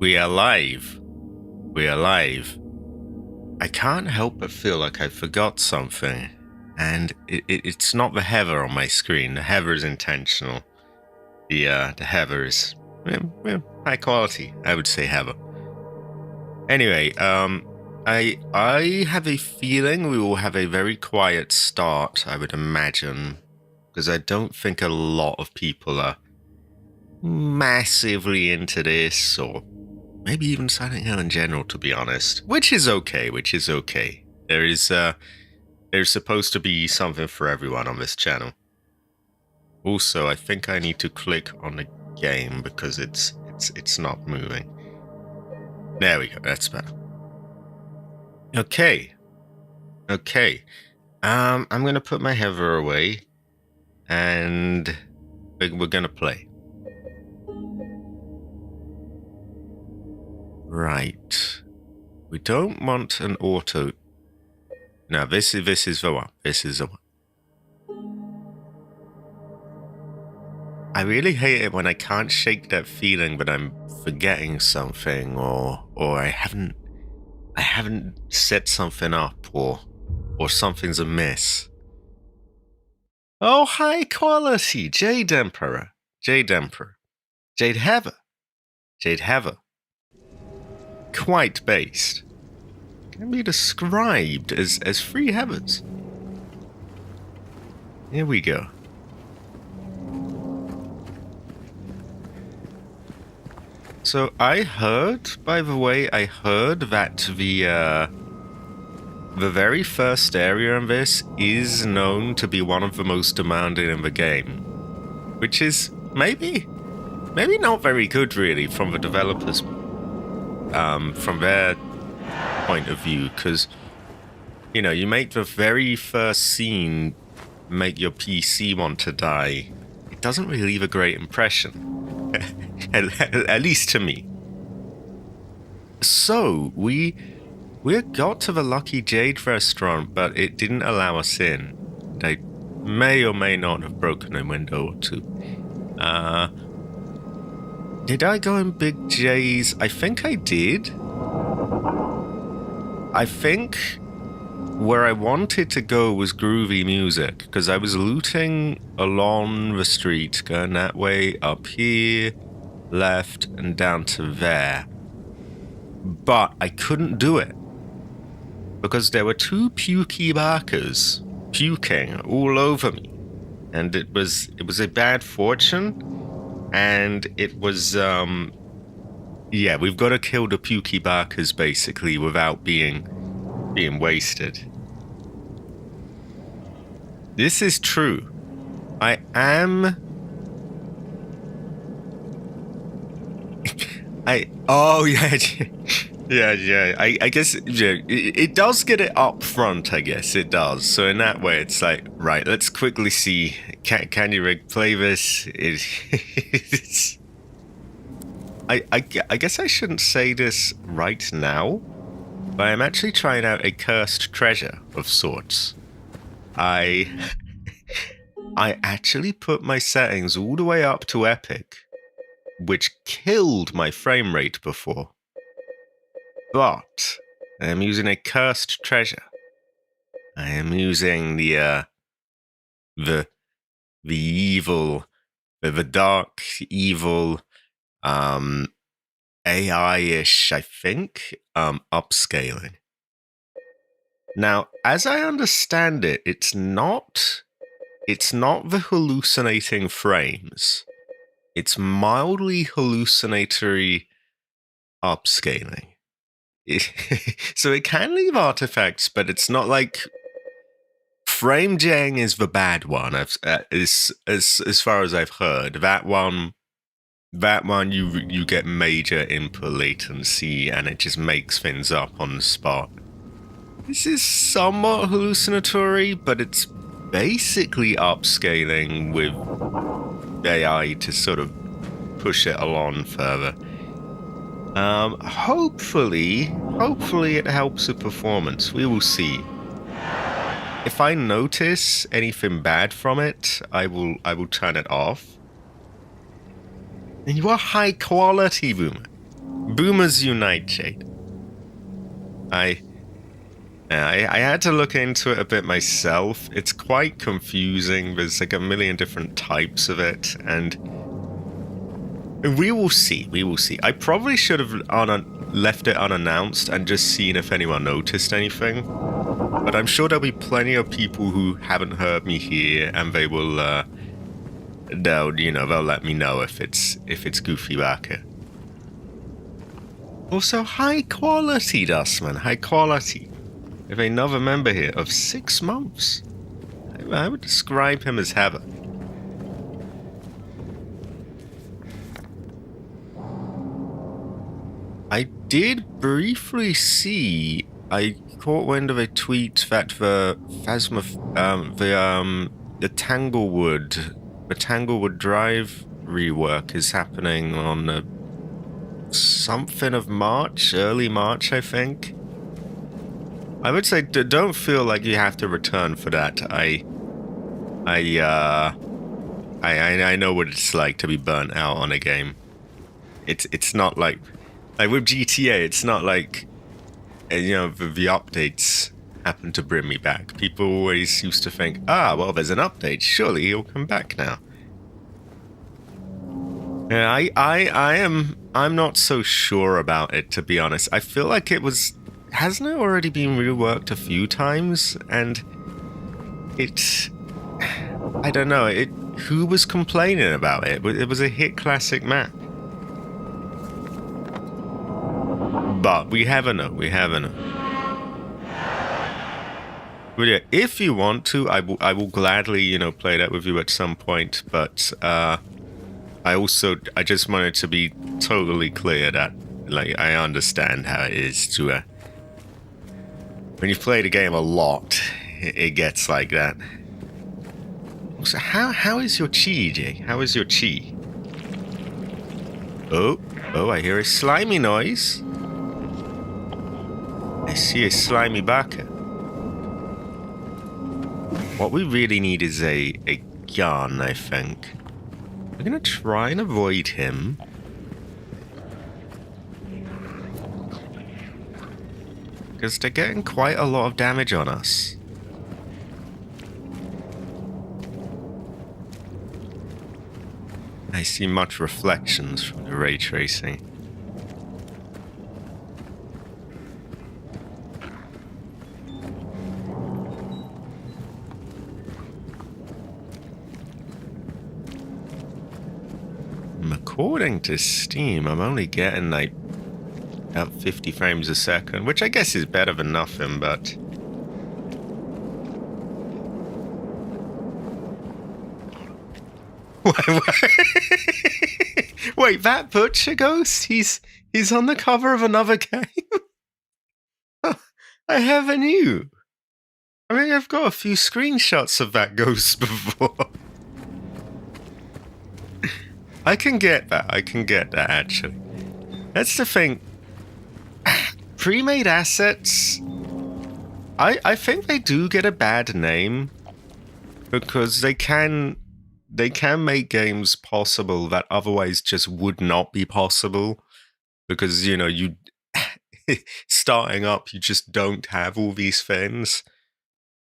We are live. We are live. I can't help but feel like I forgot something. And it's not the hover on my screen. The hover is intentional. The hover is high quality. I would say hover. Anyway, I have a feeling we will have a very quiet start, I would imagine. Because I don't think a lot of people are massively into this, or maybe even Silent Hill in general, to be honest. Which is okay. There's supposed to be something for everyone on this channel. Also, I think I need to click on the game because it's not moving. There we go, that's better. Okay. I'm gonna put my hover away and we're gonna play. Right. We don't want an auto. No, this is the one. This is the one. I really hate it when I can't shake that feeling that I'm forgetting something or I haven't set something up or something's amiss. Oh, high quality Jade Emperor. Jade Heather. Quite based. Can be described as 3 heavens. Here we go. So I heard, by the way, that the very first area in this is known to be one of the most demanding in the game. Which is maybe not very good, really, from the developers' from their point of view, because you make the very first scene make your PC want to die. It doesn't really leave a great impression, at least to me. So we got to the Lucky Jade restaurant, but it didn't allow us in. They may or may not have broken a window or two. Did I go in Big J's? I think I did. I think where I wanted to go was Groovy Music, because I was looting along the street, going that way, up here, left, and down to there. But I couldn't do it, because there were 2 pukey barkers puking all over me. And it was a bad fortune. And it was, we've got to kill the pukey barkers, basically, without being wasted. This is true. I am... Oh, yeah. Yeah. I guess it does get it up front, I guess. It does. So in that way, it's like, right, let's quickly see. Can you play this? I guess I shouldn't say this right now, but I'm actually trying out a cursed treasure of sorts. I actually put my settings all the way up to epic, which killed my frame rate before. But I am using a cursed treasure. I am using the evil, the dark, evil, AI-ish, I think, upscaling. Now, as I understand it, it's not the hallucinating frames. It's mildly hallucinatory upscaling. So it can leave artifacts, but it's not like frame jang is the bad one. As far as I've heard, that one you get major input latency, and it just makes things up on the spot. This is somewhat hallucinatory, but it's basically upscaling with AI to sort of push it along further. Hopefully it helps the performance. We will see. If I notice anything bad from it, I will turn it off. And you are high quality, Boomer. Boomers unite, Jade. I had to look into it a bit myself. It's quite confusing. There's like a million different types of it, and we will see. We will see. I probably should have left it unannounced and just seen if anyone noticed anything. But I'm sure there'll be plenty of people who haven't heard me here, and they will. They'll let me know if it's goofy back here. Also, high quality, Dustman. High quality. We have another member here of 6 months. I would describe him as Heather. I did briefly see. I caught wind of a tweet that the Tanglewood Drive rework is happening on something of March, early March, I think. I would say don't feel like you have to return for that. I know what it's like to be burnt out on a game. It's not like with GTA. It's not like the updates happen to bring me back. People always used to think, well, there's an update. Surely he'll come back now. Yeah, I'm not so sure about it, to be honest. I feel like hasn't it already been reworked a few times? And I don't know, who was complaining about it? It was a hit classic map. But we have a note. But yeah, if you want to, I will gladly, play that with you at some point. But I just wanted to be totally clear that, I understand how it is to, when you've played a game a lot, it gets like that. So how is your chi, Jay? How is your chi? Oh, I hear a slimy noise. I see a slimy backer. What we really need is a gun, I think. We're gonna try and avoid him. Because they're getting quite a lot of damage on us. I see much reflections from the ray tracing. According to Steam, I'm only getting about 50 frames a second, which I guess is better than nothing, but... Wait, that Butcher Ghost? He's on the cover of another game? I never knew. I mean, I've got a few screenshots of that ghost before. I can get that, actually. That's the thing. Pre-made assets, I think they do get a bad name because they can make games possible that otherwise just would not be possible because, you starting up, you just don't have all these things.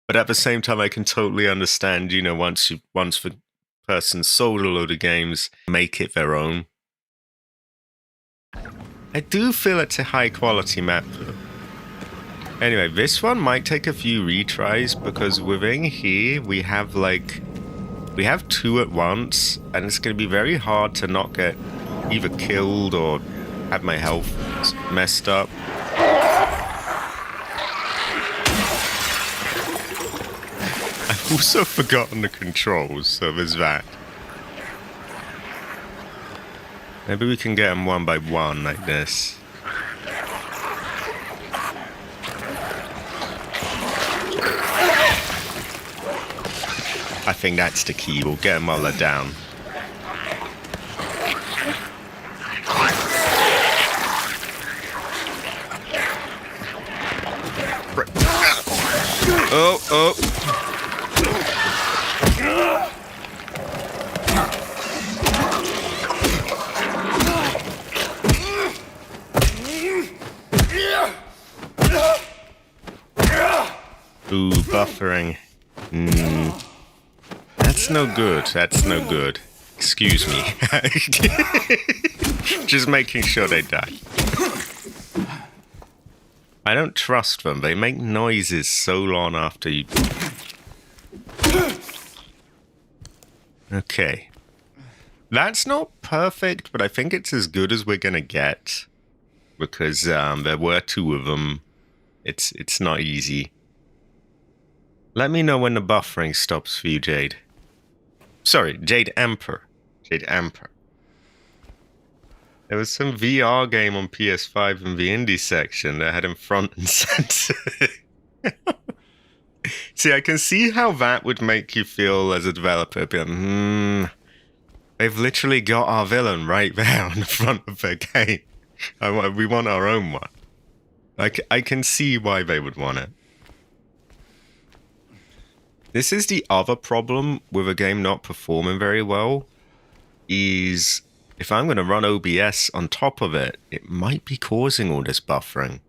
But at the same time, I can totally understand, once the person sold a load of games, make it their own. I do feel it's a high quality map though. Anyway, this one might take a few retries because within here we have two at once, and it's going to be very hard to not get either killed or have my health messed up. I've also forgotten the controls, so there's that. Maybe we can get them one by one like this. I think that's the key. We'll get them while they're down. Oh. Ooh, buffering. That's no good. That's no good. Excuse me. Just making sure they die. I don't trust them. They make noises so long after you... Okay. That's not perfect, but I think it's as good as we're gonna get. Because there were 2 of them. It's not easy. Let me know when the buffering stops for you, Jade. Sorry, Jade Emperor. Jade Emperor. There was some VR game on PS5 in the indie section that had him front and center. See, I can see how that would make you feel as a developer. Be like, they've literally got our villain right there on the front of their game. We want our own one. I can see why they would want it. This is the other problem with a game not performing very well, is if I'm going to run OBS on top of it, it might be causing all this buffering.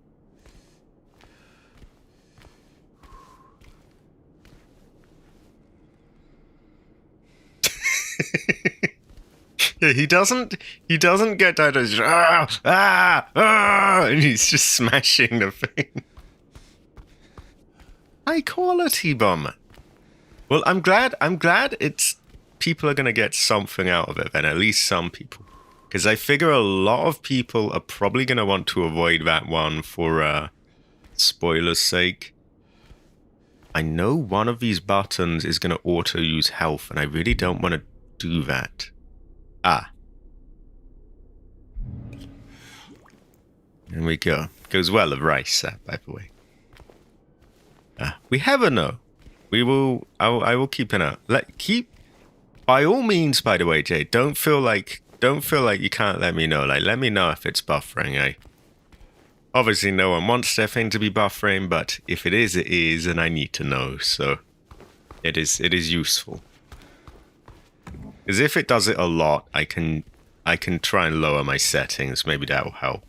Yeah, he doesn't get that as and he's just smashing the thing. High quality bomber. Well, I'm glad it's people are going to get something out of it then, at least some people. Because I figure a lot of people are probably going to want to avoid that one for spoilers' sake. I know one of these buttons is going to auto-use health, and I really don't want to do that. Ah. There we go. Goes well of rice, by the way. We have a no. We will. I will keep an eye. Keep. By all means, by the way, Jay. Don't feel like you can't let me know. Like, let me know if it's buffering. Obviously, no one wants their thing to be buffering, but if it is, it is, and I need to know. So, it is useful. Because if it does it a lot, I can try and lower my settings. Maybe that will help.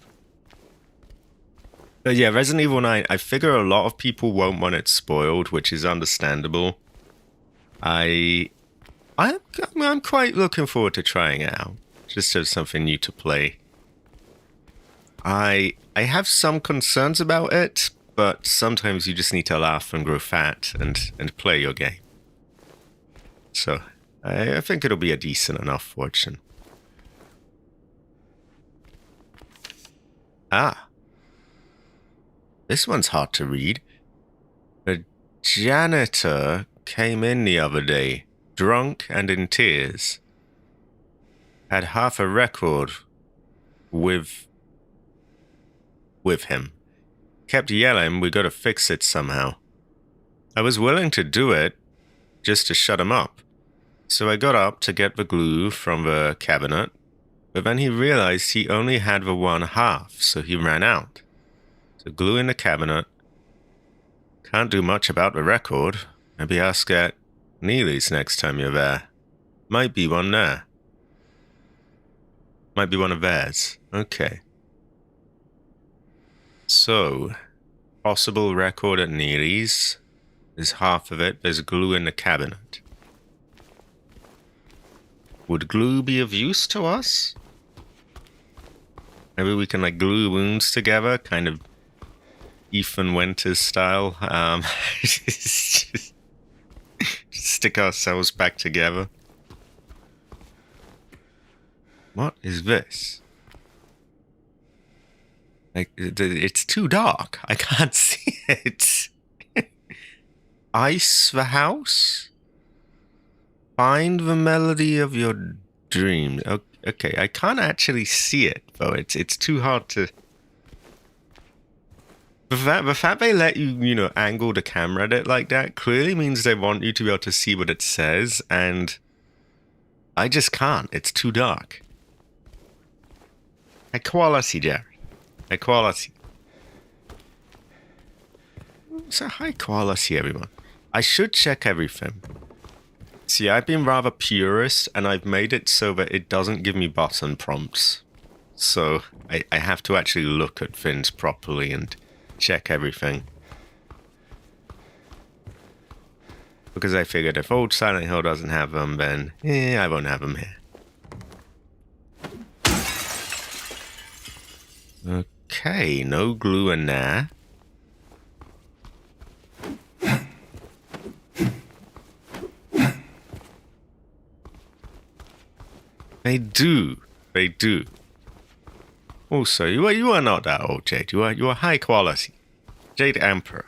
But yeah, Resident Evil 9, I figure a lot of people won't want it spoiled, which is understandable. I'm quite looking forward to trying it out, just as something new to play. I have some concerns about it, but sometimes you just need to laugh and grow fat and play your game. So, I think it'll be a decent enough fortune. Ah. This one's hard to read. A janitor came in the other day, drunk and in tears. Had half a record with him. Kept yelling, we gotta fix it somehow. I was willing to do it, just to shut him up. So I got up to get the glue from the cabinet, but then he realized he only had the one half, so he ran out. So glue in the cabinet. Can't do much about the record. Maybe ask at Neely's next time you're there. Might be one there. Might be one of theirs. Okay. So, possible record at Neely's. There's half of it. There's glue in the cabinet. Would glue be of use to us? Maybe we can like glue wounds together, kind of Ethan Winters style. Just stick ourselves back together. What is this? Like, it's too dark. I can't see it. Ice the house? Find the melody of your dreams. Okay, I can't actually see it, though. It's too hard to... The fact they let you, angle the camera at it like that clearly means they want you to be able to see what it says, and I just can't. It's too dark. High quality, Jerry. High quality. It's a high quality, everyone. I should check everything. See, I've been rather purist, and I've made it so that it doesn't give me button prompts. So I have to actually look at things properly and check everything. Because I figured if old Silent Hill doesn't have them, then I won't have them here. Okay, no glue in there. They do. They do. Also, you are not that old, Jade. You are high quality. Jade Emperor.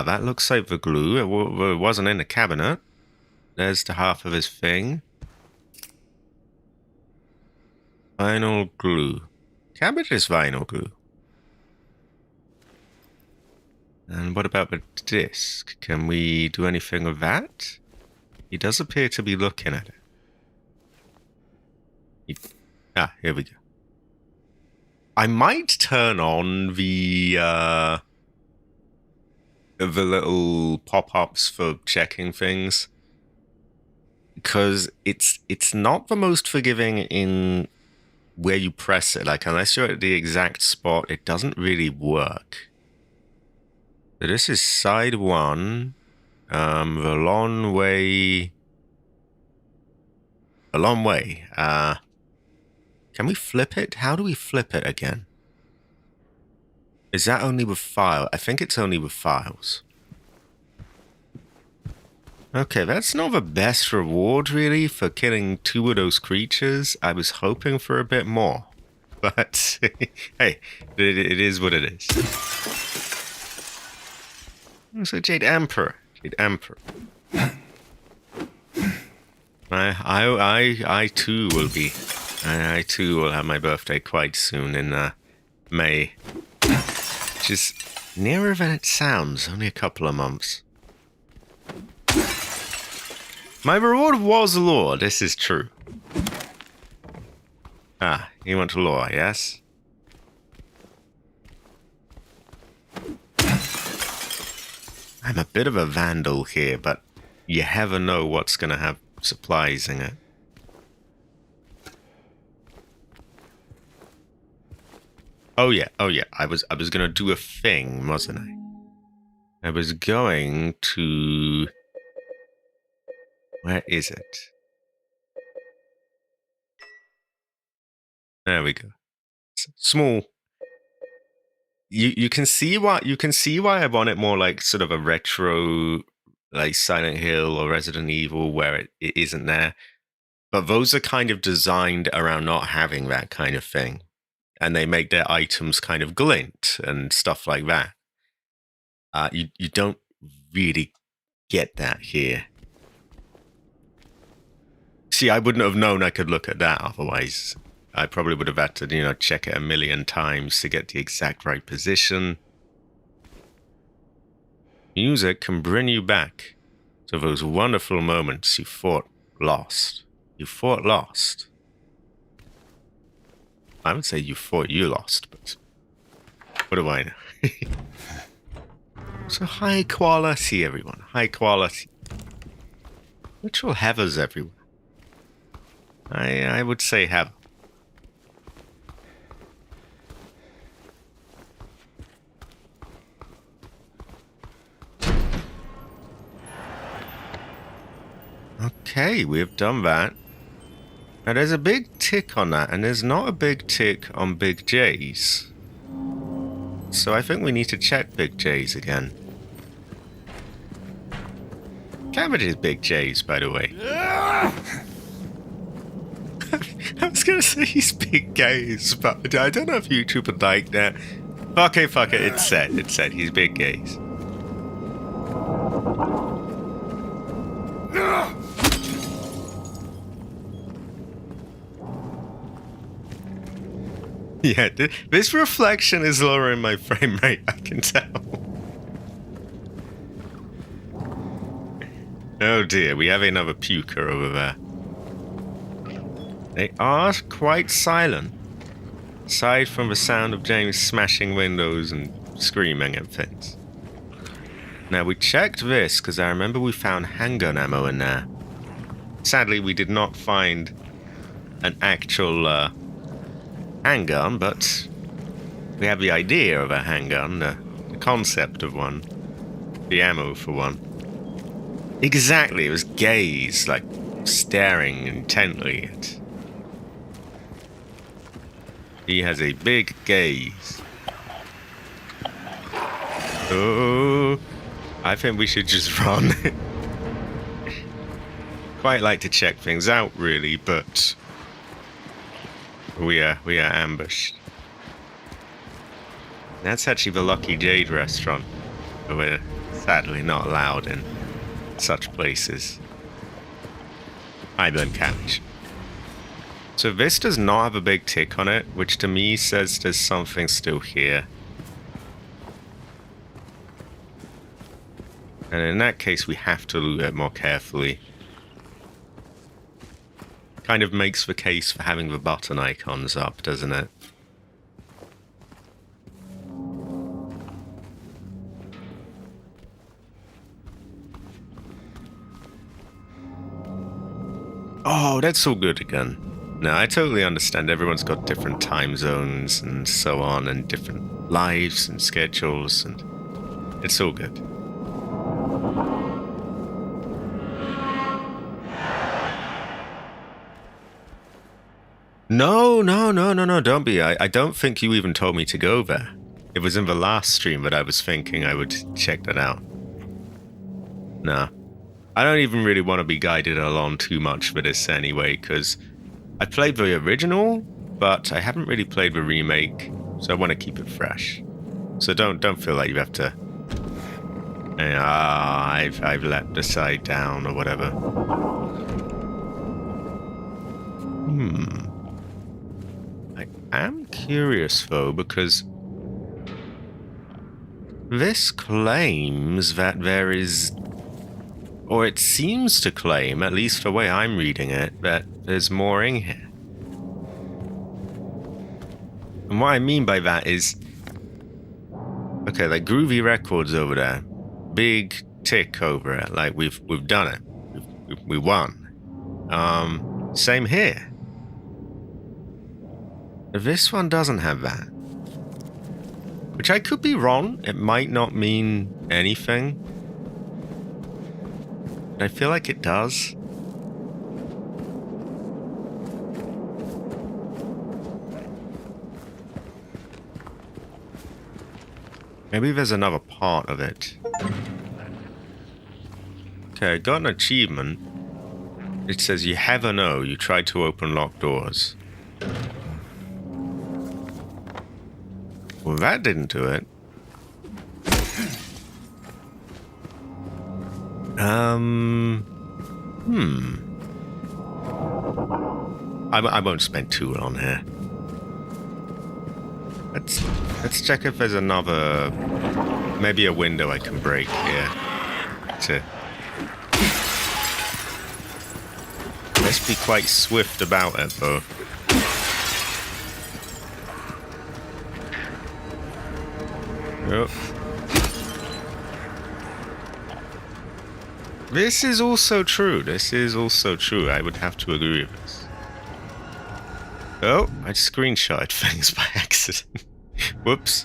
That looks like the glue. It wasn't in the cabinet. There's the half of his thing. Vinyl glue. Cabbage is vinyl glue. And what about the disc? Can we do anything with that? He does appear to be looking at it. Here we go. I might turn on the little pop-ups for checking things, because it's not the most forgiving in where you press it. Like, unless you're at the exact spot, it doesn't really work. So this is side 1. The long way. A long way. Can we flip it? How do we flip it again? Is that only with file? I think it's only with files. Okay, that's not the best reward, really, for killing 2 of those creatures. I was hoping for a bit more. But, hey, it is what it is. So, Jade Emperor. Jade Emperor. I too will be. I too will have my birthday quite soon in May. Which is nearer than it sounds, only a couple of months. My reward was lore, this is true. You want lore, yes? I'm a bit of a vandal here, but you never know what's gonna have supplies in it. Oh yeah. I was gonna do a thing, wasn't I? I was going to... Where is it? There we go. Small. You can see why I want it more like sort of a retro, like Silent Hill or Resident Evil, where it isn't there. But those are kind of designed around not having that kind of thing. And they make their items kind of glint and stuff like that. You don't really get that here. See, I wouldn't have known I could look at that otherwise. I probably would have had to, check it a million times to get the exact right position. Music can bring you back to those wonderful moments you thought lost. You thought lost. I would say you thought you lost, but what do I know? So high quality, everyone. High quality. Literal heathers everywhere. I would say heather. Okay, we've done that. Now there's a big tick on that, and there's not a big tick on Big J's. So I think we need to check Big J's again. Cabbage is Big J's, by the way. I was gonna say he's Big Gays, but I don't know if YouTube would like that. Okay, fuck it, it's said he's Big Gays. Yeah, this reflection is lowering my frame rate, I can tell. Oh dear, we have another puker over there. They are quite silent, aside from the sound of James smashing windows and screaming at things. Now, we checked this, because I remember we found handgun ammo in there. Sadly, we did not find an actual handgun, but We have the idea of a handgun, the concept of one, the ammo for one. Exactly, it was gaze, like staring intently at. He has a big gaze. Oh, I think we should just run. Quite like to check things out, really, but we are ambushed. That's actually the Lucky Jade restaurant, but we're sadly not allowed in such places. I blame Couch. So this does not have a big tick on it, which to me says there's something still here. And in that case, we have to loot it more carefully. Kind of makes the case for having the button icons up, doesn't it? Oh, that's all good again. No, I totally understand. Everyone's got different time zones and so on, and different lives and schedules, and it's all good. No, don't be. I don't think you even told me to go there. It was in the last stream that I was thinking I would check that out. Nah. I don't even really want to be guided along too much for this anyway, because I played the original, but I haven't really played the remake, so I want to keep it fresh. So don't feel like you have to. I've let the side down or whatever. I am curious though, because this claims that there is. Or it seems to claim, at least the way I'm reading it, that there's more in here. And what I mean by that is... Okay, like Groovy Records over there. Big tick over it, like we've done it. We won. Same here. This one doesn't have that. Which I could be wrong, it might not mean anything. I feel like it does. Maybe there's another part of it. Okay, I got an achievement. It says you have a no, you tried to open locked doors. Well, that didn't do it. I won't spend too long here. Let's check if there's another, maybe a window I can break here. Let's be quite swift about it, though. Oh. This is also true. I would have to agree with this. Oh, I screenshotted things by accident. Whoops.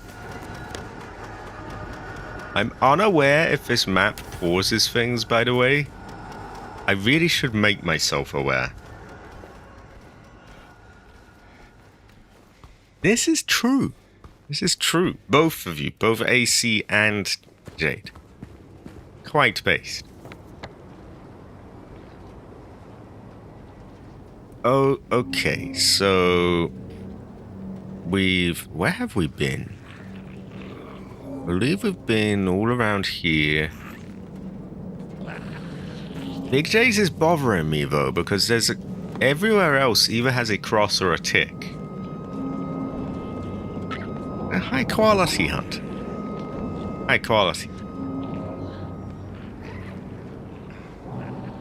I'm unaware if this map pauses things, by the way. I really should make myself aware. This is true. Both of you, both AC and Jade. Quite based. Oh, okay, so where have we been? I believe we've been all around here. Big J's is bothering me though, because everywhere else either has a cross or a tick. A high quality hunt. High quality.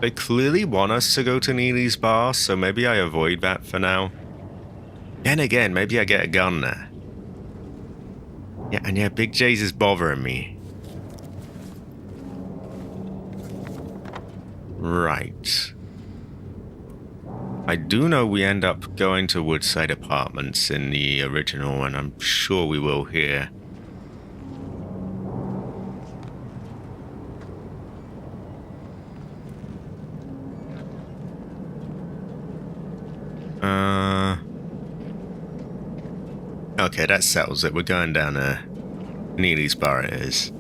They clearly want us to go to Neely's bar, so maybe I avoid that for now. Then again, maybe I get a gun there. Yeah, Big J's is bothering me. Right. I do know we end up going to Woodside Apartments in the original, and I'm sure we will here. Okay, that settles it. We're going down Neely's bar it is.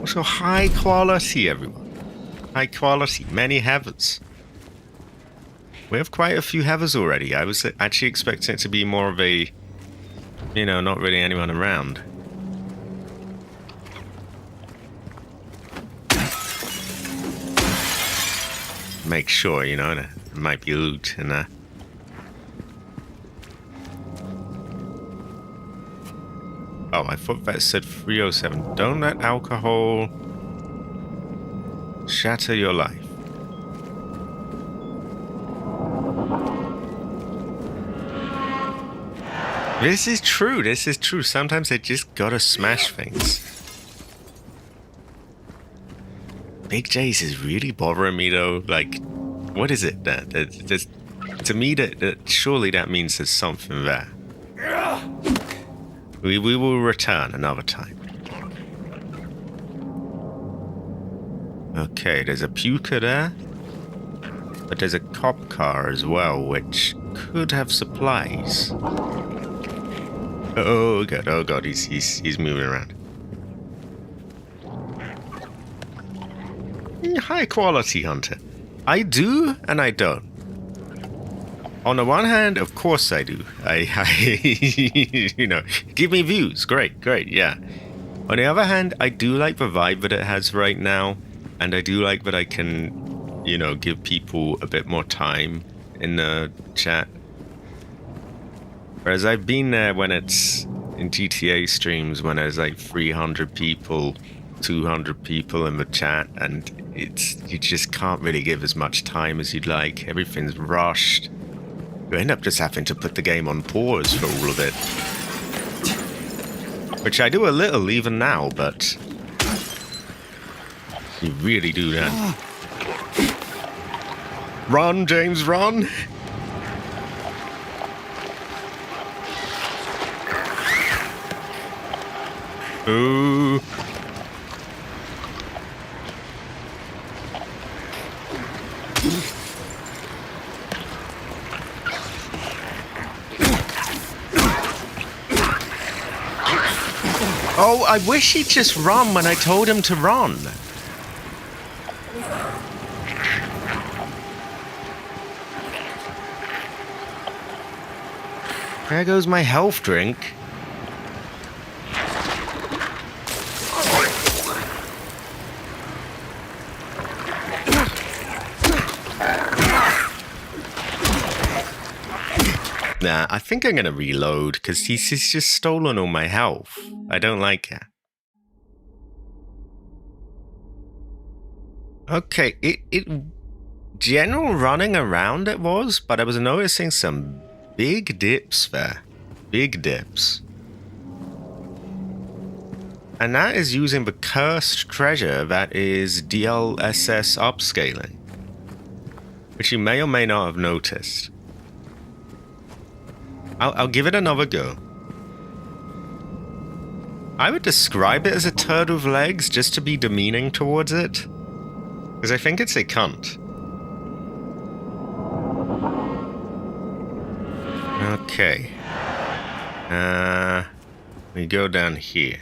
Also high quality, everyone. High quality. Many heavers. We have quite a few heavers already. I was actually expecting it to be more of a, you know, not really anyone around. Make sure, you know, there might be loot in there. Oh, I thought that said 307. Don't let alcohol shatter your life. This is true. This is true. Sometimes I just gotta smash things. Big J's is really bothering me though. Like, what is it? To me, that surely that means there's something there. We will return another time. Okay, there's a puka there. But there's a cop car as well, which could have supplies. Oh god, he's moving around. High quality hunter. I do and I don't. On the one hand, of course I do. I you know, give me views. Great, yeah. On the other hand, I do like the vibe that it has right now, and I do like that I can, you know, give people a bit more time in the chat. Whereas I've been there when it's in GTA streams when there's like 300 people, 200 people in the chat, and you just can't really give as much time as you'd like. Everything's rushed. You end up just having to put the game on pause for all of it. Which I do a little even now, but you really do that. Run, James, run! Ooh. Oh, I wish he'd just run when I told him to run. There goes my health drink. Nah, I think I'm gonna reload, because he's just stolen all my health. I don't like it. Okay, it general running around it was, but I was noticing some big dips there. Big dips. And that is using the cursed treasure that is DLSS upscaling, which you may or may not have noticed. I'll give it another go. I would describe it as a turd with legs just to be demeaning towards it, because I think it's a cunt. Okay. We go down here.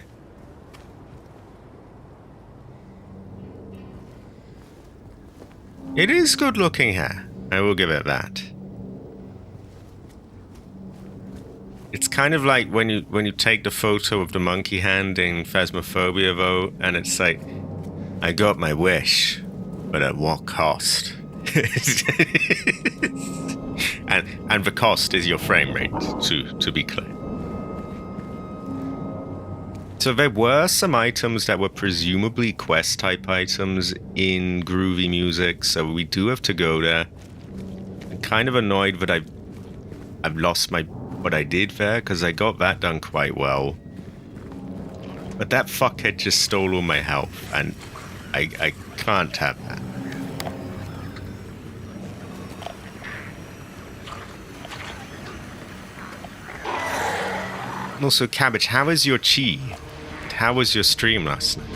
It is good looking hair. I will give it that. It's kind of like when you take the photo of the monkey hand in Phasmophobia, though, and it's like, I got my wish, but at what cost? and the cost is your frame rate, to be clear. So there were some items that were presumably quest-type items in Groovy Music, so we do have to go there. I'm kind of annoyed that I've lost what I did there, because I got that done quite well. But that fuckhead just stole all my health, and I can't have that. And also, Cabbage, how is your chi? How was your stream last night?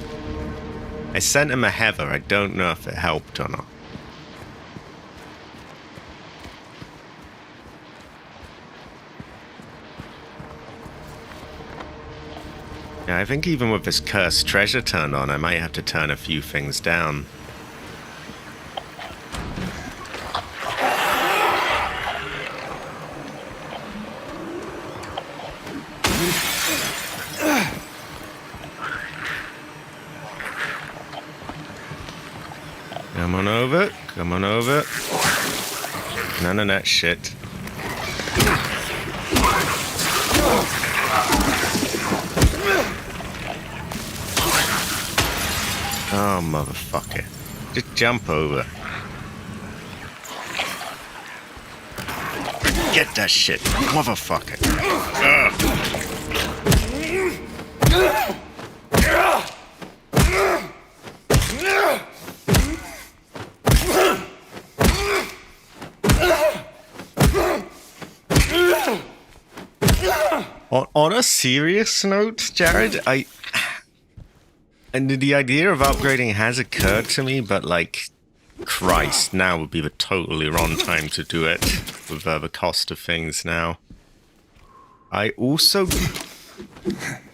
I sent him a heather. I don't know if it helped or not. Yeah, I think even with this cursed treasure turned on, I might have to turn a few things down. Come on over. Come on over. None of that shit. Oh, motherfucker. Just jump over. Get that shit, motherfucker. On a serious note, Jared, and the idea of upgrading has occurred to me, but like, Christ, now would be the totally wrong time to do it with the cost of things now. I also,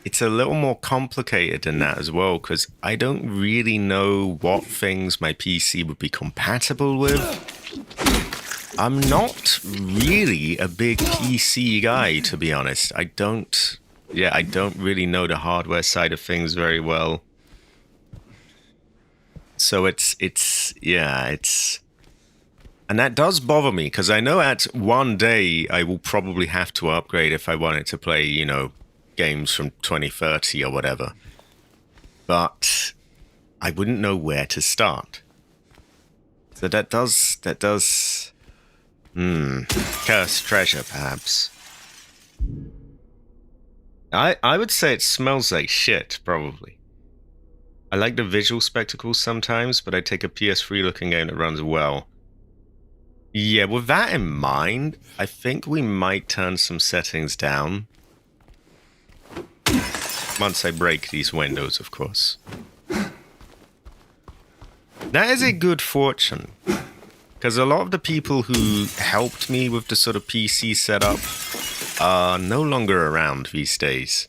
it's a little more complicated than that as well, because I don't really know what things my PC would be compatible with. I'm not really a big PC guy, to be honest. I don't really know the hardware side of things very well. So it's, and that does bother me, because I know at one day I will probably have to upgrade if I wanted to play, you know, games from 2030 or whatever. But I wouldn't know where to start. So that does, cursed treasure, perhaps. I would say it smells like shit, probably. I like the visual spectacles sometimes, but I take a PS3 looking game that runs well. Yeah, with that in mind, I think we might turn some settings down. Once I break these windows, of course. That is a good fortune. Because a lot of the people who helped me with the sort of PC setup are no longer around these days.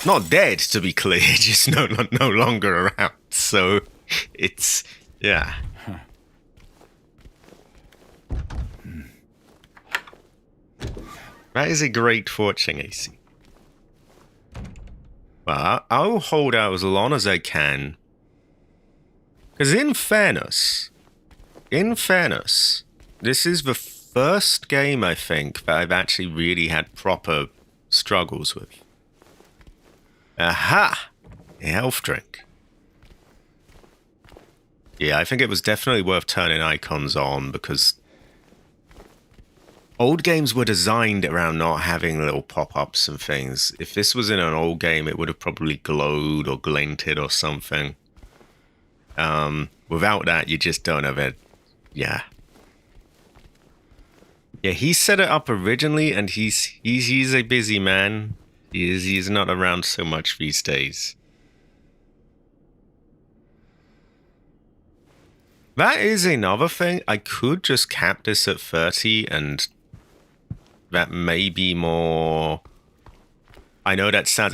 Not dead, to be clear, just no longer around. So, it's, yeah. That is a great fortune, AC. Well, I'll hold out as long as I can. Because in fairness, this is the first game, I think, that I've actually really had proper struggles with. Aha! A health drink. Yeah, I think it was definitely worth turning icons on, because old games were designed around not having little pop-ups and things. If this was in an old game, it would have probably glowed or glinted or something. Without that, you just don't have it. Yeah. Yeah, he set it up originally, and he's a busy man. He's not around so much these days. That is another thing. I could just cap this at 30, and that may be more... I know that sounds...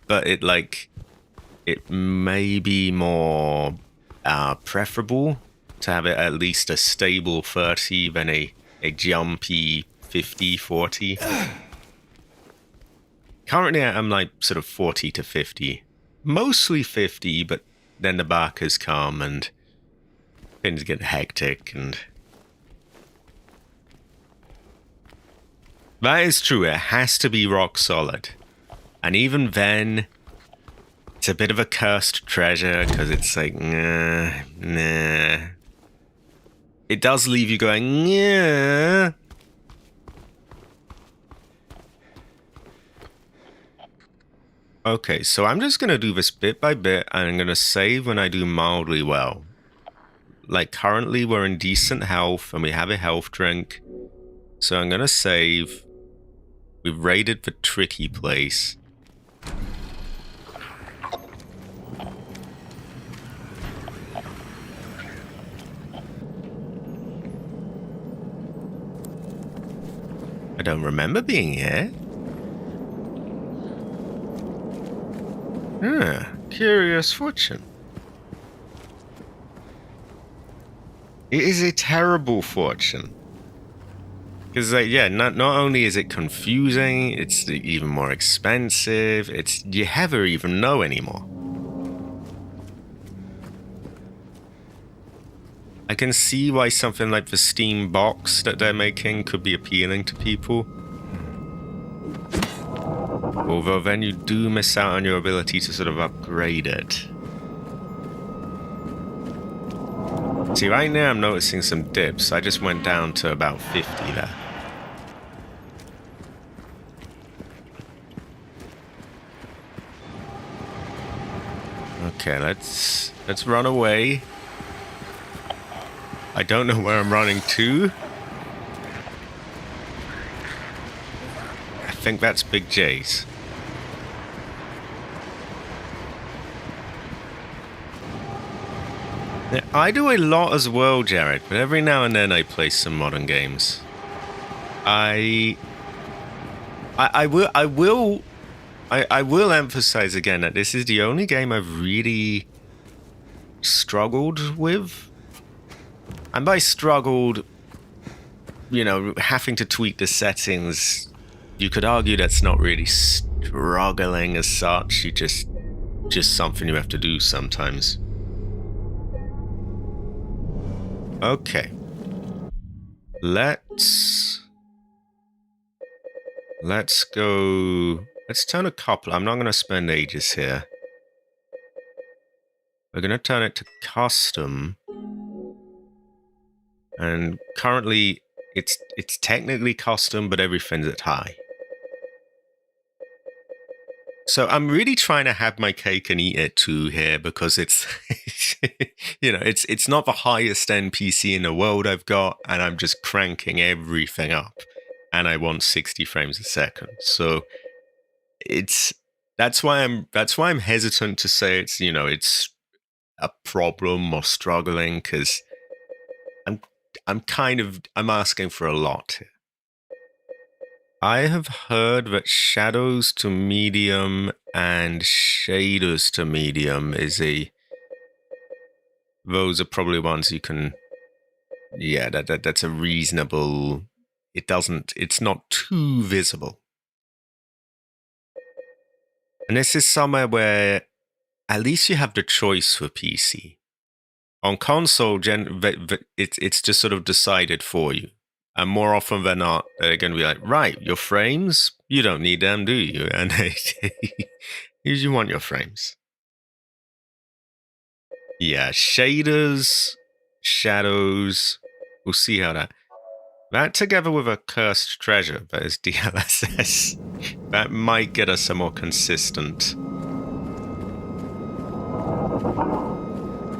but it may be more preferable to have it at least a stable 30 than a jumpy 50, 40. Currently, I'm like sort of 40 to 50. Mostly 50, but then the barkers come and things get hectic and... That is true, it has to be rock solid. And even then, it's a bit of a cursed treasure, because it's like, nah. It does leave you going, yeah. Okay, so I'm just going to do this bit by bit, and I'm going to save when I do mildly well. Like, currently we're in decent health, and we have a health drink. So I'm going to save. We've raided the tricky place. I don't remember being here. Curious fortune. It is a terrible fortune. Because, yeah, not only is it confusing, it's even more expensive. You never even know anymore. I can see why something like the Steam box that they're making could be appealing to people. Although then you do miss out on your ability to sort of upgrade it. See, right now I'm noticing some dips. I just went down to about 50 there. Okay, let's run away. I don't know where I'm running to. I think that's Big J's. Now, I do a lot as well, Jared, but every now and then I play some modern games. I will emphasize again that this is the only game I've really struggled with. And by struggled, you know, having to tweak the settings, you could argue that's not really struggling as such. You just something you have to do sometimes. Okay. Let's go. Let's turn a couple. I'm not going to spend ages here. We're going to turn it to custom. And currently, it's technically custom, but everything's at high. So I'm really trying to have my cake and eat it too here, because it's, you know, it's not the highest end PC in the world I've got, and I'm just cranking everything up, and I want 60 frames a second. So that's why I'm hesitant to say it's, you know, it's a problem or struggling, because I'm asking for a lot here. I have heard that shadows to medium and shaders to medium those are probably ones you can, yeah, that's a reasonable, it's not too visible. And this is somewhere where at least you have the choice for PC. On console, it's just sort of decided for you. And more often than not, they're going to be like, right, your frames, you don't need them, do you? And you want your frames. Yeah, shaders, shadows, we'll see how that together with a cursed treasure that is DLSS, that might get us a more consistent.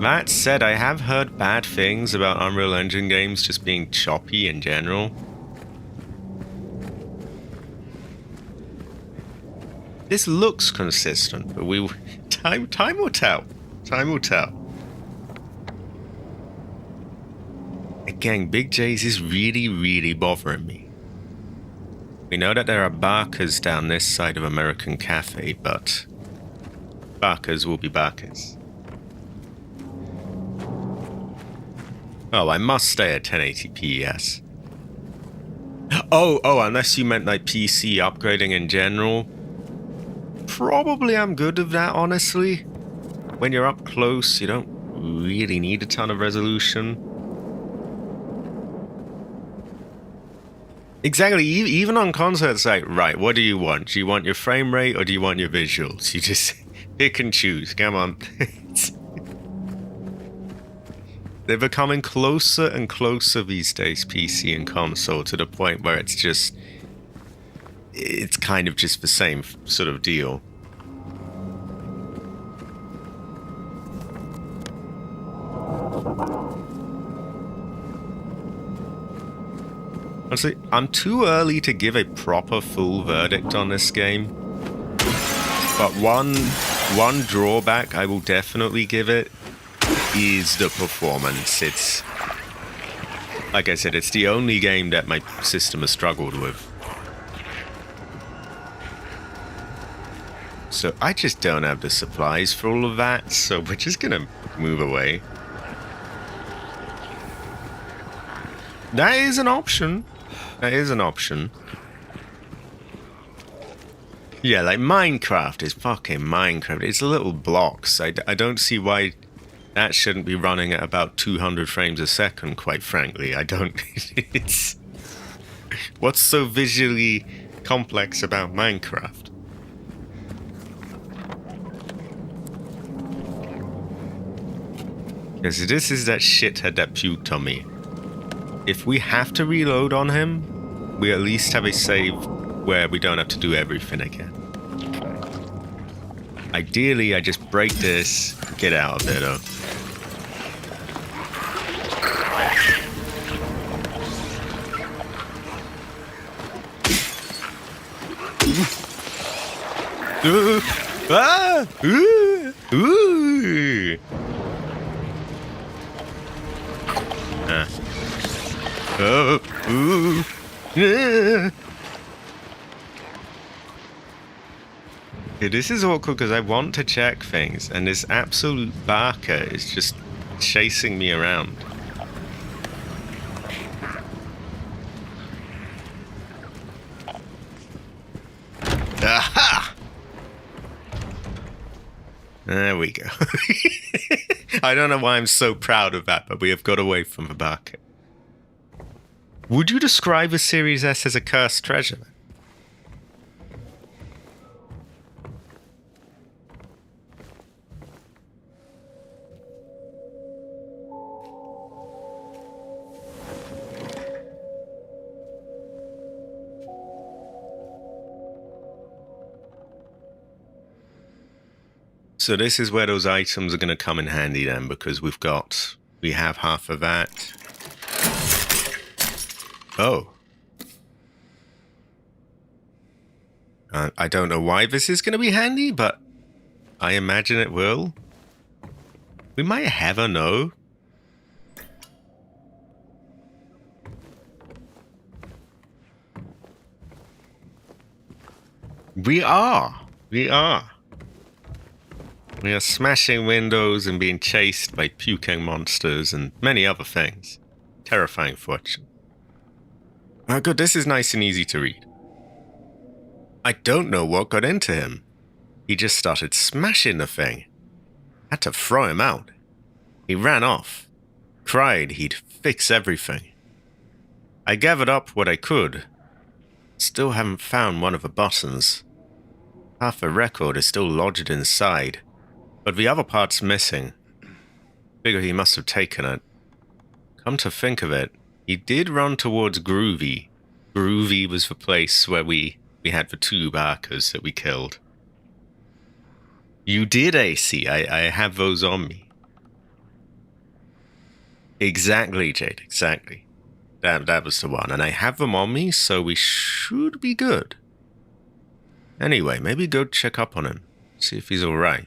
That said, I have heard bad things about Unreal Engine games just being choppy in general. This looks consistent, but time will tell. Time will tell. Again, Big J's is really, really bothering me. We know that there are barkers down this side of American Cafe, but barkers will be barkers. Oh, I must stay at 1080p, yes. Oh, unless you meant like PC upgrading in general. Probably I'm good with that, honestly. When you're up close, you don't really need a ton of resolution. Exactly, even on console, it's like, right, what do you want? Do you want your frame rate or do you want your visuals? You just pick and choose, come on. They're becoming closer and closer these days, PC and console, to the point where it's kind of just the same sort of deal. Honestly, I'm too early to give a proper full verdict on this game. But one drawback I will definitely give it is the performance. It's, like I said, it's the only game that my system has struggled with. So I just don't have the supplies for all of that, so we're just gonna move away. That is an option. That is an option. Yeah, like Minecraft is fucking Minecraft. It's little blocks. I don't see why that shouldn't be running at about 200 frames a second, quite frankly. I don't... It's... What's so visually complex about Minecraft? Because this is that shithead that puked on me. If we have to reload on him, we at least have a save where we don't have to do everything again. Ideally, I just break this, get out of there though. Okay, this is awkward because I want to check things, and this absolute barker is just chasing me around. Aha! There we go. I don't know why I'm so proud of that, but we have got away from the barker. Would you describe the Series S as a cursed treasure? So this is where those items are going to come in handy then, because we have half of that. Oh. I don't know why this is going to be handy, but I imagine it will. We might ever know. We are. We are smashing windows and being chased by puking monsters and many other things. Terrifying fortune. Oh good, this is nice and easy to read. I don't know what got into him. He just started smashing the thing. Had to throw him out. He ran off. Cried he'd fix everything. I gathered up what I could. Still haven't found one of the buttons. Half the record is still lodged inside, but the other part's missing. Figure he must have taken it. Come to think of it, he did run towards Groovy. Groovy was the place where we had the two barkers that we killed. You did, AC. I have those on me. Exactly, Jade, exactly. That was the one. And I have them on me, so we should be good. Anyway, maybe go check up on him. See if he's alright.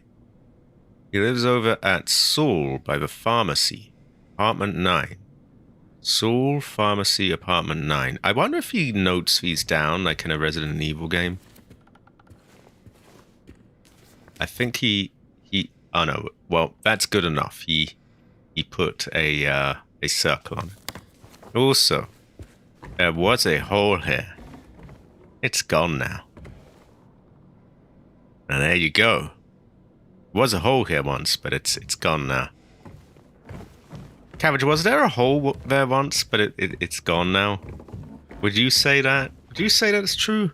He lives over at Saul by the pharmacy. Apartment 9. Saul Pharmacy, Apartment 9. I wonder if he notes these down like in a Resident Evil game. I think he oh no, well, that's good enough. He put a circle on it. Also, there was a hole here. It's gone now. And there you go. There was a hole here once, but it's gone now. Cabbage, was there a hole there once, but it's gone now? Would you say that? Would you say that it's true?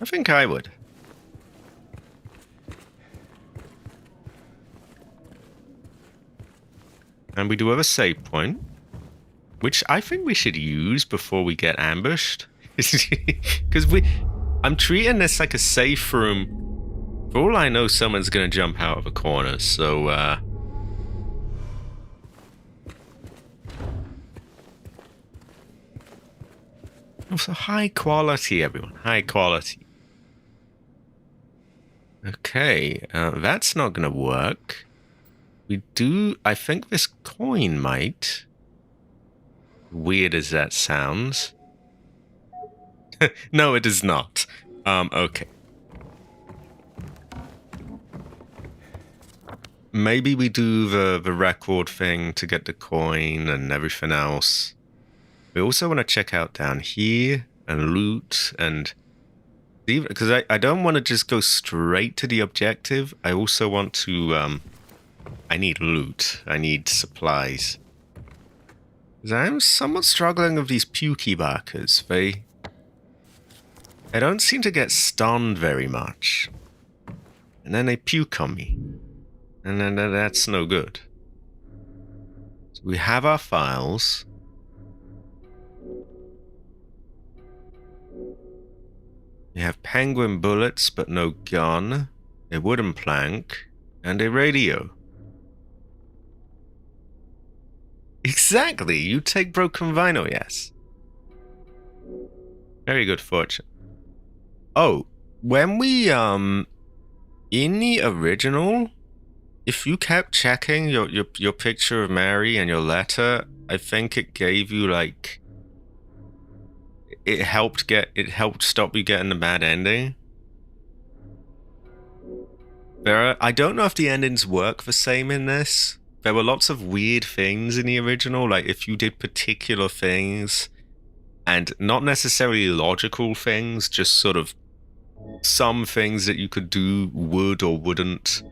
I think I would. And we do have a save point, which I think we should use before we get ambushed. Because I'm treating this like a safe room. For all I know, someone's going to jump out of a corner, so, So high quality, everyone. High quality. Okay, that's not going to work. We do... I think this coin might. Weird as that sounds. No, it is not. Okay. Maybe we do the record thing to get the coin and everything else. We also want to check out down here and loot and... Because I don't want to just go straight to the objective. I also want to... I need loot. I need supplies. Because I'm somewhat struggling with these pukey barkers. They don't seem to get stunned very much. And then they puke on me. And then that's no good. So we have our files. We have penguin bullets, but no gun, a wooden plank, and a radio. Exactly, you take broken vinyl, yes. Very good fortune. Oh, when we, in the original, if you kept checking your picture of Mary and your letter, I think it gave you, like... It helped stop you getting the bad ending. I don't know if the endings work the same in this. There were lots of weird things in the original, like if you did particular things, and not necessarily logical things, just sort of some things that you could do would or wouldn't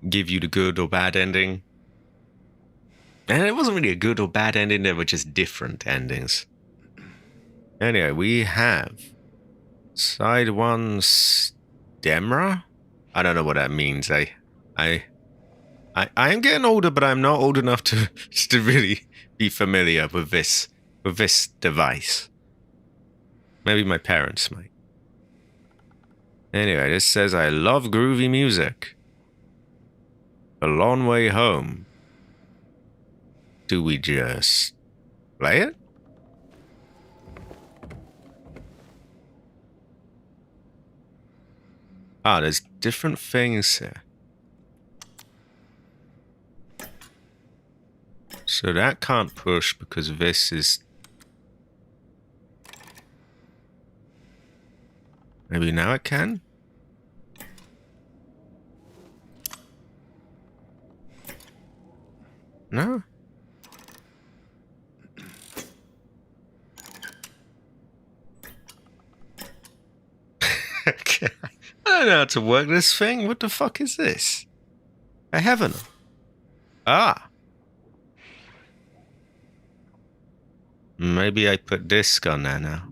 give you the good or bad ending. And it wasn't really a good or bad ending, they were just different endings. Anyway, we have side one stemra? I don't know what that means. I am getting older, but I'm not old enough to really be familiar with this device. Maybe my parents might. Anyway, this says I love groovy music. A long way home. Do we just play it? Ah, there's different things here. So that can't push because this is... Maybe now it can? No? Okay. I don't know how to work this thing. What the fuck is this? I haven't. Ah. Maybe I put disc on there now.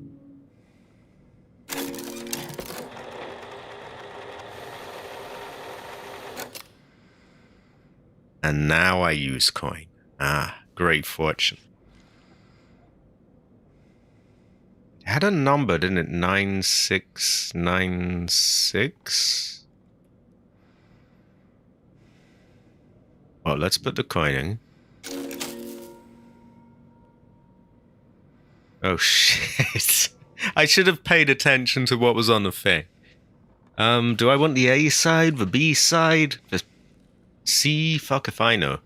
And now I use coin. Ah, great fortune. It had a number, didn't it? 9696? Well, let's put the coin in. Oh, shit. I should have paid attention to what was on the thing. Do I want the A side, the B side, the C? Fuck if I know.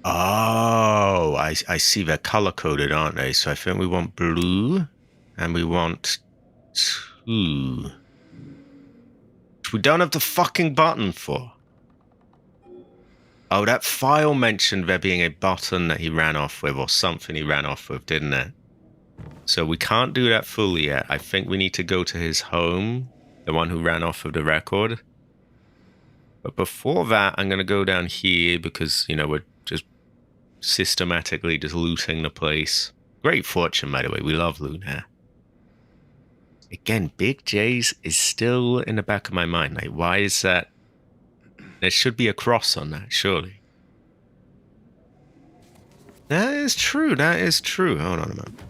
Oh, I see they're color-coded, aren't they? So I think we want blue, and we want 2. Which we don't have the fucking button for. Oh, that file mentioned there being a button that he ran off with, or something he ran off with, didn't it? So we can't do that fully yet. I think we need to go to his home, the one who ran off of the record. But before that, I'm going to go down here because, you know, we're just systematically just looting the place. Great fortune, by the way. We love loot here. Again, Big J's is still in the back of my mind. Like, why is that? There should be a cross on that, surely. That is true. That is true. Hold on a moment.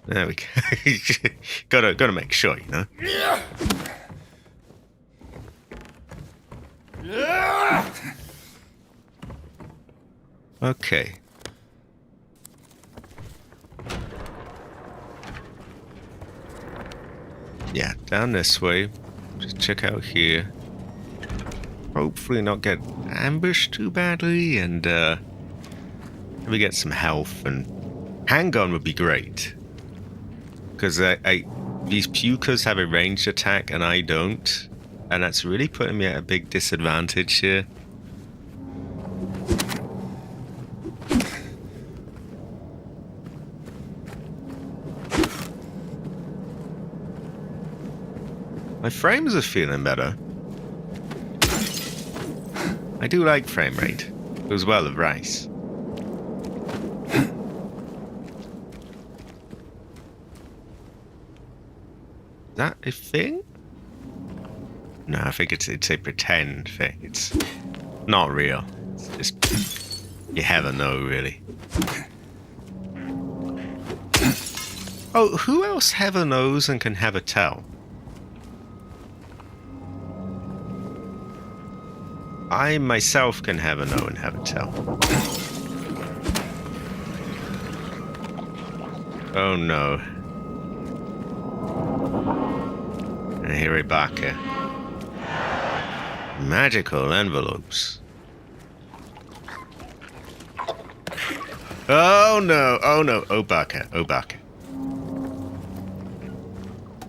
There we go. gotta make sure, you know. Okay. Yeah, down this way. Just check out here. Hopefully not get ambushed too badly, and we get some health, and handgun would be great. Because these pukers have a ranged attack and I don't, and that's really putting me at a big disadvantage here. My frames are feeling better. I do like frame rate. Goes well with rice. Is that a thing? No, I think it's a pretend thing. It's not real. It's just... you never know, really. Oh, who else ever knows and can have a tell? I myself can have a know and have a tell. Oh no. I hear a Barker. Magical envelopes. Oh no, oh no, Obaka, Obaka.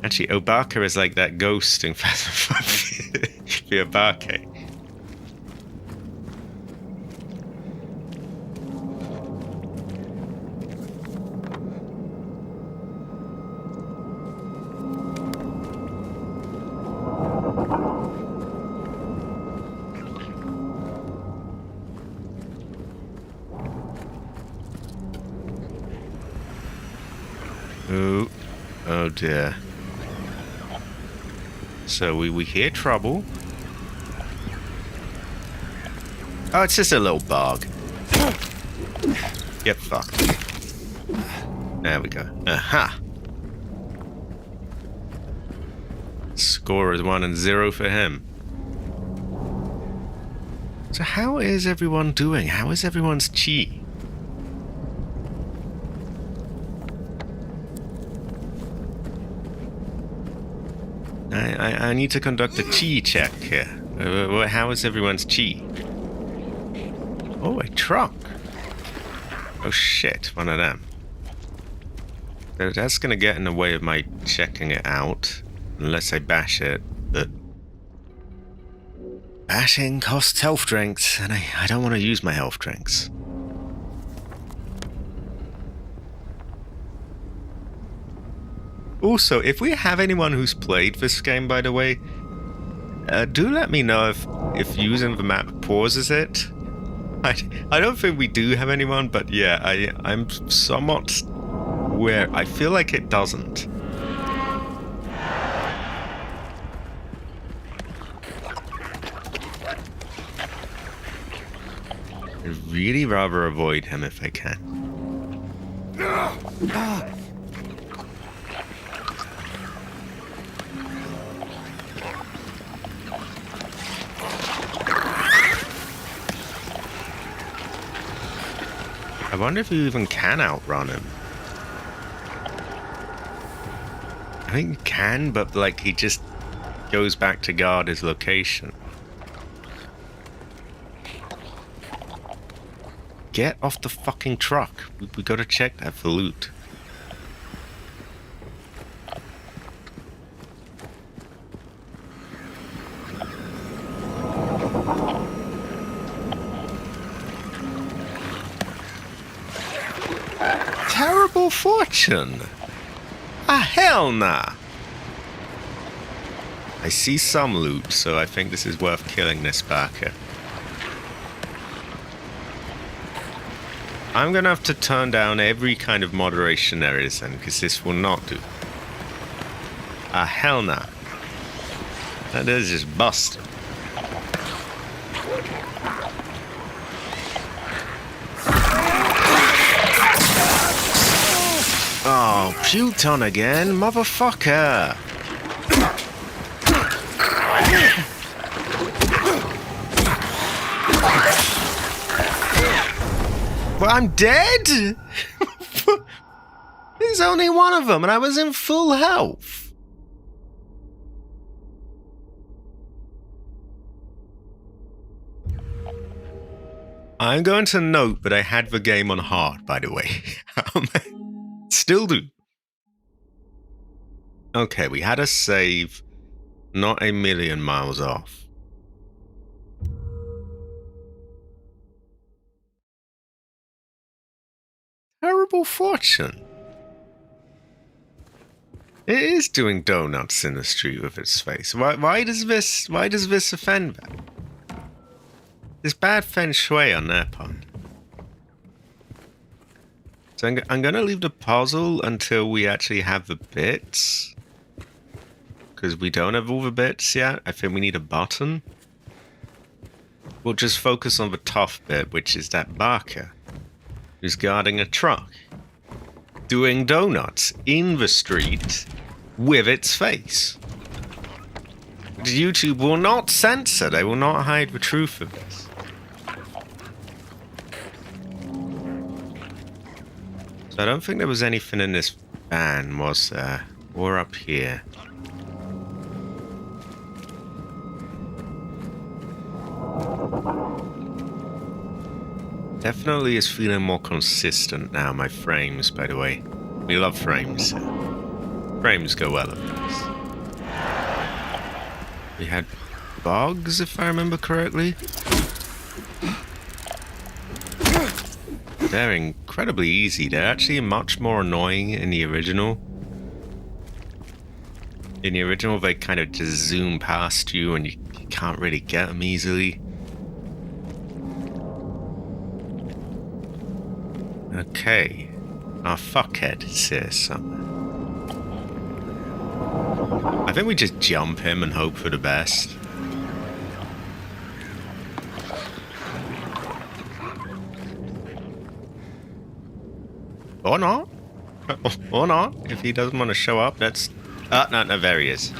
Actually, Obaka is like that ghost in Phasmophobia. The Obaka. Oh dear. So we hear trouble. Oh, it's just a little bug. Get fucked. There we go. Aha! Score is 1-0 for him. So how is everyone doing? How is everyone's chi? I need to conduct a chi check here. How is everyone's chi? Oh, a truck. Oh shit, one of them. That's gonna get in the way of my checking it out. Unless I bash it, but... bashing costs health drinks, and I don't want to use my health drinks. Also, if we have anyone who's played this game, by the way, do let me know if using the map pauses it. I don't think we do have anyone, but yeah, I'm somewhat aware. I feel like it doesn't. I'd really rather avoid him if I can. I wonder if you even can outrun him. I think you can, but like he just goes back to guard his location. Get off the fucking truck. We gotta check that for loot. Terrible fortune. Ah, hell nah. I see some loot, so I think this is worth killing this Barker. I'm gonna have to turn down every kind of moderation there is then, because this will not do. Ah, hell nah. That is just busted. futon again, motherfucker! Well, I'm dead? There's only one of them, and I was in full health. I'm going to note that I had the game on hard, by the way. Still do. Okay, we had a save not a million miles off. Terrible fortune. It is doing donuts in the street with its face. Why does this offend them? There's bad feng shui on their part. So I'm going to leave the puzzle until we actually have the bits. Because we don't have all the bits yet. I think we need a button. We'll just focus on the tough bit, which is that Barker, who's guarding a truck, doing donuts in the street with its face. YouTube will not censor. They will not hide the truth of this. So I don't think there was anything in this van, was there? Or up here. Definitely is feeling more consistent now, my frames, by the way. We love frames. Frames go well with this. We had bugs, if I remember correctly. They're incredibly easy. They're actually much more annoying in the original. In the original, they kind of just zoom past you and you can't really get them easily. Okay. Our fuckhead is here somewhere. I think we just jump him and hope for the best. Or not. Or not. If he doesn't want to show up, that's... Oh, no, there he is.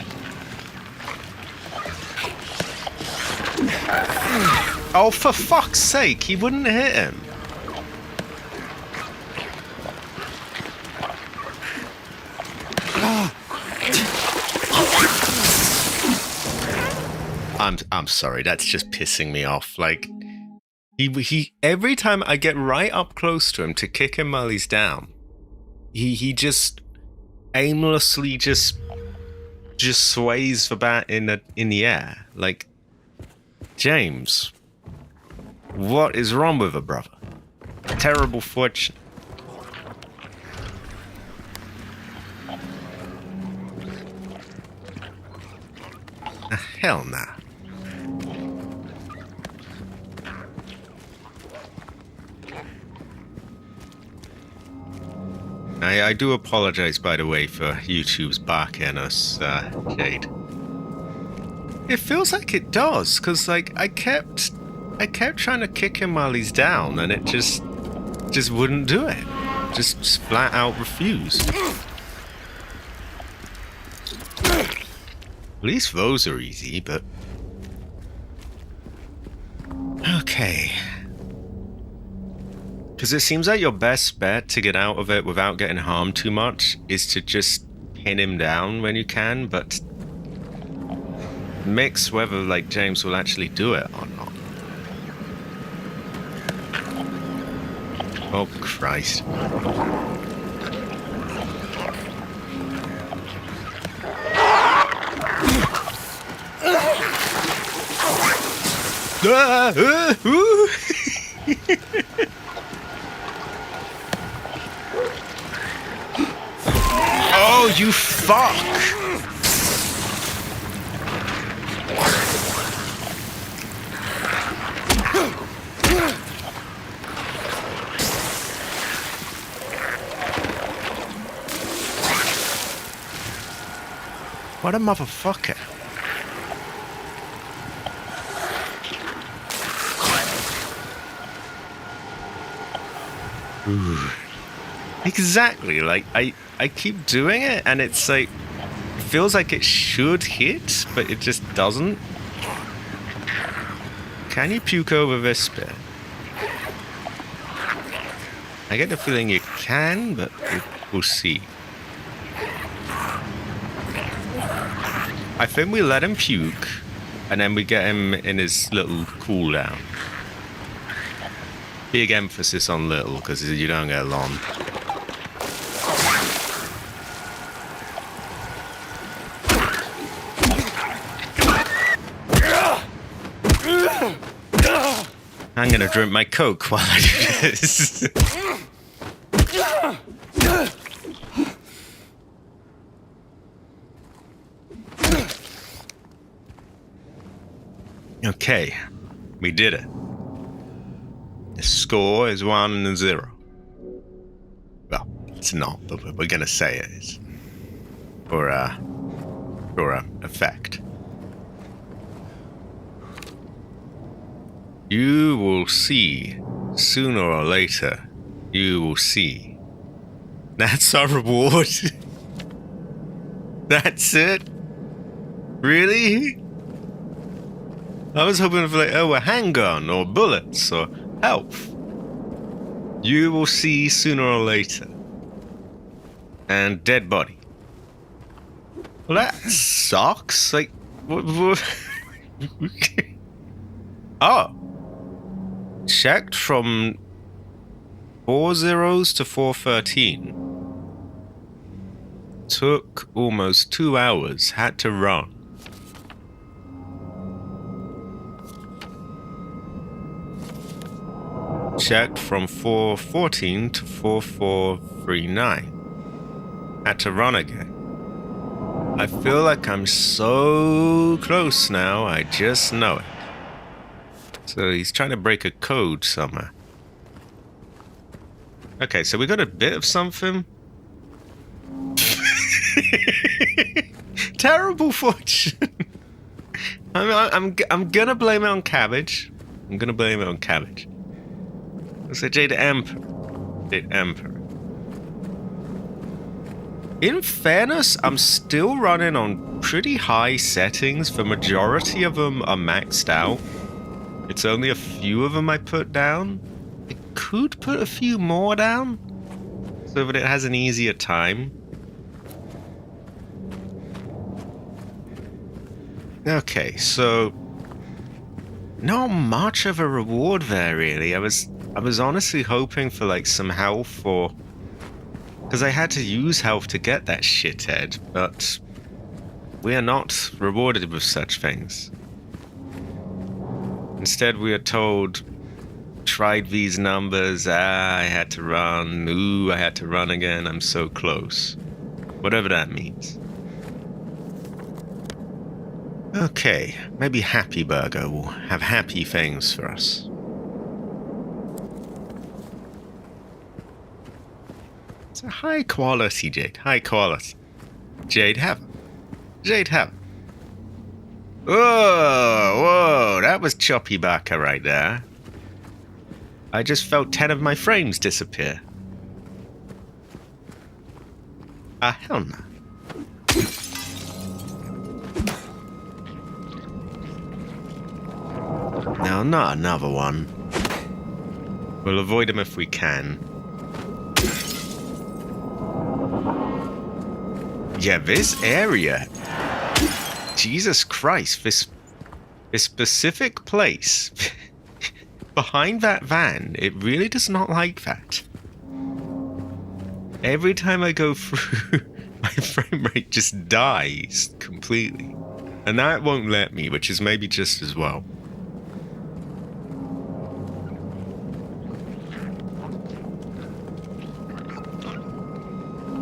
Oh, for fuck's sake, he wouldn't hit him. I'm sorry, that's just pissing me off. Like, he every time I get right up close to him to kick him while he's down, he just aimlessly just sways the bat in the air. Like, James, what is wrong with a brother? Terrible fortune. Hell nah. I do apologize, by the way, for YouTube's barking us, Jade. It feels like it does, because, like, I kept trying to kick him while he's down, and it just wouldn't do it. Just flat out refused. At least those are easy, but... Okay. Because it seems like your best bet to get out of it without getting harmed too much is to just pin him down when you can, but... mix whether, like, James will actually do it or not. Oh, Christ. Oh, you fuck! What a motherfucker. Ooh. Exactly. Like, I keep doing it, and it's like, it feels like it should hit, but it just doesn't. Can you puke over this bit? I get the feeling you can, but we'll see. I think we let him puke, and then we get him in his little cooldown. Big emphasis on little, because you don't get long. I'm gonna drink my Coke while I do this. Okay, we did it. The score is 1-0. Well, it's not, but we're gonna say it is. For effect. You will see, sooner or later, you will see. That's our reward. That's it? Really? I was hoping for like, a handgun or bullets or health. You will see sooner or later. And dead body. Well, that sucks. Like, what? Oh. Checked from 4 zeros to 413. Took almost 2 hours. Had to run. Checked from 414 to 4439. Had to run again. I feel like I'm so close now, I just know it. So he's trying to break a code somewhere. Okay, so we got a bit of something. Terrible fortune. I'm gonna blame it on cabbage. I'm gonna blame it on cabbage. It's a Jade Emperor. Jade Emperor. In fairness, I'm still running on pretty high settings. The majority of them are maxed out. It's only a few of them I put down. I could put a few more down so that it has an easier time. Okay, so not much of a reward there, really. I was honestly hoping for like some health, or because I had to use health to get that shithead, but we are not rewarded with such things. Instead, we are told, tried these numbers, I had to run, ooh, I had to run again, I'm so close. Whatever that means. Okay, maybe Happy Burger will have happy things for us. It's a high quality jade, high quality. Jade heaven. Jade heaven. Whoa, whoa, that was choppy baka right there. I just felt 10 of my frames disappear. Ah, hell no. No, not another one. We'll avoid them if we can. Yeah, this area... Jesus Christ, this specific place behind that van, it really does not like that. Every time I go through, my frame rate just dies completely. And now it won't let me, which is maybe just as well.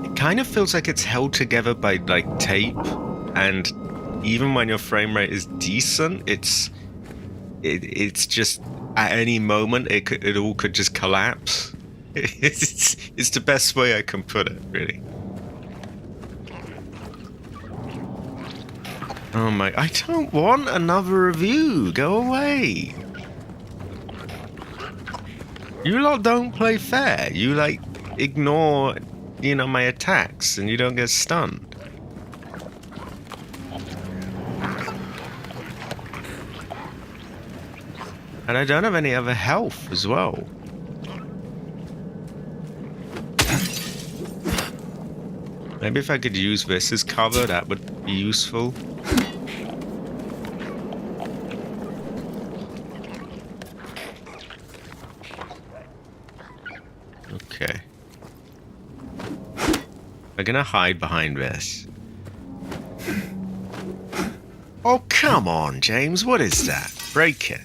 It kind of feels like it's held together by like tape, and even when your frame rate is decent, it's just at any moment it all could just collapse. It's the best way I can put it, really. Oh my! I don't want another review. Go away. You lot don't play fair. You like ignore, my attacks and you don't get stunned. And I don't have any other health as well. Maybe if I could use this as cover, that would be useful. Okay. We're gonna hide behind this. Oh, come on, James. What is that? Break it.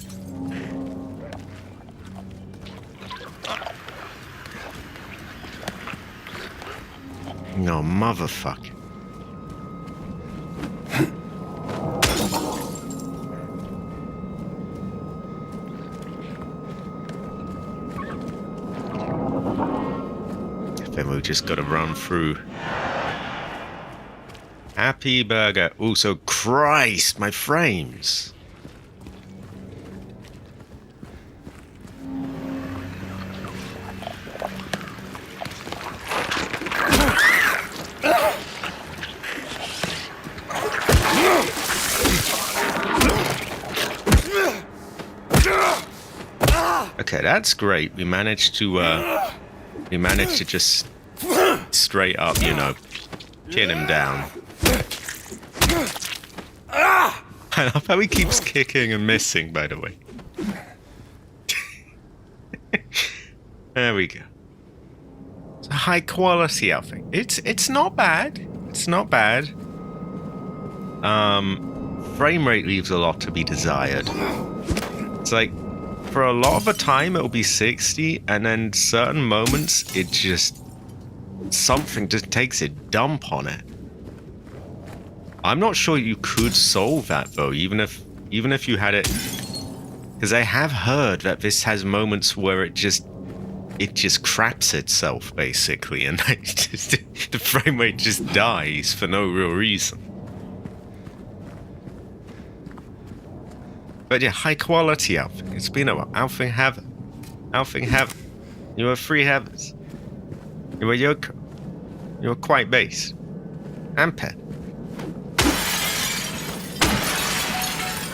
No, motherfucker. Then we just gotta run through. Happy burger. Also, Christ, my frames. Okay, that's great. We managed to just straight up, pin him down. I love how he keeps kicking and missing, by the way. There we go. It's a high quality outfit. It's not bad. It's not bad. Frame rate leaves a lot to be desired. It's like, for a lot of the time it'll be 60, and then certain moments something just takes a dump on it. I'm not sure you could solve that though, even if you had it, because I have heard that this has moments where it just craps itself basically, and the frame rate just dies for no real reason. But yeah, high quality outfit. It's been a while. Alfing Heaven. You are free heavens. You are Yoko. You are quite base. And pet.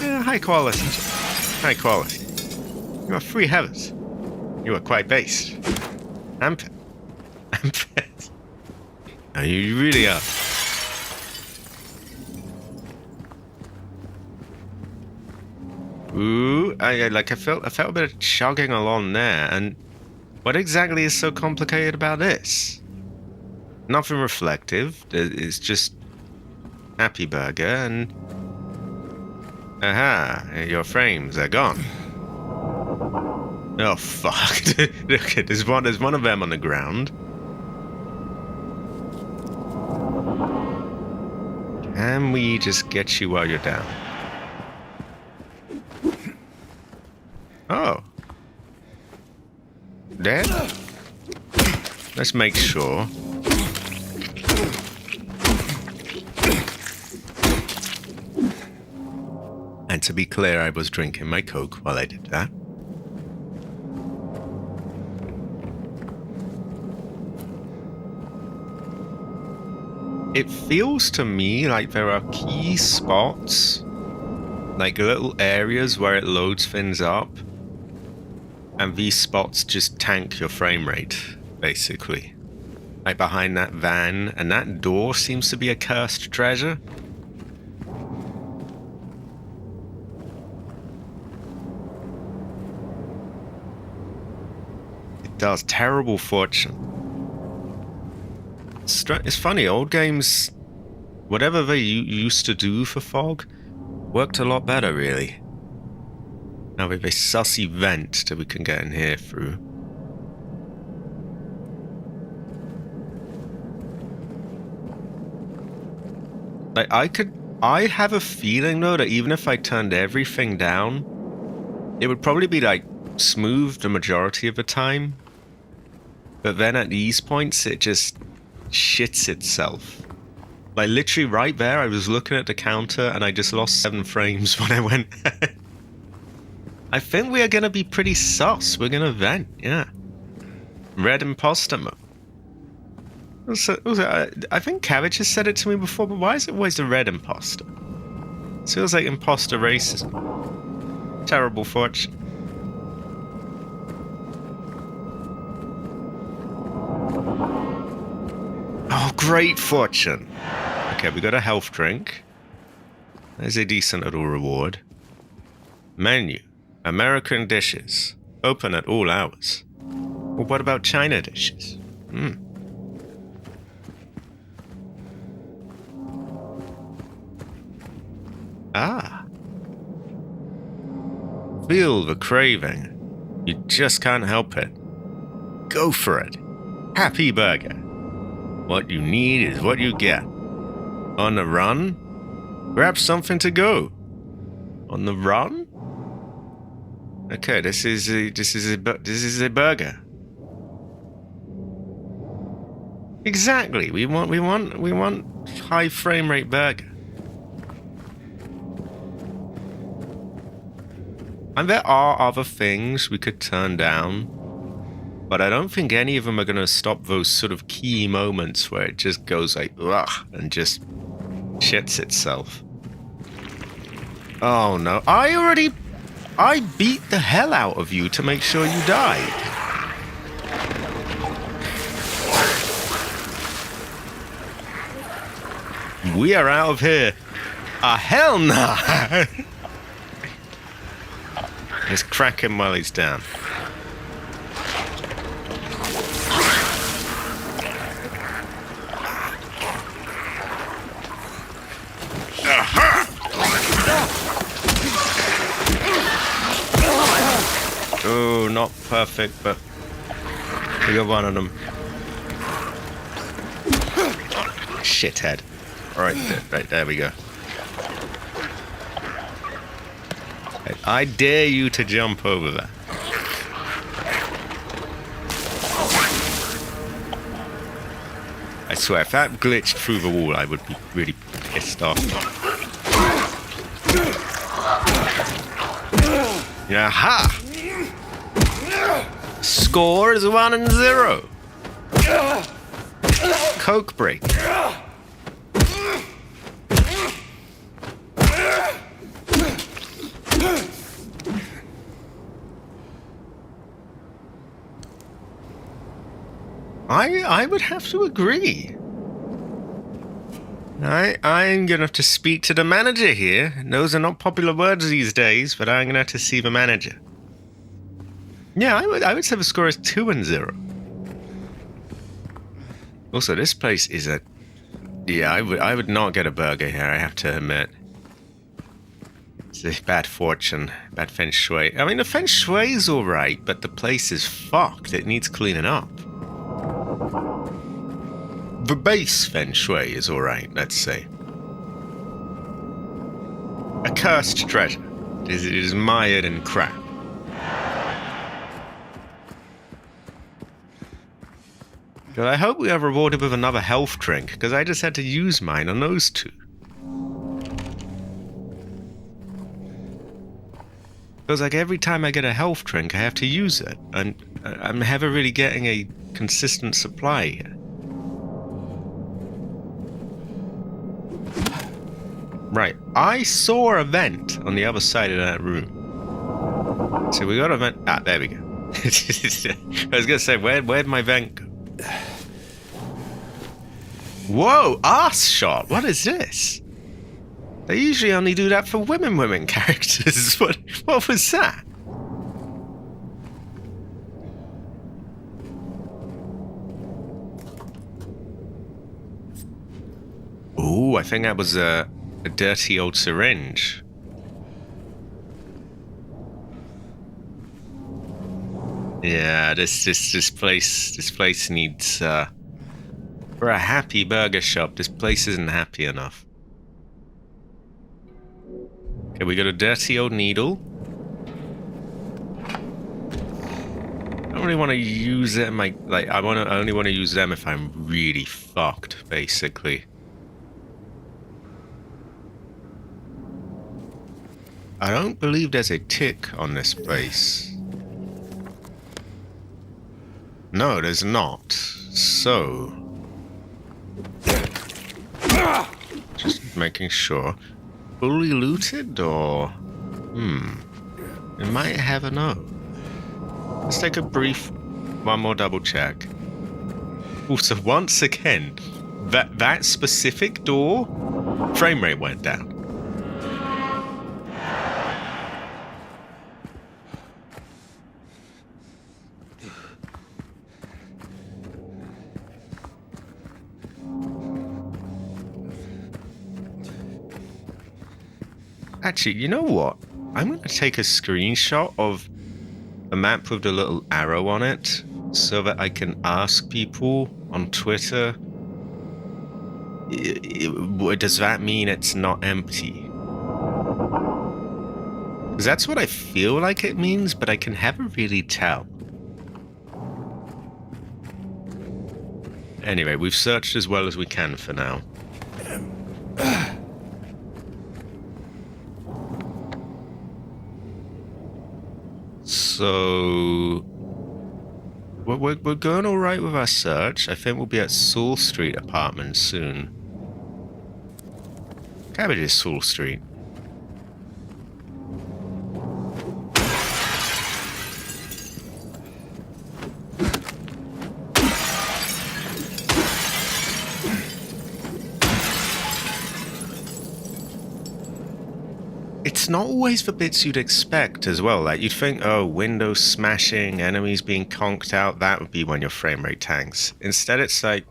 Yeah, high quality. High quality. You are free heavens. You are quite base. And pet. And pet. No, you really are. Ooh, I felt a bit of chugging along there, and what exactly is so complicated about this? Nothing reflective. It's just Happy Burger, and aha, your frames are gone. Oh fuck! Look, there's one of them on the ground. Can we just get you while you're down? Oh. Dead? Let's make sure. And to be clear, I was drinking my Coke while I did that. It feels to me like there are key spots, like little areas where it loads things up. And these spots just tank your frame rate, basically. Like behind that van, and that door seems to be a cursed treasure. It does. Terrible fortune. It's funny, old games, whatever they used to do for fog, worked a lot better, really. Now we have a sussy vent that we can get in here through. Like, I have a feeling though that even if I turned everything down, it would probably be like smooth the majority of the time. But then at these points, it just shits itself. Like literally right there, I was looking at the counter and I just lost 7 frames when I went. I think we are going to be pretty sus. We're going to vent, yeah. Red imposter mode. Also, I think Cabbage has said it to me before, but why is it always the red imposter? It feels like imposter racism. Terrible fortune. Oh, great fortune. Okay, we got a health drink. There's a decent little reward. Menu. American dishes. Open at all hours. Well, what about China dishes? Ah. Feel the craving. You just can't help it. Go for it. Happy Burger. What you need is what you get. On the run? Grab something to go. On the run? Okay, this is a burger. Exactly. We want high frame rate burger. And there are other things we could turn down, but I don't think any of them are going to stop those sort of key moments where it just goes like, ugh, and just shits itself. Oh no, I beat the hell out of you to make sure you died. We are out of here. Hell nah. Let's crack him while he's down. Oh, not perfect, but we got one of them. Shithead. Right there we go. I dare you to jump over that. I swear, if that glitched through the wall, I would be really pissed off. Aha! Score is 1-0. Coke break. I would have to agree. I'm gonna have to speak to the manager here. Those are not popular words these days, but I'm gonna have to see the manager. Yeah, I would say the score is 2-0. Also, this place is a... Yeah, I would not get a burger here, I have to admit. It's a bad fortune, bad feng shui. I mean, the feng shui's alright, but the place is fucked. It needs cleaning up. The base feng shui is alright, let's say. A cursed treasure. It is mired in crap. But I hope we are rewarded with another health drink, because I just had to use mine on those two. Because like every time I get a health drink, I have to use it, and I'm never really getting a consistent supply here. Right, I saw a vent on the other side of that room. So we got a vent. Ah, there we go. I was gonna say, where'd my vent go? Whoa, ass shot. What is this? They usually only do that for women characters. What was that? Ooh, I think that was a dirty old syringe. Yeah, this place needs for a happy burger shop. This place isn't happy enough. Okay, we got a dirty old needle. I don't really want to use them. I only want to use them if I'm really fucked, basically. I don't believe there's a tick on this place. No, there's not. So, making sure. Fully looted or... We might have a no. Let's take a brief... One more double check. Also, once again, that specific door, frame rate went down. Actually, you know what? I'm going to take a screenshot of the map with the little arrow on it so that I can ask people on Twitter, does that mean it's not empty? Because that's what I feel like it means, but I can never really tell. Anyway, we've searched as well as we can for now. So... We're going alright with our search. I think we'll be at Saul Street apartment soon. Cabbage is Saul Street. It's not always the bits you'd expect as well. Like, you'd think, oh, windows smashing, enemies being conked out, that would be when your frame rate tanks. Instead, it's like,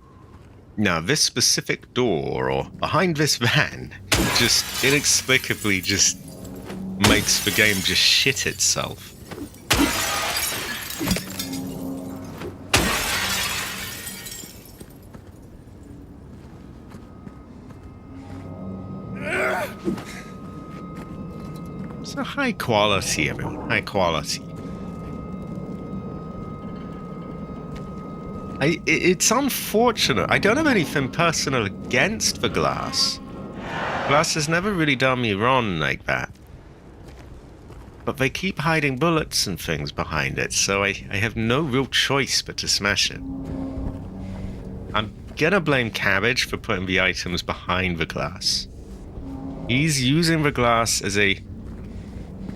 no, this specific door or behind this van just inexplicably just makes the game just shit itself. So high quality, everyone. High quality. It's unfortunate. I don't have anything personal against the glass. Glass has never really done me wrong like that. But they keep hiding bullets and things behind it, so I have no real choice but to smash it. I'm gonna blame Cabbage for putting the items behind the glass. He's using the glass as a...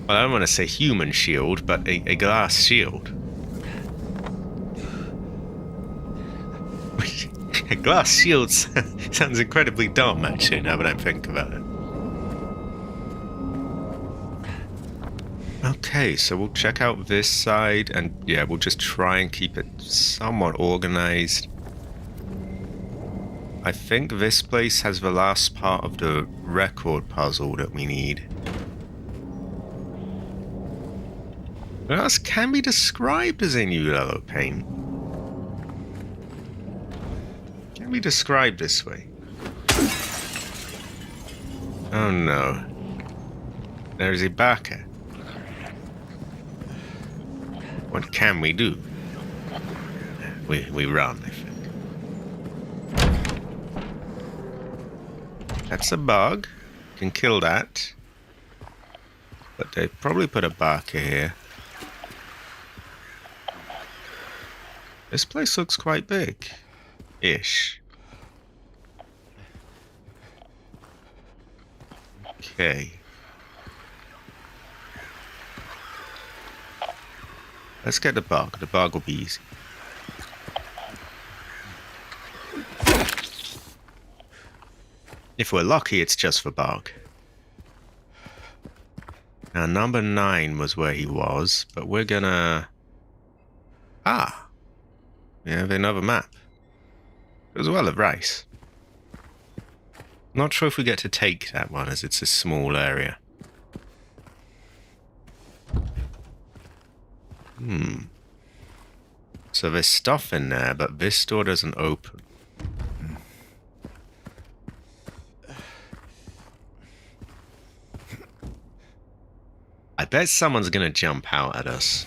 Well, I don't want to say human shield, but a glass shield. A glass shield sounds incredibly dumb, actually, now that I think about it. Okay, so we'll check out this side, and yeah, we'll just try and keep it somewhat organized. I think this place has the last part of the record puzzle that we need. Glass can be described as a new yellow paint. Can be described this way. Oh no. There's a Ibaka. What can we do? We run, I think. That's a bug. Can kill that. But they probably put a Ibaka here. This place looks quite big-ish. Okay. Let's get the bug. The bug will be easy. If we're lucky, it's just the bug. Now, number 9 was where he was, but we're gonna... Ah! We have another map. As well as rice. Not sure if we get to take that one, as it's a small area. So there's stuff in there, but this door doesn't open. I bet someone's gonna jump out at us.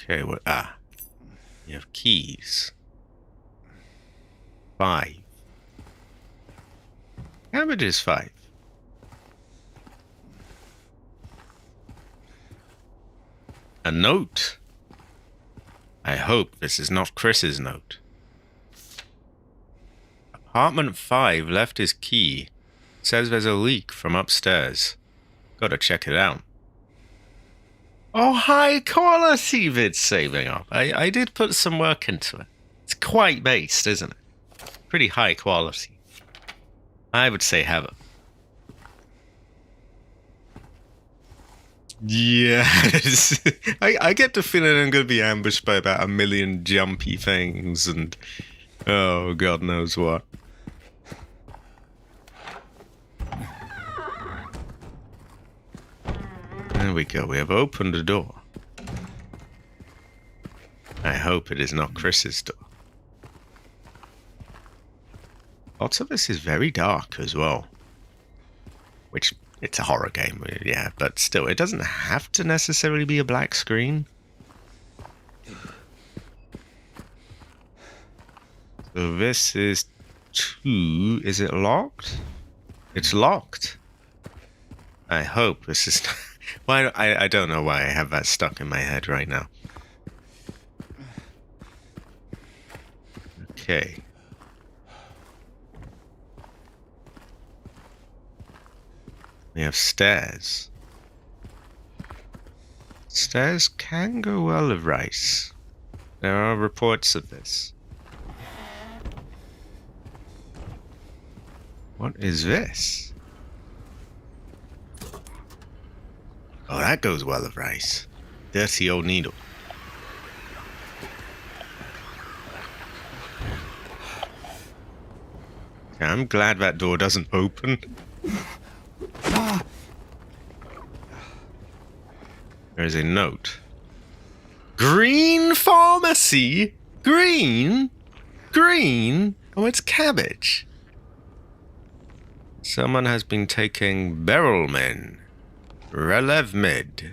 Okay, what? Ah, you have keys. 5. Cabbage is 5. A note. I hope this is not Chris's note. Apartment 5 left his key. Says there's a leak from upstairs. Gotta check it out. Oh, high quality vid saving up. I did put some work into it. It's quite based, isn't it? Pretty high quality. I would say heaven. Yes. I get the feeling I'm going to be ambushed by about 1,000,000 jumpy things and oh, God knows what. There we go. We have opened the door. I hope it is not Chris's door. Lots of this is very dark as well. Which, it's a horror game, yeah, but still, it doesn't have to necessarily be a black screen. So this is 2. Is it locked? It's locked. I hope this is... Why? I don't know why I have that stuck in my head right now. Okay. We have stairs. Stairs can go well with rice. There are reports of this. What is this? Oh, that goes well with rice. Dirty old needle. Okay, I'm glad that door doesn't open. There is a note. Green pharmacy? Green? Green? Oh, it's cabbage. Someone has been taking Berylmin, Relevmid,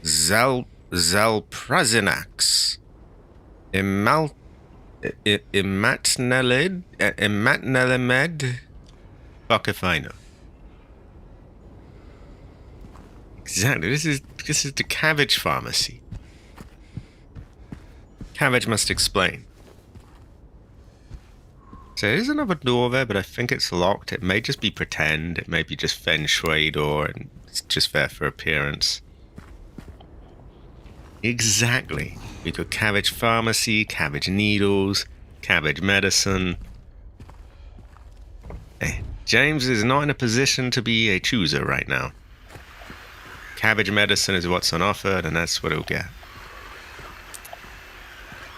Zalprazinax, Imatnelimed. Fuck if I know. Exactly. This is the cabbage pharmacy. Cabbage must explain. So there's another door there, but I think it's locked. It may just be pretend. It may be just feng shui door, and it's just there for appearance. Exactly. We got cabbage pharmacy, cabbage needles, cabbage medicine. Hey, James is not in a position to be a chooser right now. Cabbage medicine is what's on offer, and that's what he'll get.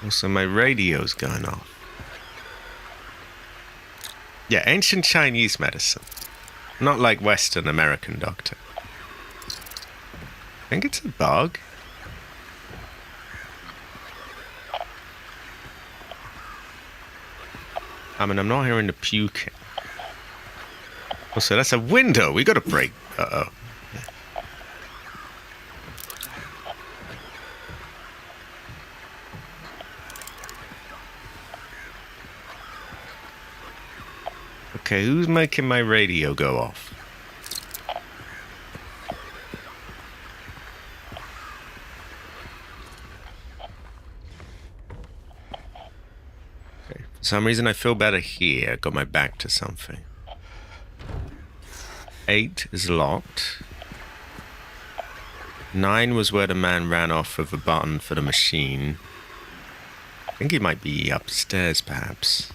Also, my radio's going off. Yeah, ancient Chinese medicine. Not like Western American doctor. I think it's a bug. I mean, I'm not hearing the puking. Also, that's a window. We gotta break. Uh-oh. Okay, who's making my radio go off? Okay, for some reason I feel better here. I got my back to something. 8 is locked. 9 was where the man ran off with a button for the machine. I think he might be upstairs, perhaps.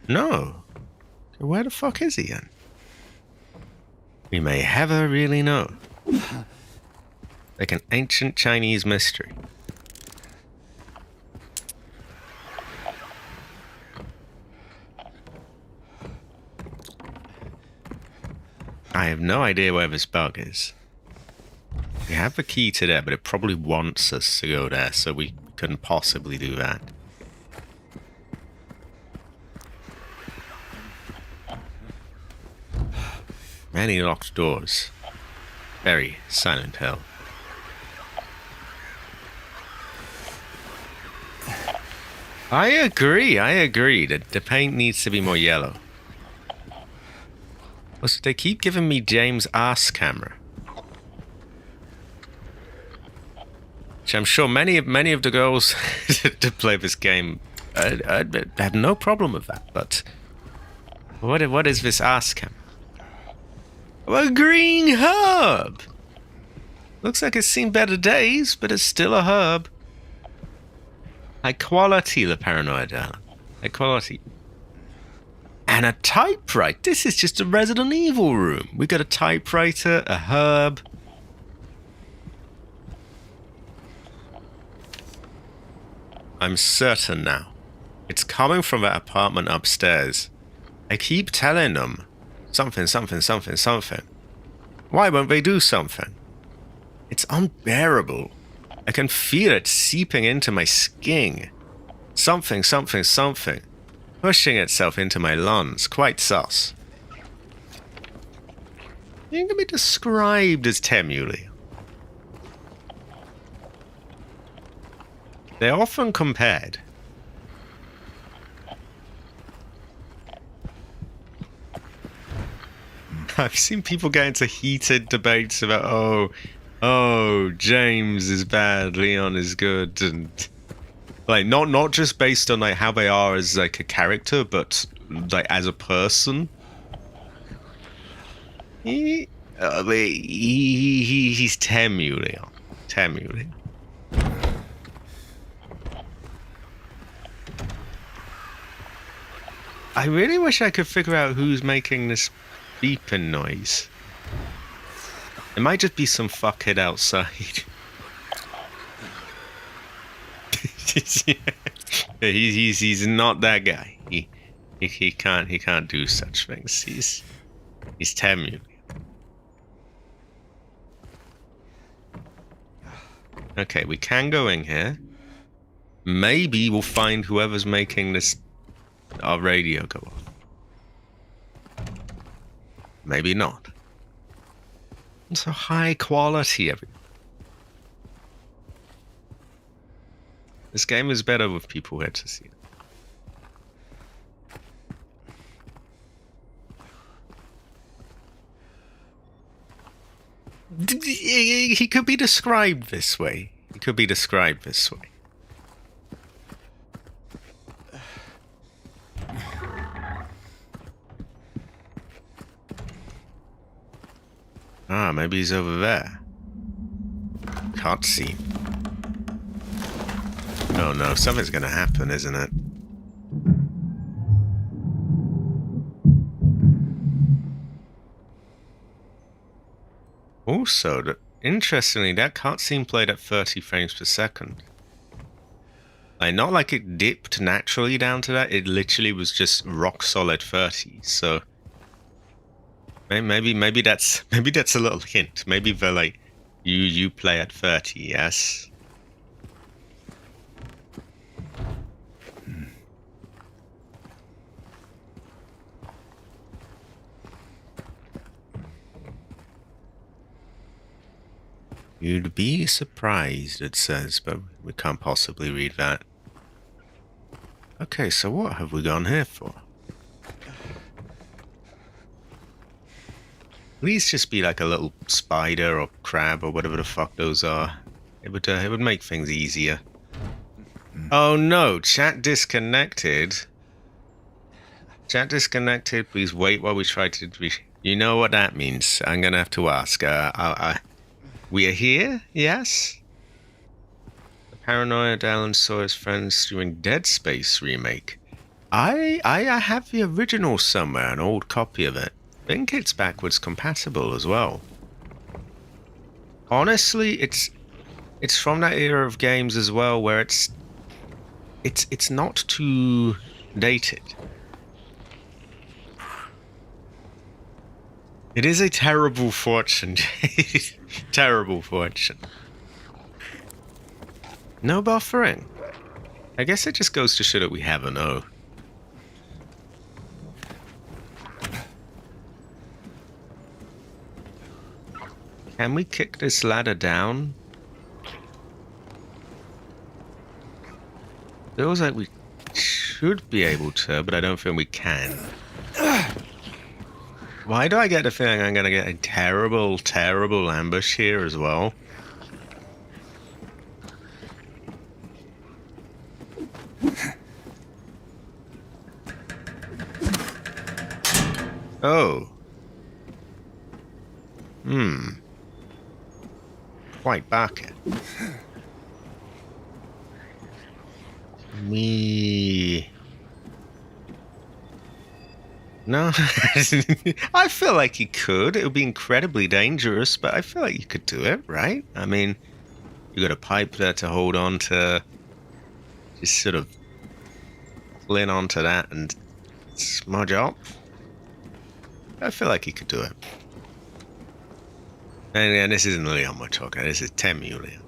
No. Where the fuck is he then? We may never really know. Like an ancient Chinese mystery. I have no idea where this bug is. We have the key to there, but it probably wants us to go there, so we couldn't possibly do that. Many locked doors. Very Silent Hill. I agree that the paint needs to be more yellow. Also, they keep giving me James' ass camera. Which I'm sure many of the girls to play this game have no problem with that, but what is this ass camera? A green herb! Looks like it's seen better days, but it's still a herb. High quality, the paranoid Alan. High quality. And a typewriter. This is just a Resident Evil room. We got a typewriter, a herb. I'm certain now. It's coming from that apartment upstairs. I keep telling them something, something, something, something. Why won't they do something? It's unbearable. I can feel it seeping into my skin. Something, something, something. Pushing itself into my lungs. Quite sus. You can be described as Temuli. They're often compared. I've seen people get into heated debates about, oh, James is bad, Leon is good, and like not just based on like how they are as like a character, but like as a person. He's Temuli. Temuli. I really wish I could figure out who's making this beeping noise. It might just be some fuckhead outside. Yeah, he's not that guy. He can't do such things. He's Temuli. Okay, we can go in here. Maybe we'll find whoever's making this our radio go off. Maybe not. It's so high quality. This game is better with people here to see it. He could be described this way. He could be described this way. Ah, maybe he's over there. Can't see. Oh no, something's gonna happen, isn't it? Also, interestingly, that cutscene played at 30 frames per second. Like, not like it dipped naturally down to that, it literally was just rock solid 30, so maybe that's a little hint. Maybe they're like, you play at 30, yes? You'd be surprised, it says, but we can't possibly read that. Okay, so what have we gone here for? Please just be like a little spider or crab or whatever the fuck those are. It would make things easier. Oh no, chat disconnected. Chat disconnected, please wait while we try to... You know what that means. I'm gonna have to ask. We are here, yes? The paranoid Alan saw his friends doing Dead Space remake. I have the original somewhere, an old copy of it. I think it's backwards compatible as well. Honestly, it's from that era of games as well, where it's not too dated. It is a terrible fortune. Terrible fortune. No buffering. I guess it just goes to show that we have an O. Can we kick this ladder down? Feels like we should be able to, but I don't think we can. Why do I get the feeling I'm gonna get a terrible, terrible ambush here as well? Oh. Quite barking. No. I feel like you could. It would be incredibly dangerous, but I feel like you could do it, right? I mean, you got a pipe there to hold on to. Just sort of cling onto that and smudge up. I feel like you could do it. And this isn't Leon we're talking. This is Temu Leon.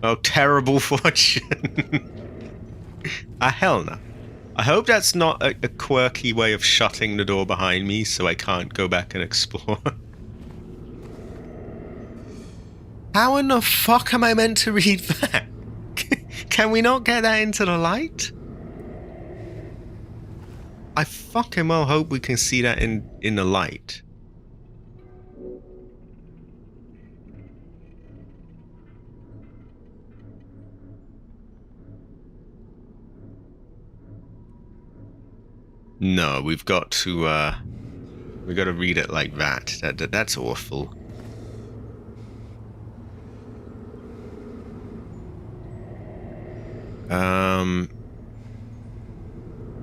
Oh, terrible fortune. Hell no. I hope that's not a quirky way of shutting the door behind me so I can't go back and explore. How in the fuck am I meant to read that? Can we not get that into the light? I fucking well hope we can see that in the light. No, we've got to read it like that. That's awful.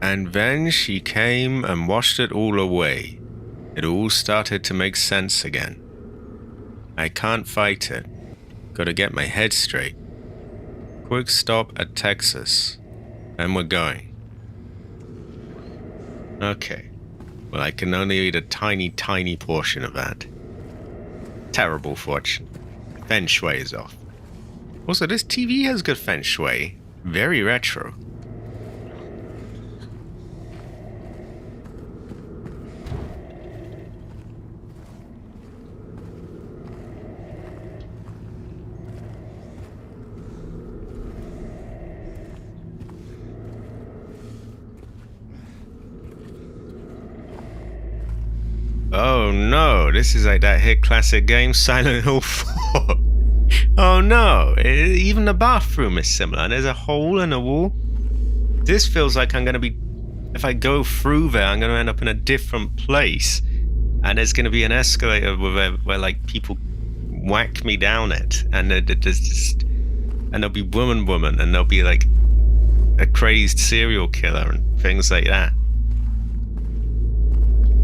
And then she came and washed it all away. It all started to make sense again. I can't fight it. Gotta get my head straight. Quick stop at Texas. And we're going. Okay. Well, I can only eat a tiny, tiny portion of that. Terrible fortune. Feng shui is off. Also, this TV has good feng shui. Very retro. Oh no, this is like that hit classic game Silent Hill 4. Oh no, even the bathroom is similar. There's a hole in the wall. This feels like I'm going to be... If I go through there, I'm going to end up in a different place. And there's going to be an escalator where like people whack me down it. And there's just... And there'll be woman, and there'll be like a crazed serial killer and things like that.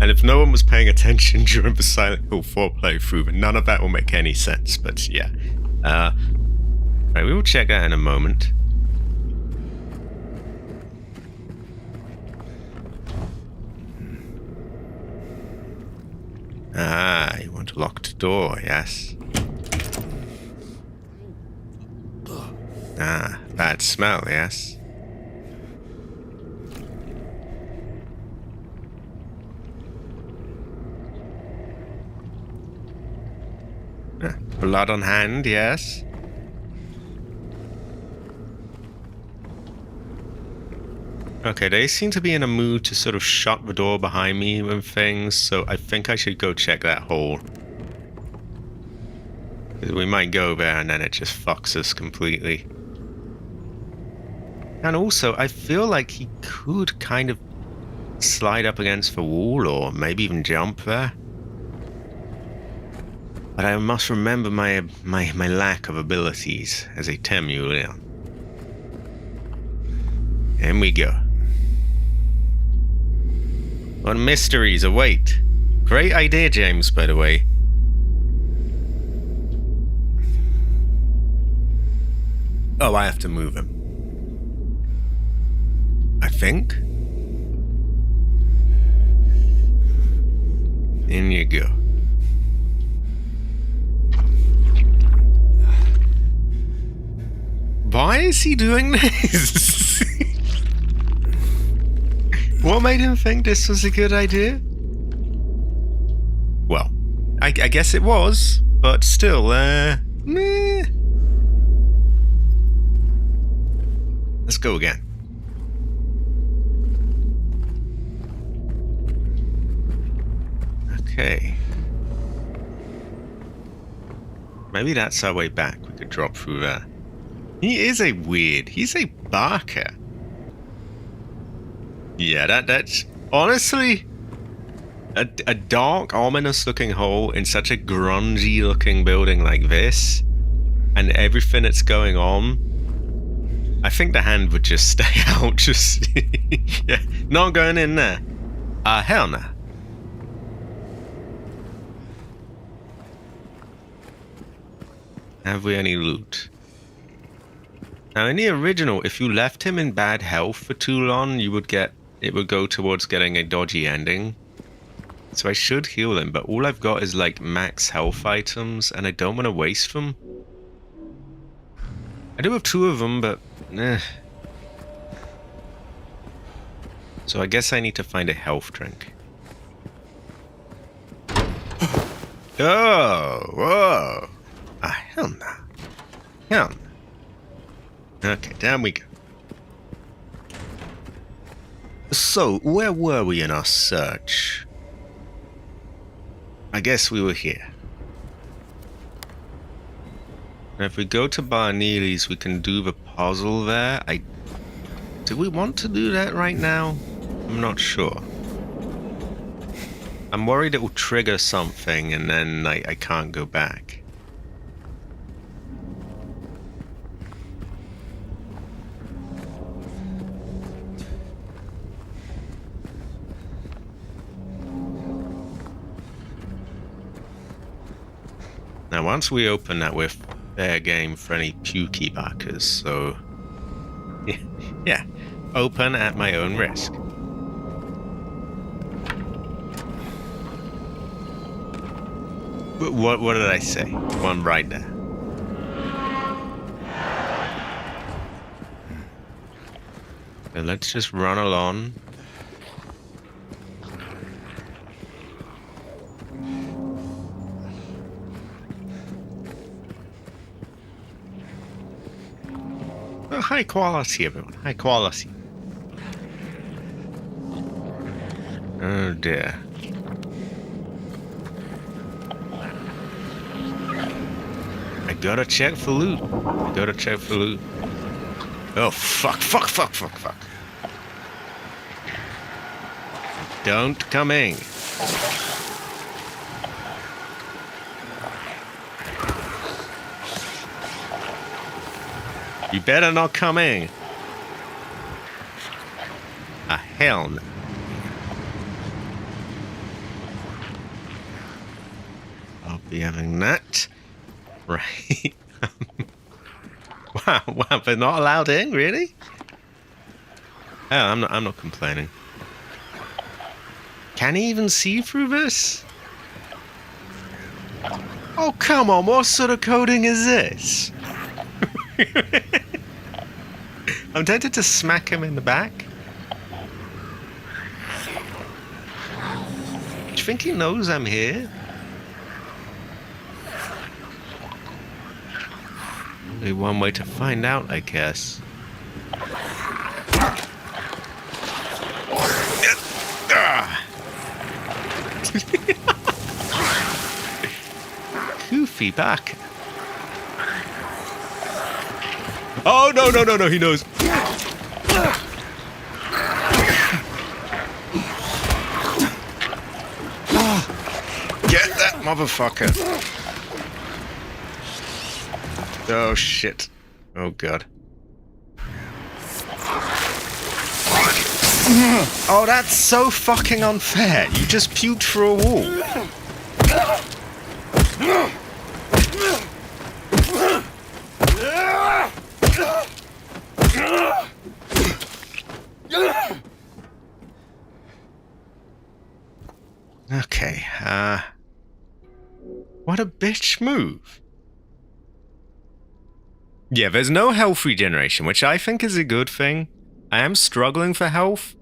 And if no one was paying attention during the Silent Hill 4 playthrough, then none of that will make any sense. But yeah. Right, we will check that in a moment. Ah, you want a locked door, yes. Ah, bad smell, yes. Blood on hand, yes. Okay, they seem to be in a mood to sort of shut the door behind me and things, so I think I should go check that hole. We might go there and then it just fucks us completely. And also, I feel like he could kind of slide up against the wall or maybe even jump there. But I must remember my lack of abilities as a Temu Leon. In we go. What mysteries await? Great idea, James, by the way. Oh, I have to move him. I think. In you go. Why is he doing this? What made him think this was a good idea? Well, I guess it was, but still, meh. Let's go again. Okay. Maybe that's our way back. We could drop through there. He's a barker. Yeah, that's honestly a dark, ominous-looking hole in such a grungy-looking building like this, and everything that's going on. I think the hand would just stay out. Just yeah, not going in there. Hell no. Have we any loot? Now, in the original, if you left him in bad health for too long, it would go towards getting a dodgy ending. So I should heal him, but all I've got is like max health items, and I don't want to waste them. I do have 2 of them, but so I guess I need to find a health drink. Oh, whoa. Hell no. Hell no. Okay, down we go. So, where were we in our search? I guess we were here. Now, if we go to Barneely's, we can do the puzzle there. Do we want to do that right now? I'm not sure. I'm worried it will trigger something and then I can't go back. Now, once we open that, we're fair game for any pukey backers, so yeah, open at my own risk. What did I say? One right there. So let's just run along. Oh, high quality, everyone. High quality. Oh dear. I gotta check for loot. Oh, fuck. Don't come in. You better not come in. Hell no. I'll be having that. Right. Wow, they're not allowed in, really? Oh, I'm not complaining. Can he even see through this? Oh, come on, what sort of coding is this? I'm tempted to smack him in the back. Do you think he knows I'm here? Only one way to find out, I guess. Goofy back. Oh, no, he knows. Get that motherfucker. Oh, shit. Oh, God. Oh, that's so fucking unfair. You just puked through a wall. Okay, what a bitch move. Yeah, there's no health regeneration, which I think is a good thing. I am struggling for health.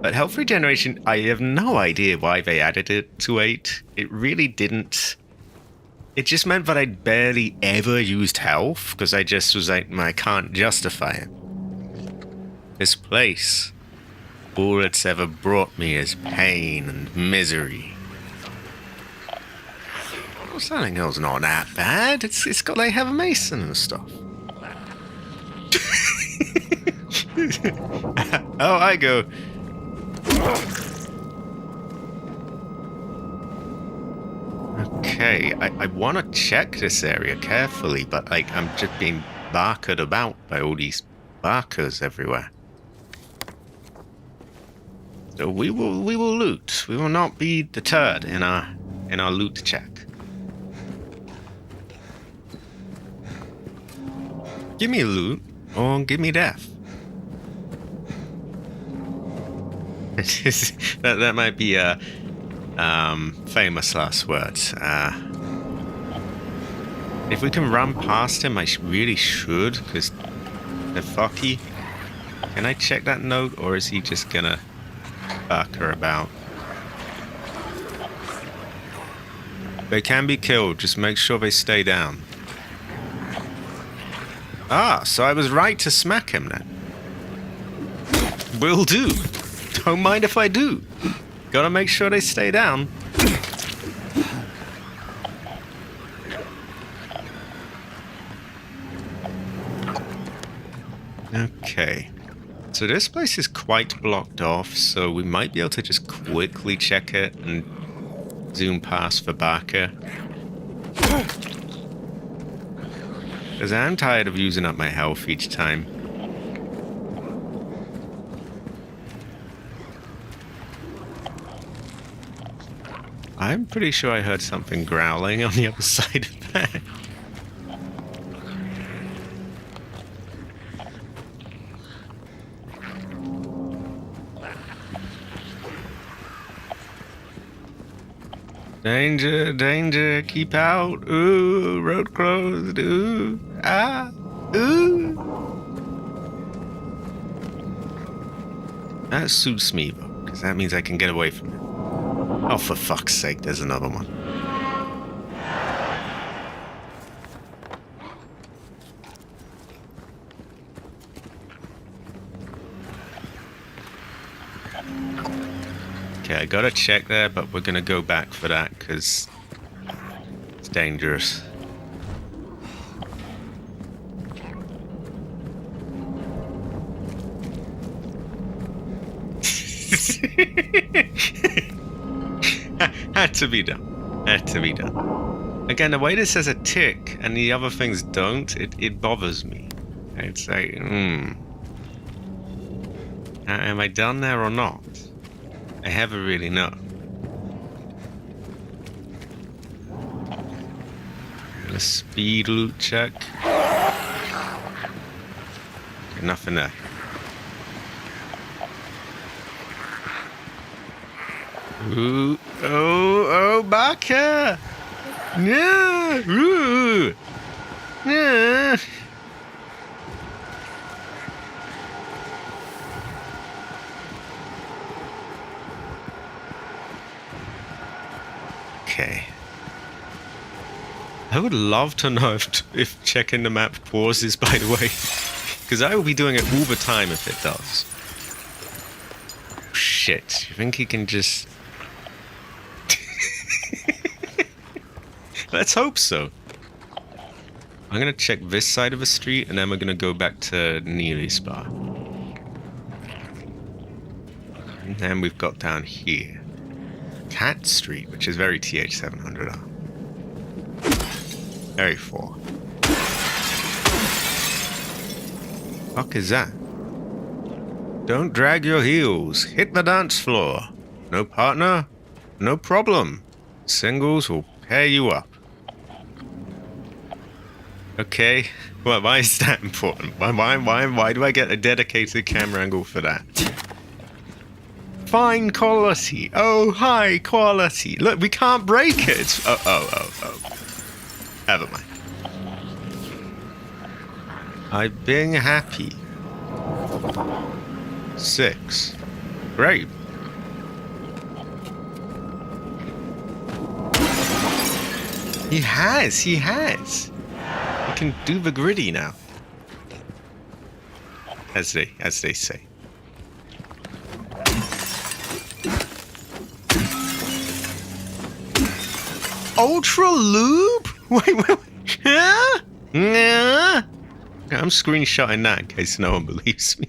But health regeneration, I have no idea why they added it to 8. It really didn't. It just meant that I barely ever used health, because I just was like, I can't justify it. This place, all it's ever brought me is pain and misery. Well, Silent Hill's not that bad. It's got like Heather Mason and stuff. Oh, I go. Okay, I want to check this area carefully, but like I'm just being barkered about by all these barkers everywhere. So we will loot. We will not be deterred in our loot check. Give me loot or give me death. that might be famous last words. If we can run past him, I really should, because they're fucky. Can I check that note, or is he just gonna fuck her about? They can be killed, just make sure they stay down. Ah, so I was right to smack him then. Will do. Don't mind if I do. Gotta make sure they stay down. Okay. So this place is quite blocked off, so we might be able to just quickly check it and zoom past for Barker. Because I'm tired of using up my health each time. I'm pretty sure I heard something growling on the other side of that. Danger, danger, keep out. Ooh, road closed. Ooh, ah, ooh. That suits me, though, because that means I can get away from it. Oh, for fuck's sake, there's another one. Okay, I gotta check there, but we're gonna go back for that, because it's dangerous. Had to be done. Had to be done. Again, the way this says a tick and the other things don't, it bothers me. It's like, am I done there or not? I never really know. A speed loot check. Okay, nothing there. Ooh, oh, Barker! No! Ooh! No! Okay. I would love to know if checking the map pauses, by the way. Because I will be doing it all the time if it does. Shit, you think he can just... Let's hope so. I'm gonna check this side of the street, and then we're gonna go back to Neely's bar. And then we've got down here Cat Street, which is very TH700R. Very 4. Fuck is that? Don't drag your heels. Hit the dance floor. No partner? No problem. Singles will pair you up. Okay. Well, why is that important? Why do I get a dedicated camera angle for that? Fine quality. Oh, high quality. Look, we can't break it. Oh. Never mind. I'm being happy. 6. Great. He has. He can do the gritty now. As they say. Ultra lube? Wait. Yeah. I'm screenshotting that in case no one believes me.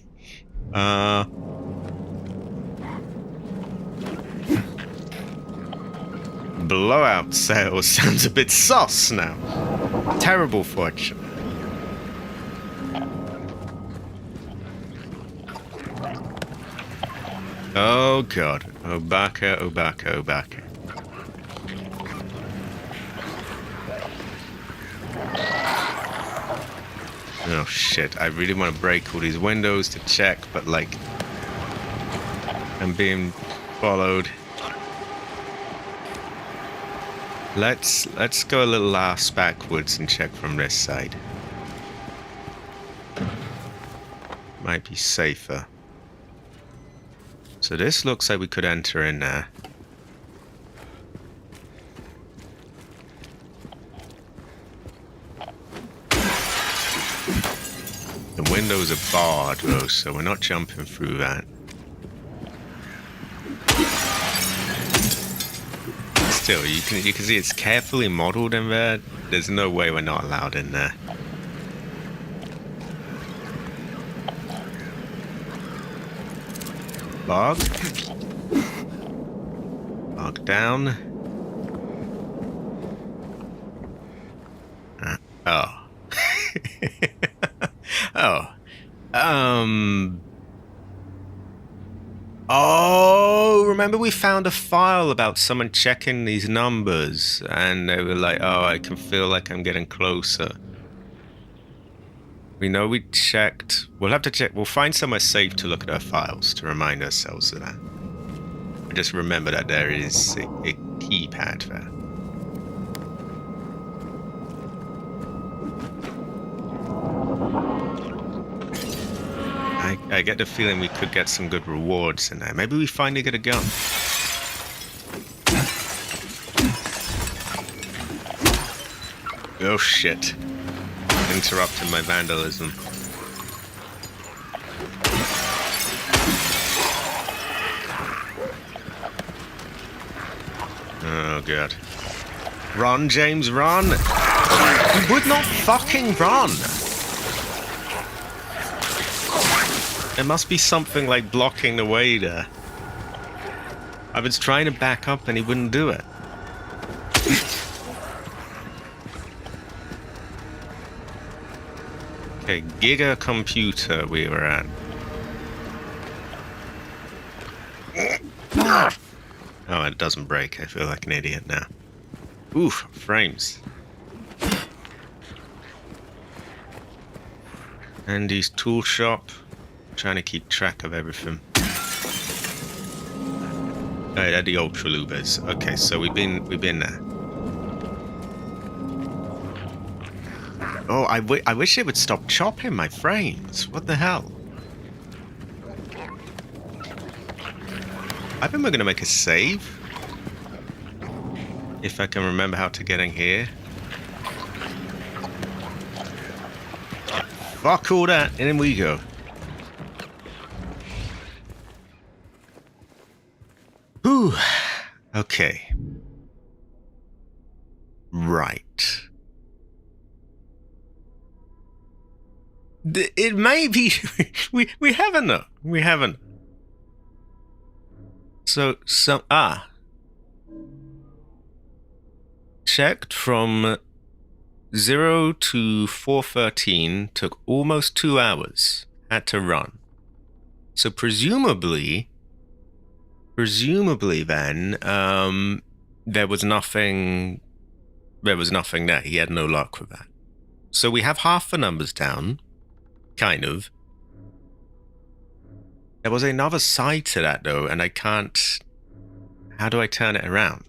Blowout sales sounds a bit sus now. Terrible fortune. Oh god. Obaka. Oh shit, I really want to break all these windows to check, but like... I'm being followed. Let's go a little ass backwards and check from this side. Might be safer. So this looks like we could enter in there. The windows are barred though, so we're not jumping through that. Still, you can see it's carefully modeled in there. There's no way we're not allowed in there. Bog down. Oh. Oh, remember we found a file about someone checking these numbers, and they were like, oh, I can feel like I'm getting closer. We know we checked. We'll have to check. We'll find somewhere safe to look at our files to remind ourselves of that. I just remember that there is a keypad there. I get the feeling we could get some good rewards in there. Maybe we finally get a gun. Oh shit. Interrupting my vandalism. Oh god. Run, James, run! You would not fucking run! There must be something like blocking the way there. I was trying to back up and he wouldn't do it. Okay, Giga Computer we were at. Oh, it doesn't break. I feel like an idiot now. Oof, frames. Andy's tool shop. Trying to keep track of everything. Alright, at the Ultra Lubers. Okay, so we've been there. Oh, I wish it would stop chopping my frames. What the hell? I think we're gonna make a save. If I can remember how to get in here. Fuck all that, and in we go. Whew. Okay. Right. It may be... we haven't. We haven't. So... Checked from 0 to 4:13. Took almost 2 hours. Had to run. So presumably then, there was nothing there. He had no luck with that. So we have half the numbers down, kind of. There was another side to that though, and I can't... How do I turn it around?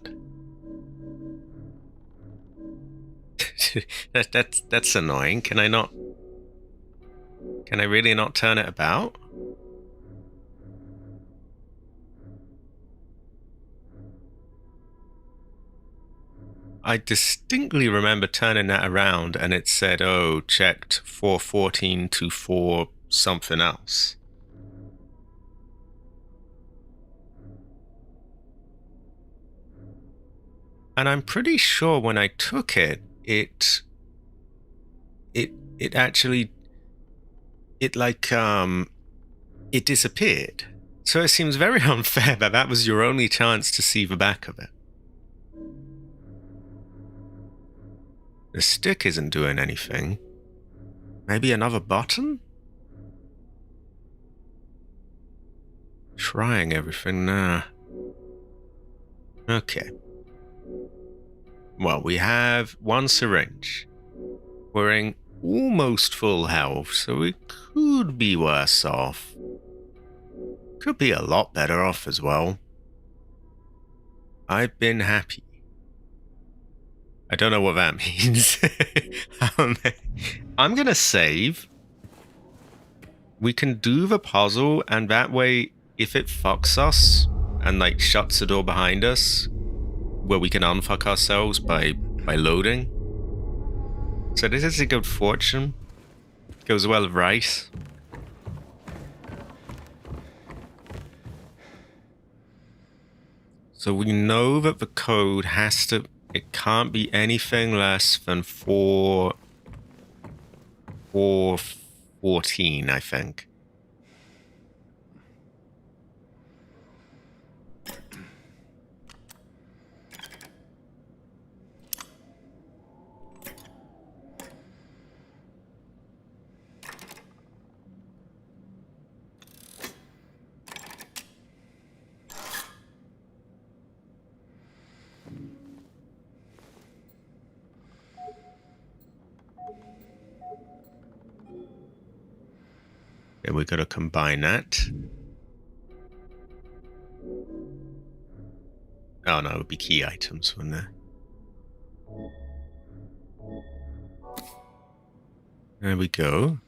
That's annoying. Can I not... Can I really not turn it about? I distinctly remember turning that around and it said, oh, checked 414 to 4 something else. And I'm pretty sure when I took it, it actually, it disappeared. So it seems very unfair that that was your only chance to see the back of it. The stick isn't doing anything. Maybe another button? Trying everything now. Okay. Well, we have one syringe. We're in almost full health, so we could be worse off. Could be a lot better off as well. I've been happy. I don't know what that means. I'm gonna save. We can do the puzzle, and that way, if it fucks us and like shuts the door behind us, where we can unfuck ourselves by loading. So this is a good fortune. Goes well with rice. So we know that the code has to, it can't be anything less than 414, I think. Okay, we gotta combine that. Oh no, it would be key items, wouldn't it? There we go.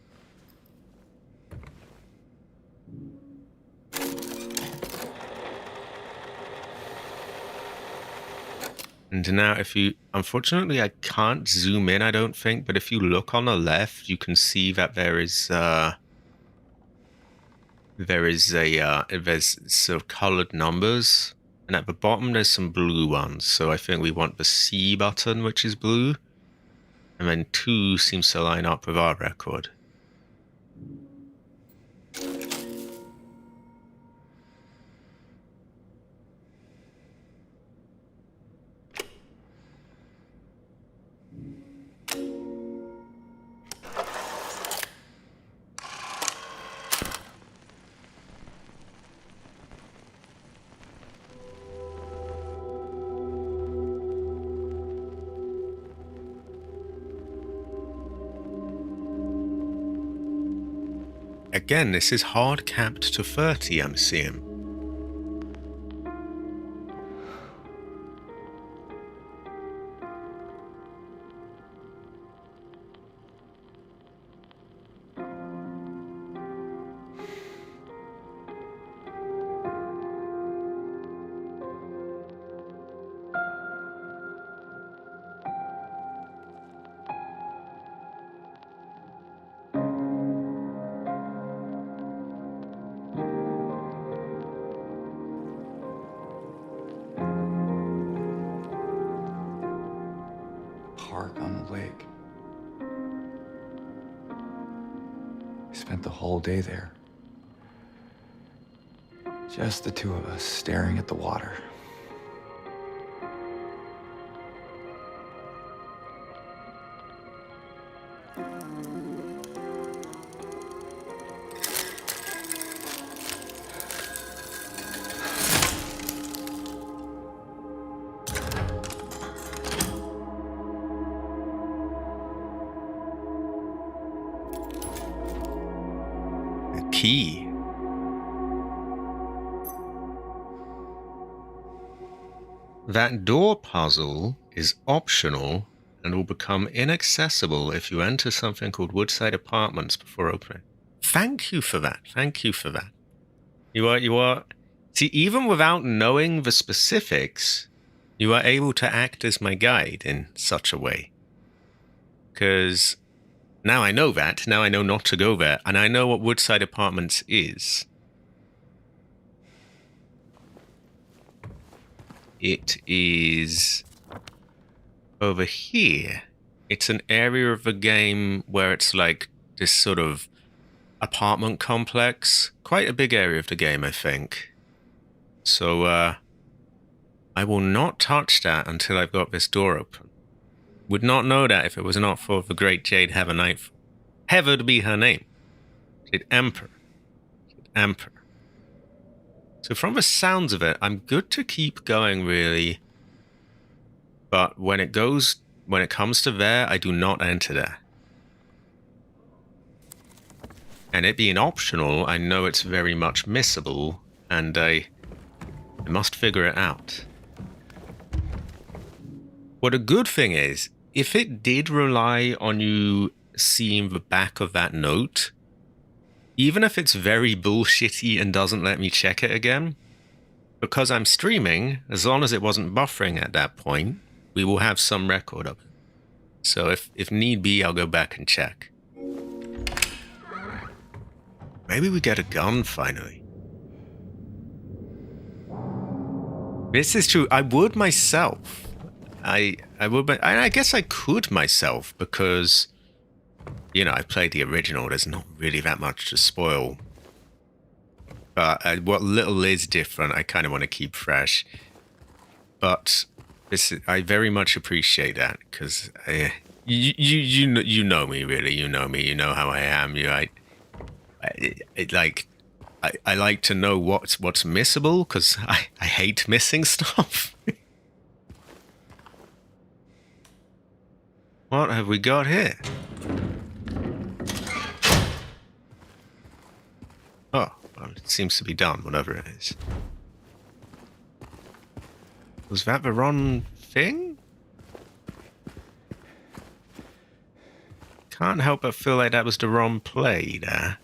And now if you, unfortunately I can't zoom in, I don't think, but if you look on the left, you can see that there's sort of colored numbers, and at the bottom there's some blue ones. So I think we want the C button, which is blue, and then 2 seems to line up with our record. Again, this is hard capped to 30, I'm seeing. Park on the lake. We spent the whole day there. Just the two of us staring at the water. Key. That door puzzle is optional and will become inaccessible if you enter something called Woodside Apartments before opening. Thank you for that. Thank you for that. You are. See, even without knowing the specifics, you are able to act as my guide in such a way. Because now I know that. Now I know not to go there, and I know what Woodside Apartments is. It is over here. It's an area of the game where it's like this sort of apartment complex. Quite a big area of the game, I think. So, I will not touch that until I've got this door open. Would not know that if it was not for the great Jade Heather Nightfall. Heather to be her name. Jade Emperor. Jade Emperor. So from the sounds of it, I'm good to keep going, really. But when it comes to there, I do not enter there. And it being optional, I know it's very much missable, and I must figure it out. What a good thing is, if it did rely on you seeing the back of that note, even if it's very bullshitty and doesn't let me check it again, because I'm streaming, as long as it wasn't buffering at that point, we will have some record of it. So if need be, I'll go back and check. Maybe we get a gun finally. This is true. I would myself. I would, but I guess I could myself because, you know, I played the original. There's not really that much to spoil. But what little is different, I kind of want to keep fresh. But I very much appreciate that because you know me, really. You know me. You know how I am. I like to know what's missable because I hate missing stuff. What have we got here? Oh, well, it seems to be done, whatever it is. Was that the wrong thing? Can't help but feel like that was the wrong play there.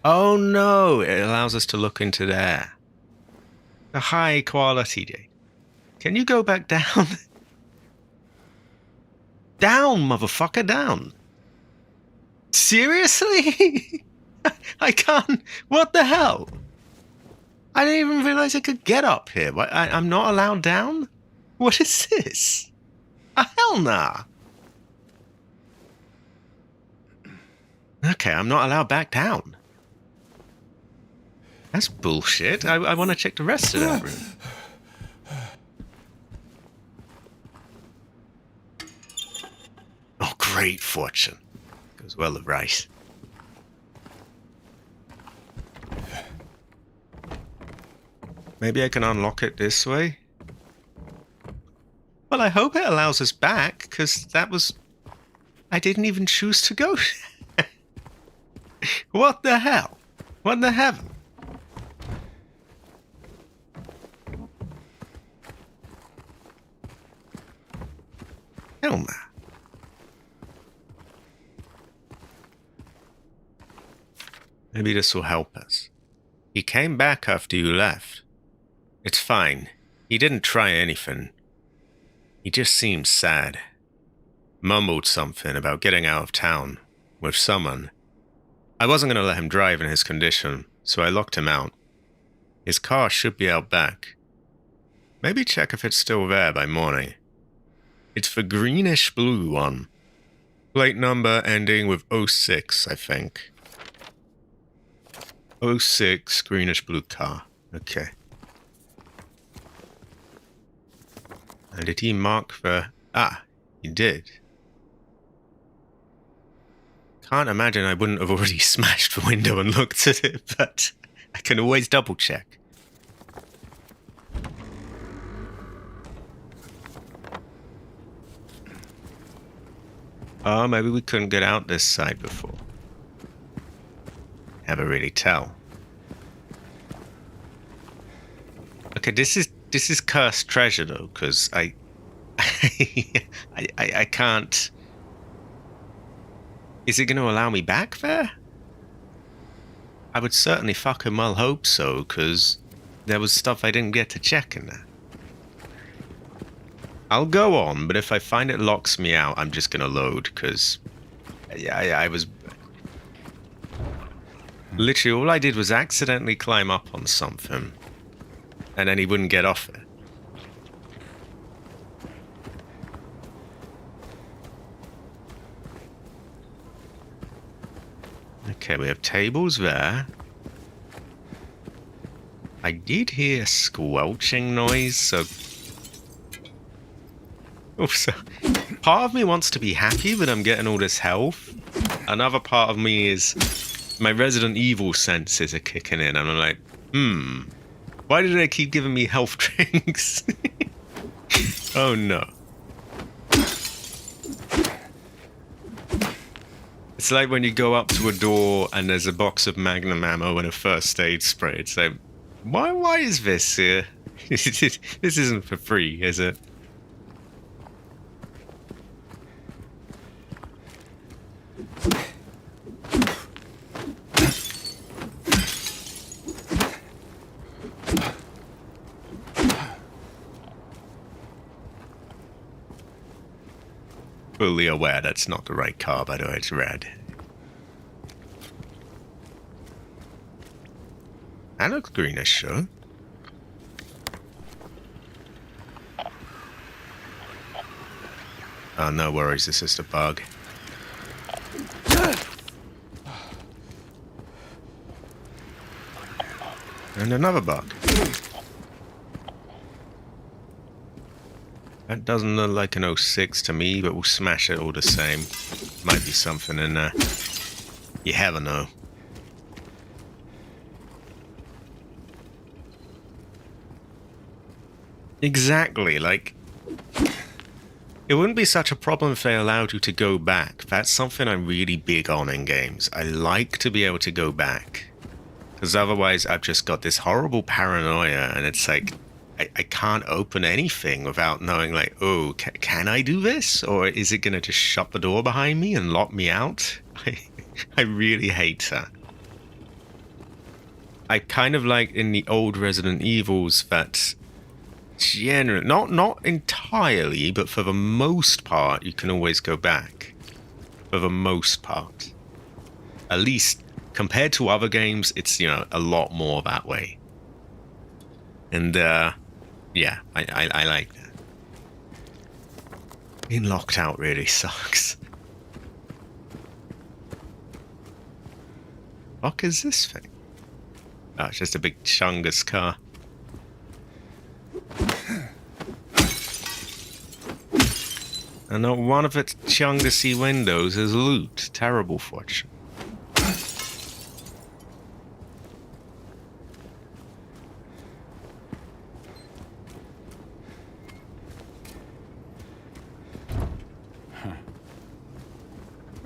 Oh no, it allows us to look into there. The high quality day. Can you go back down? Down, motherfucker, down. Seriously? I can't. What the hell? I didn't even realize I could get up here. I'm not allowed down? What is this? Hell nah. Okay, I'm not allowed back down. That's bullshit. I want to check the rest of that room. Oh, great fortune. Goes well with rice. Maybe I can unlock it this way? Well, I hope it allows us back, because that was... I didn't even choose to go. What the hell? What the heaven? Hell no. Maybe this will help us. He came back after you left. It's fine. He didn't try anything. He just seemed sad. Mumbled something about getting out of town with someone. I wasn't going to let him drive in his condition, so I locked him out. His car should be out back. Maybe check if it's still there by morning. It's the greenish blue one. Plate number ending with 06, I think. 06 greenish blue car. Okay. And did he mark the... Ah, he did. Can't imagine I wouldn't have already smashed the window and looked at it, but I can always double check. Oh, maybe we couldn't get out this side before. Never really tell. Okay, this is cursed treasure though, because I can't. Is it going to allow me back there? I would certainly fucking well hope so, because there was stuff I didn't get to check in there. I'll go on, but if I find it locks me out, I'm just gonna load, because I was... Literally, all I did was accidentally climb up on something, and then he wouldn't get off it. Okay, we have tables there. I did hear a squelching noise, so... Oh, so... Part of me wants to be happy that I'm getting all this health. Another part of me is... My Resident Evil senses are kicking in, and I'm like, why do they keep giving me health drinks? Oh no. It's like when you go up to a door and there's a box of Magnum ammo and a first aid spray. It's like, why is this here? This isn't for free, is it? Fully aware that's not the right car, by the way, it's red. That looks greenish, sure. Oh, no worries, this is the bug. And another bug. That doesn't look like an 06 to me, but we'll smash it all the same. Might be something in there. You never know. Exactly, like... It wouldn't be such a problem if they allowed you to go back. That's something I'm really big on in games. I like to be able to go back. Because otherwise I've just got this horrible paranoia, and it's like... I can't open anything without knowing, like, oh, can I do this? Or is it going to just shut the door behind me and lock me out? I really hate that. I kind of like in the old Resident Evils that generally, not entirely, but for the most part, you can always go back. For the most part. At least, compared to other games, it's, you know, a lot more that way. And, yeah, I like that. Being locked out really sucks. What is this thing? Oh, it's just a big Chungus car. And not one of its Chungusy windows is loot. Terrible fortune.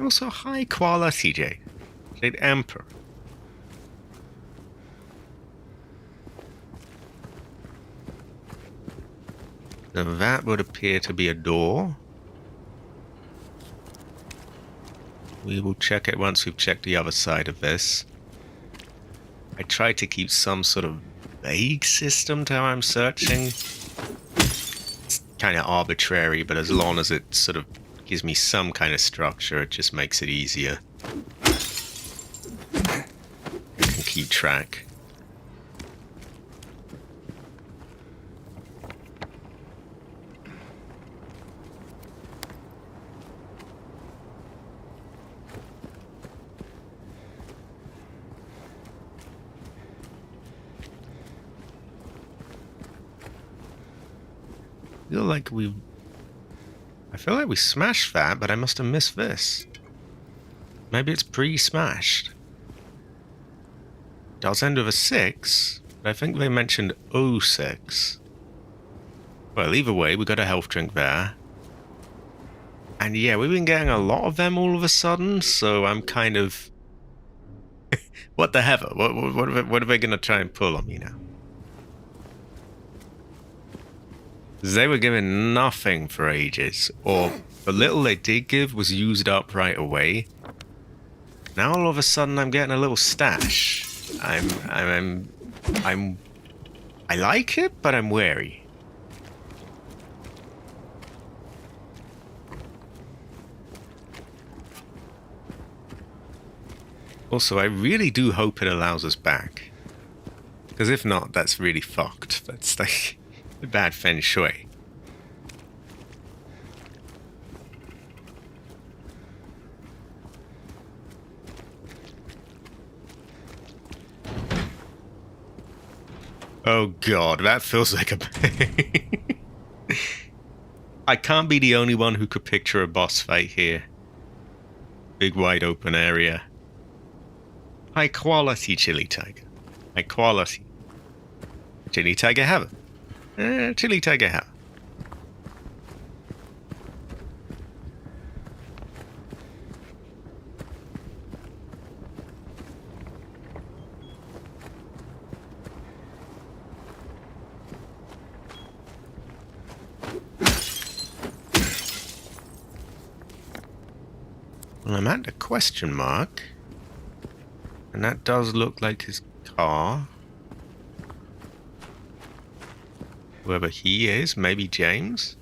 Also high quality, Jade Emperor. Now that would appear to be a door. We will check it once we've checked the other side of this. I try to keep some sort of vague system to how I'm searching. It's kind of arbitrary, but as long as it sort of gives me some kind of structure, it just makes it easier. I can keep track. I feel like we smashed that, but I must have missed this. Maybe it's pre-smashed. Does end with a 6, but I think they mentioned 06. Well, either way, we got a health drink there. And yeah, we've been getting a lot of them all of a sudden, so I'm kind of... What the heather? What are they going to try and pull on me now? They were giving nothing for ages, or the little they did give was used up right away. Now all of a sudden I'm getting a little stash. I like it, but I'm wary. Also, I really do hope it allows us back. Because if not, that's really fucked. That's like bad feng shui. Oh god, that feels like a pain. I can't be the only one who could picture a boss fight here. Big wide open area. High quality chili tiger. High quality. Chili tiger heaven. Chili tiger heaven. Well, I'm at the question mark. And that does look like his car. Whoever he is, maybe James?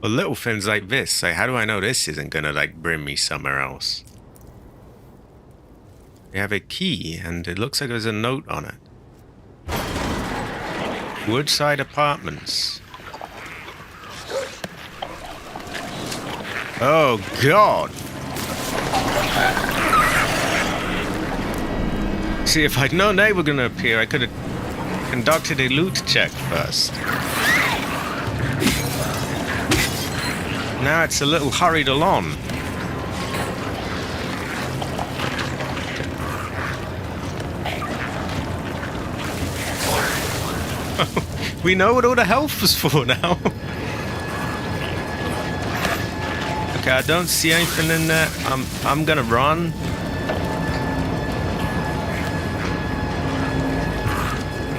Well, little things like this, so how do I know this isn't gonna, like, bring me somewhere else? We have a key, and it looks like there's a note on it. Woodside Apartments. Oh, God! See, if I'd known they were gonna appear, I could have conducted a loot check first. Now it's a little hurried along. We know what all the health was for now. Okay, I don't see anything in there. I'm gonna run.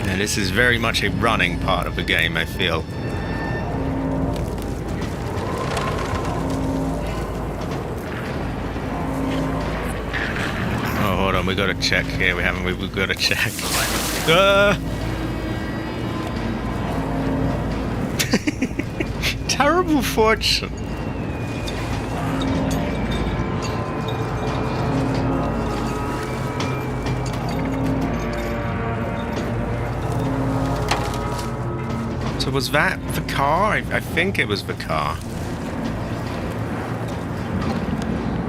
And this is very much a running part of the game, I feel. Oh, hold on, we gotta check here. We gotta check. Terrible fortune. So was that the car? I think it was the car.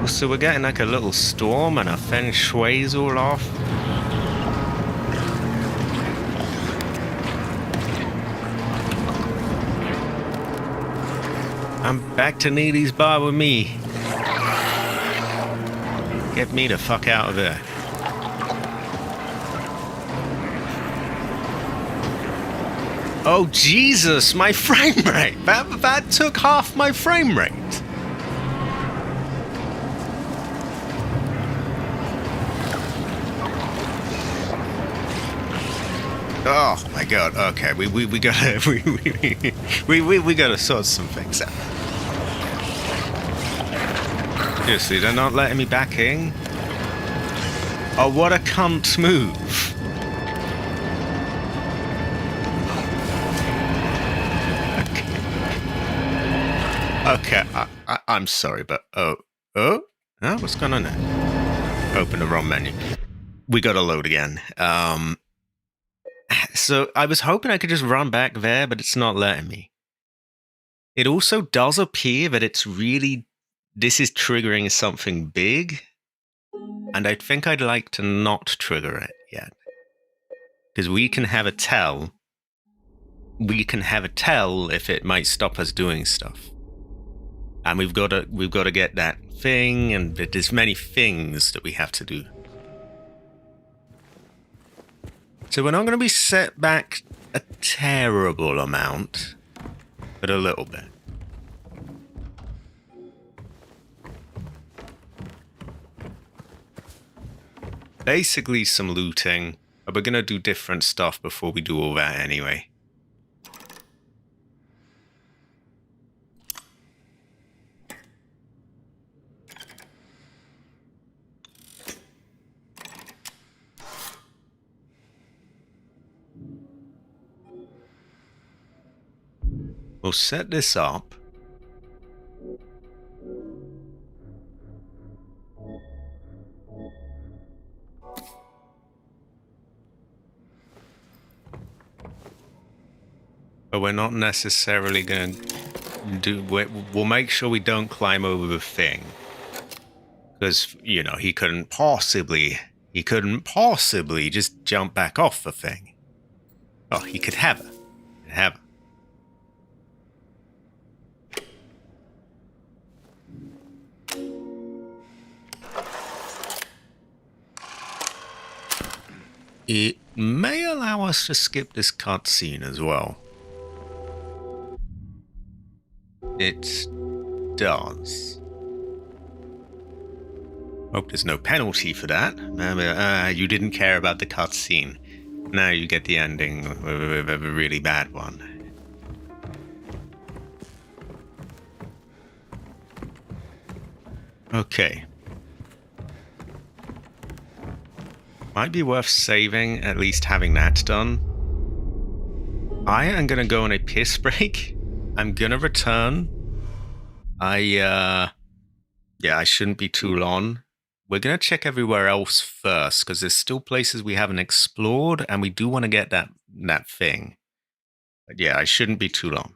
So we're getting like a little storm and our feng shui's all off. I'm back to Neely's bar with me. Get me the fuck out of there. Oh Jesus, my frame rate! That took half my frame rate. Oh my god, okay, we gotta we gotta sort some things out. Seriously, they're not letting me back in? Oh, what a cunt move. Okay, I'm sorry, but oh, what's going on there? Open the wrong menu. We gotta load again. So I was hoping I could just run back there, but it's not letting me. It also does appear that this is triggering something big, and I think I'd like to not trigger it yet. Because we can have a tell if it might stop us doing stuff. And we've got to get that thing, and there's many things that we have to do. So we're not going to be set back a terrible amount, but a little bit. Basically some looting, but we're going to do different stuff before we do all that anyway. We'll set this up. But we're not necessarily going to do... We'll make sure we don't climb over the thing. Because, you know, he couldn't possibly just jump back off the thing. Oh, he could have her. Have her. It may allow us to skip this cutscene as well. It does. Hope there's no penalty for that. You didn't care about the cutscene. Now you get the ending of a really bad one. Okay. Might be worth saving, at least having that done. I am gonna go on a piss break. I'm gonna return. Yeah, I shouldn't be too long. We're gonna check everywhere else first, because there's still places we haven't explored, and we do want to get that thing. But yeah, I shouldn't be too long.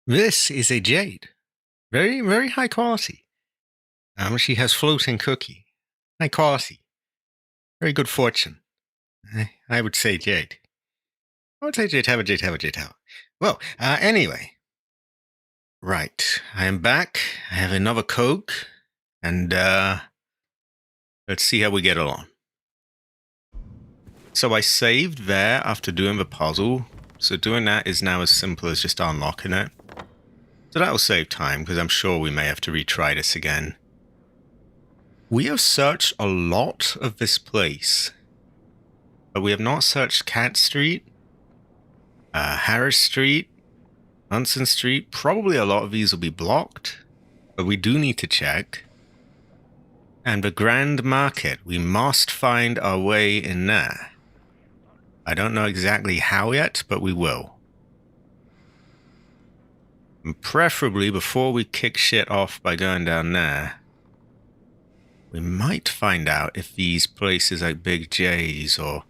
This is a jade. Very, very high quality. She has floating cookie. High quality. Very good fortune. I would say jade. I would say jade, have a jade, have a jade, have. Well, anyway. Right. I am back. I have another Coke. And, let's see how we get along. So I saved there after doing the puzzle. So doing that is now as simple as just unlocking it. So that'll save time, because I'm sure we may have to retry this again. We have searched a lot of this place. But we have not searched Cat Street, Harris Street, Munson Street. Probably a lot of these will be blocked. But we do need to check. And the Grand Market. We must find our way in there. I don't know exactly how yet, but we will. And preferably, before we kick shit off by going down there, we might find out if these places like Big J's or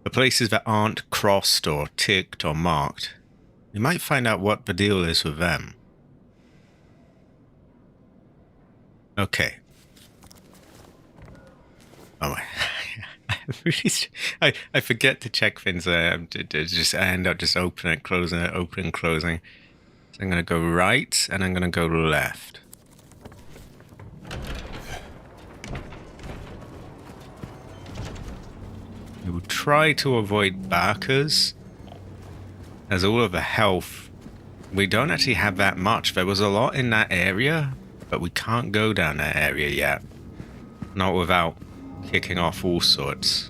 the places that aren't crossed or ticked or marked, we might find out what the deal is with them. Okay. Oh, I forget to check things. I end up just opening it, closing it, opening, closing. So I'm going to go right, and I'm going to go left. We will try to avoid barkers, as all of the health, we don't actually have that much. There was a lot in that area, but we can't go down that area yet. Not without kicking off all sorts.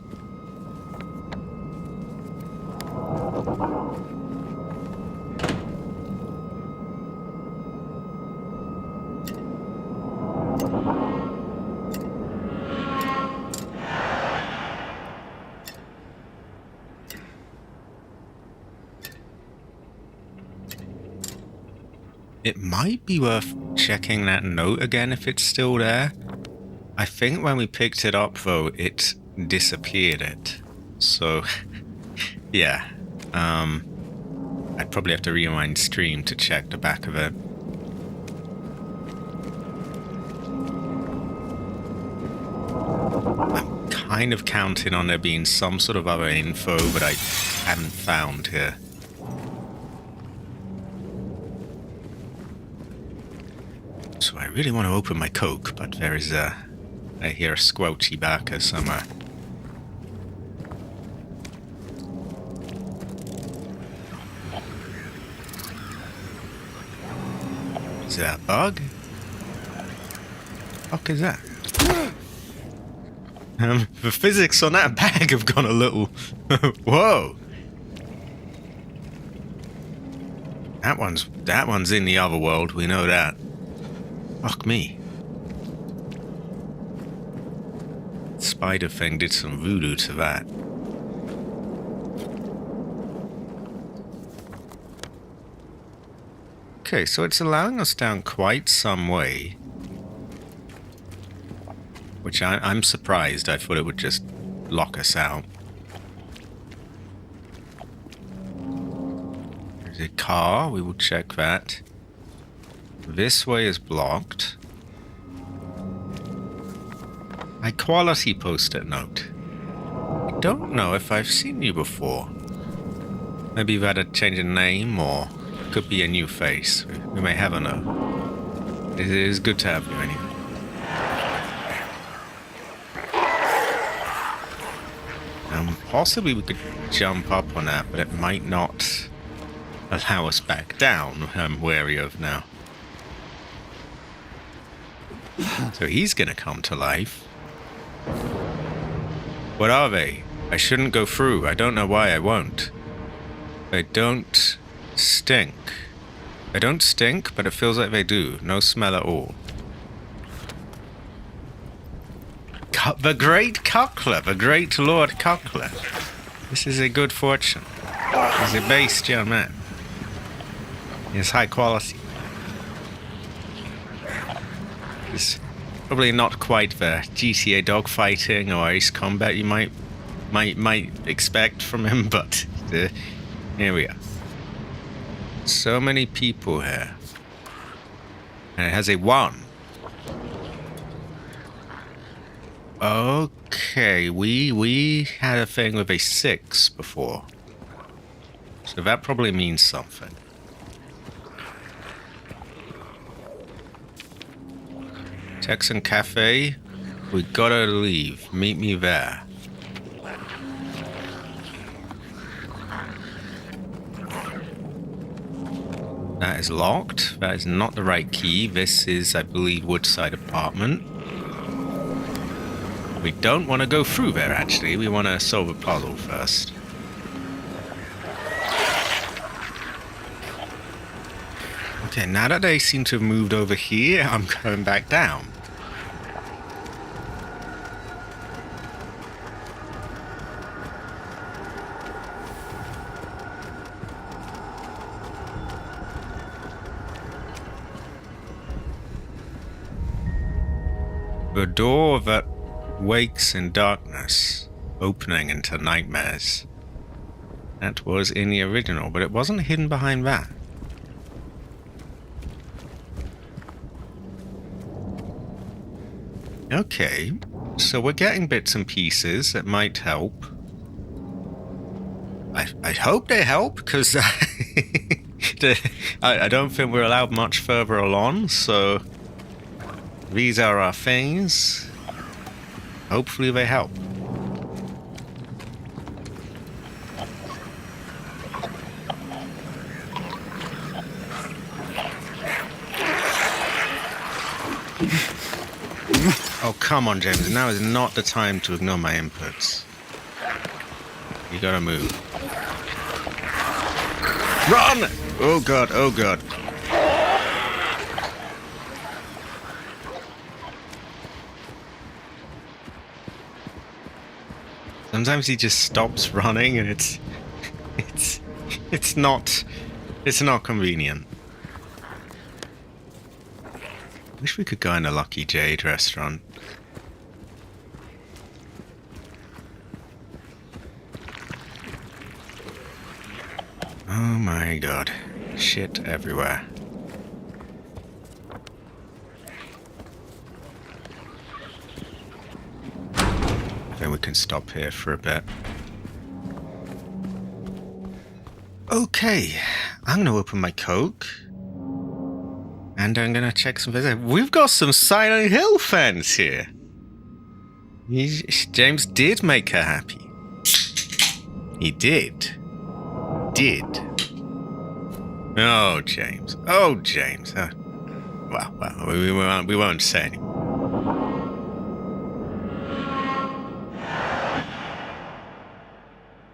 It might be worth checking that note again if it's still there. I think when we picked it up, though, it disappeared it. So, yeah. I'd probably have to rewind stream to check the back of it. I'm kind of counting on there being some sort of other info, but I haven't found here. So I really want to open my Coke, but there is I hear a squelchy barker somewhere. Is that a bug? What the fuck is that? The physics on that bag have gone a little... Whoa! That one's in the other world, we know that. Fuck me. Spider thing did some voodoo to that. Okay, so it's allowing us down quite some way. Which I'm surprised. I thought it would just lock us out. There's a car. We will check that. This way is blocked. High quality post-it note. I don't know if I've seen you before. Maybe you've had a change in name, or could be a new face. We may have a know. It is good to have you anyway. Possibly we could jump up on that, but it might not allow us back down. I'm wary of now. So he's gonna come to life. What are they? I shouldn't go through. I don't know why I won't. They don't stink. They don't stink, but it feels like they do. No smell at all. The great Cuckler, the great Lord Cuckler. This is a good fortune. He's a base young man. He is high quality. He's probably not quite the GTA dogfighting or ace combat you might expect from him, but here we are. So many people here. And it has a 1. Okay, we had a thing with a 6 before. So that probably means something. Texan Cafe. We gotta leave. Meet me there. That is locked. That is not the right key. This is, I believe, Woodside Apartment. We don't want to go through there, actually. We want to solve a puzzle first. Okay, now that they seem to have moved over here, I'm going back down. The door that wakes in darkness, opening into nightmares. That was in the original, but it wasn't hidden behind that. Okay, so we're getting bits and pieces that might help. I hope they help, because I don't think we're allowed much further along, so these are our things. Hopefully they help. Oh, come on, James. Now is not the time to ignore my inputs. You gotta move. Run! Oh god, oh god. Sometimes he just stops running and it's not convenient. Wish we could go in a Lucky Jade restaurant. Oh my god. Shit everywhere. I think we can stop here for a bit. Okay, I'm gonna open my Coke. And I'm gonna check some visits. We've got some Silent Hill fans here. James did make her happy. He did. Oh, James. Oh, James. Well, we won't say anything.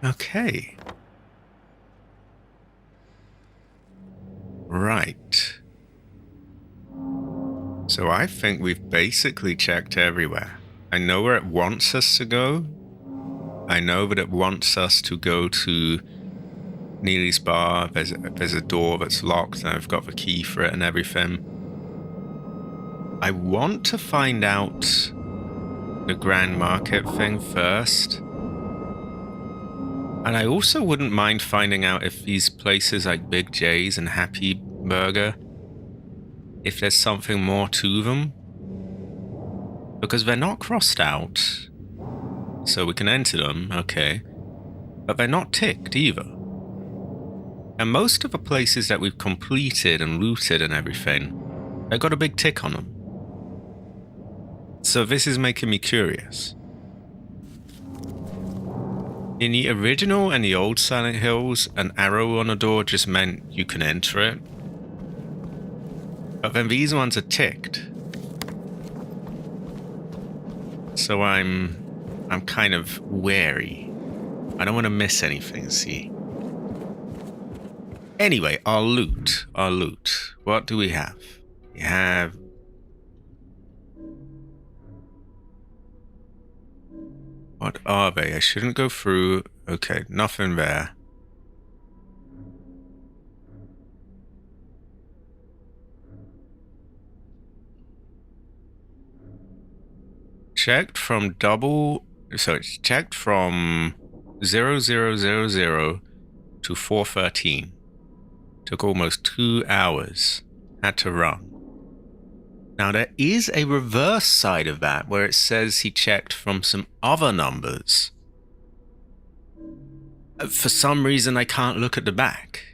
Okay. Right. So I think we've basically checked everywhere. I know where it wants us to go. I know that it wants us to go to Neely's bar. There's a door that's locked and I've got the key for it and everything. I want to find out the Grand Market thing first. And I also wouldn't mind finding out if these places like Big J's and Happy Burger, if there's something more to them. Because they're not crossed out. So we can enter them, okay. But they're not ticked either. And most of the places that we've completed and looted and everything, they've got a big tick on them. So this is making me curious. In the original and the old Silent Hills, an arrow on a door just meant you can enter it. But then these ones are ticked. So I'm kind of wary. I don't want to miss anything, see? Anyway, our loot. What do we have? We have... What are they? I shouldn't go through. Okay, nothing there. Checked from it's checked from 0000 to 413 Took almost 2 hours. Had to run. Now, there is a reverse side of that where it says he checked from some other numbers. For some reason, I can't look at the back.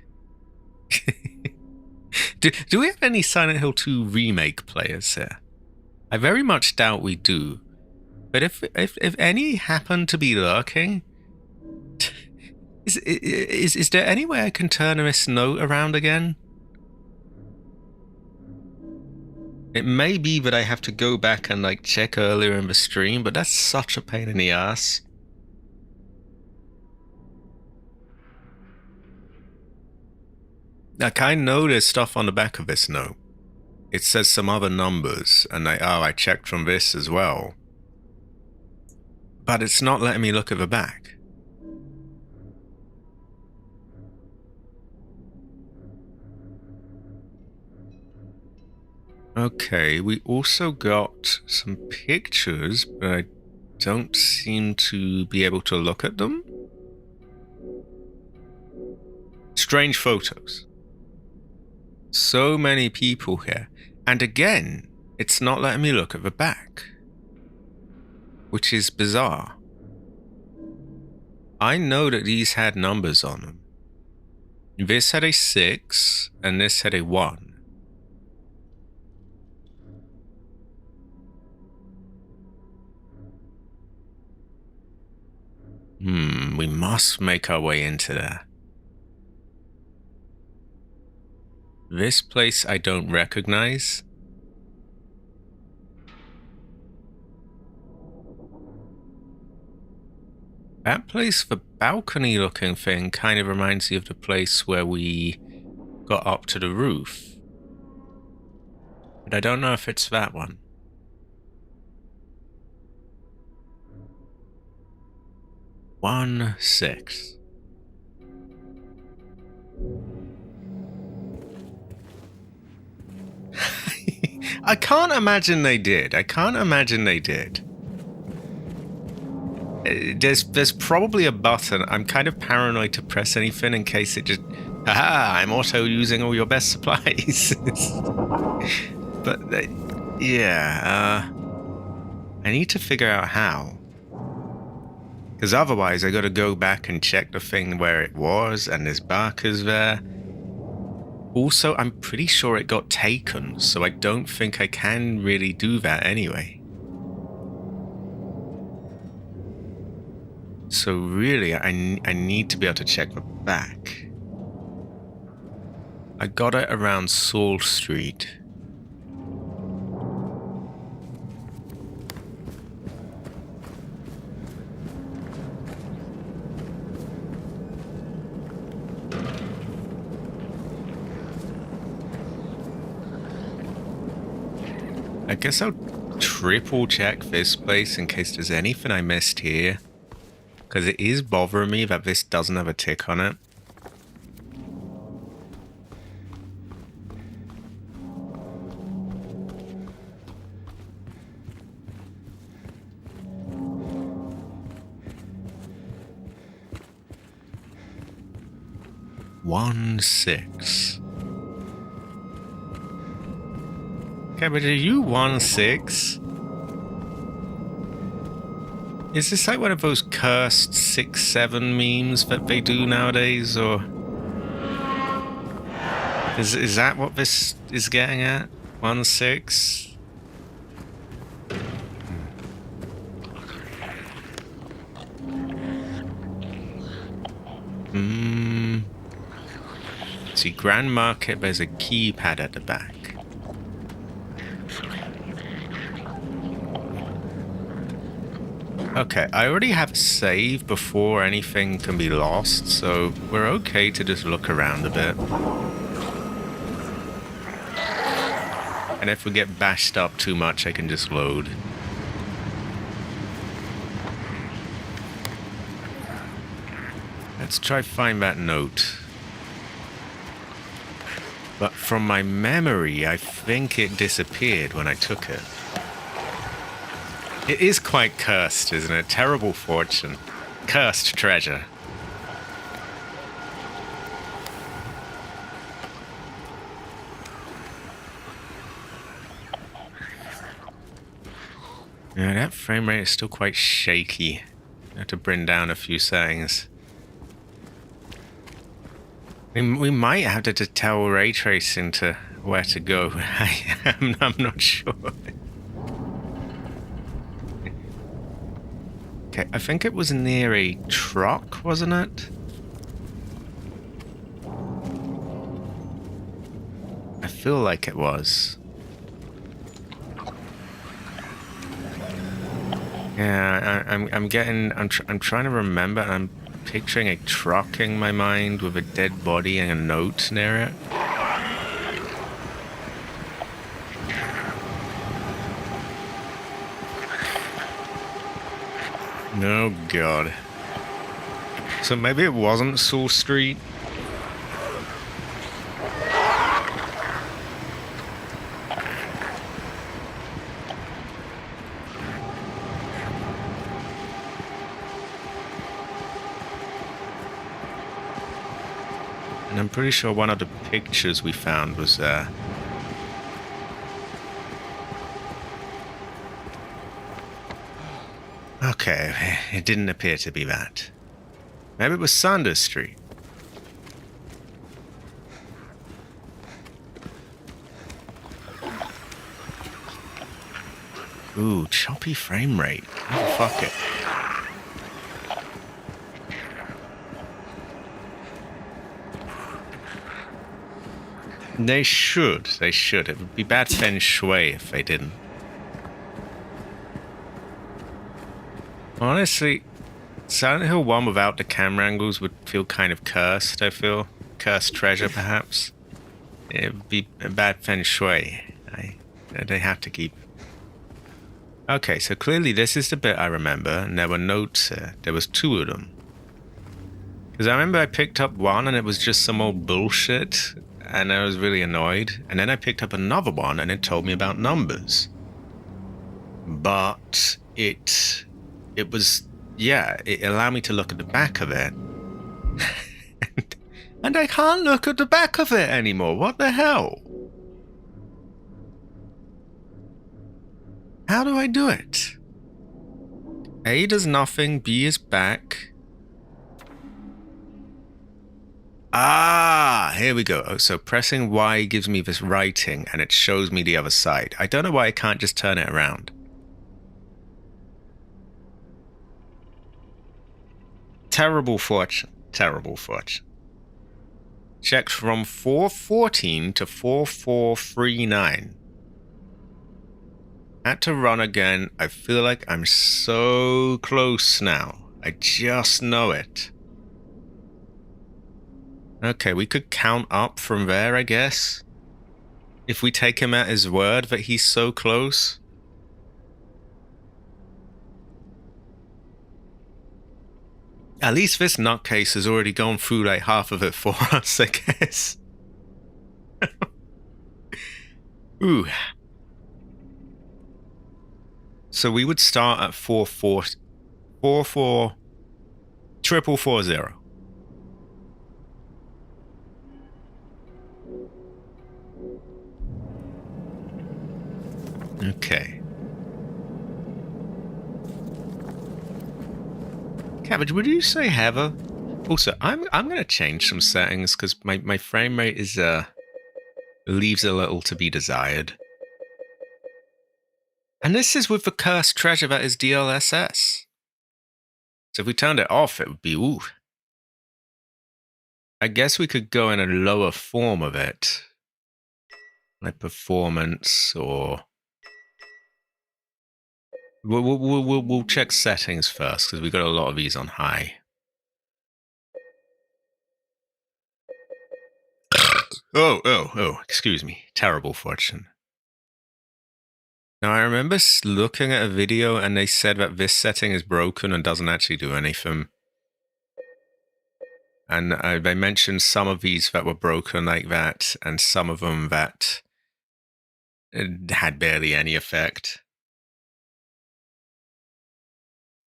Do we have any Silent Hill 2 remake players here? I very much doubt we do. But if any happen to be lurking, is there any way I can turn this note around again? It may be that I have to go back and like check earlier in the stream, but that's such a pain in the ass. Like, I know there's stuff on the back of this note. It says some other numbers, and I checked from this as well. But it's not letting me look at the back. Okay, we also got some pictures, but I don't seem to be able to look at them. Strange photos. So many people here. And again, it's not letting me look at the back. Which is bizarre. I know that these had numbers on them. This had a 6, and this had a 1. We must make our way into there. This place I don't recognize. That place, the balcony looking thing, kind of reminds me of the place where we got up to the roof. But I don't know if it's that one. One 6. I can't imagine they did. There's probably a button. I'm kind of paranoid to press anything in case it just... Haha, I'm auto using all your best supplies. But, yeah, I need to figure out how. Because otherwise I gotta go back and check the thing where it was, and there's barkers there. Also, I'm pretty sure it got taken, so I don't think I can really do that anyway. So really, I need to be able to check the back. I got it around Saul Street. I guess I'll triple check this place in case there's anything I missed here. Because it is bothering me that this doesn't have a tick on it. One 6. Okay, but are you 1 6? Is this like one of those cursed 6-7 memes that they do nowadays, or is that what this is getting at? 1 6? See, Grand Market, there's a keypad at the back. Okay, I already have a save before anything can be lost, so we're okay to just look around a bit. And if we get bashed up too much, I can just load. Let's try find that note. But from my memory, I think it disappeared when I took it. It is quite cursed, isn't it? Terrible fortune. Cursed treasure. Yeah, that frame rate is still quite shaky. I have to bring down a few settings. We might have to tell ray tracing to where to go. I'm not sure. Okay, I think it was near a truck, wasn't it? I feel like it was. Yeah, I'm trying to remember. I'm picturing a truck in my mind with a dead body and a note near it. Oh god. So maybe it wasn't Saul Street. And I'm pretty sure one of the pictures we found was there. Okay, it didn't appear to be that. Maybe it was Sanders Street. Ooh, choppy frame rate. Oh, fuck it. They should. They should. It would be bad feng shui if they didn't. Honestly, Silent Hill 1 without the camera angles would feel kind of cursed, I feel. Cursed treasure, perhaps. It would be a bad feng shui. They have to keep... Okay, so clearly this is the bit I remember, and there were notes here. There was 2 of them. Because I remember I picked up one, and it was just some old bullshit, and I was really annoyed. And then I picked up another one, and it told me about numbers. But it was... Yeah, it allowed me to look at the back of it. And I can't look at the back of it anymore. What the hell? How do I do it? A does nothing, B is back. Ah, here we go. Oh, so pressing Y gives me this writing and it shows me the other side. I don't know why I can't just turn it around. Terrible fortune. Terrible fortune. Checked from 414 to 4439. Had to run again. I feel like I'm so close now. I just know it. Okay, we could count up from there, I guess. If we take him at his word that he's so close. At least this nutcase has already gone through like half of it for us, I guess. Ooh. So we would start at 4440. Okay. Cabbage, would you say Heather? Also, I'm gonna change some settings because my frame rate is leaves a little to be desired. And this is with the cursed treasure that is DLSS. So if we turned it off, it would be ooh. I guess we could go in a lower form of it. Like performance or... We'll check settings first because we've got a lot of these on high. Oh, excuse me. Terrible fortune. Now, I remember looking at a video and they said that this setting is broken and doesn't actually do anything. And they mentioned some of these that were broken like that and some of them that had barely any effect.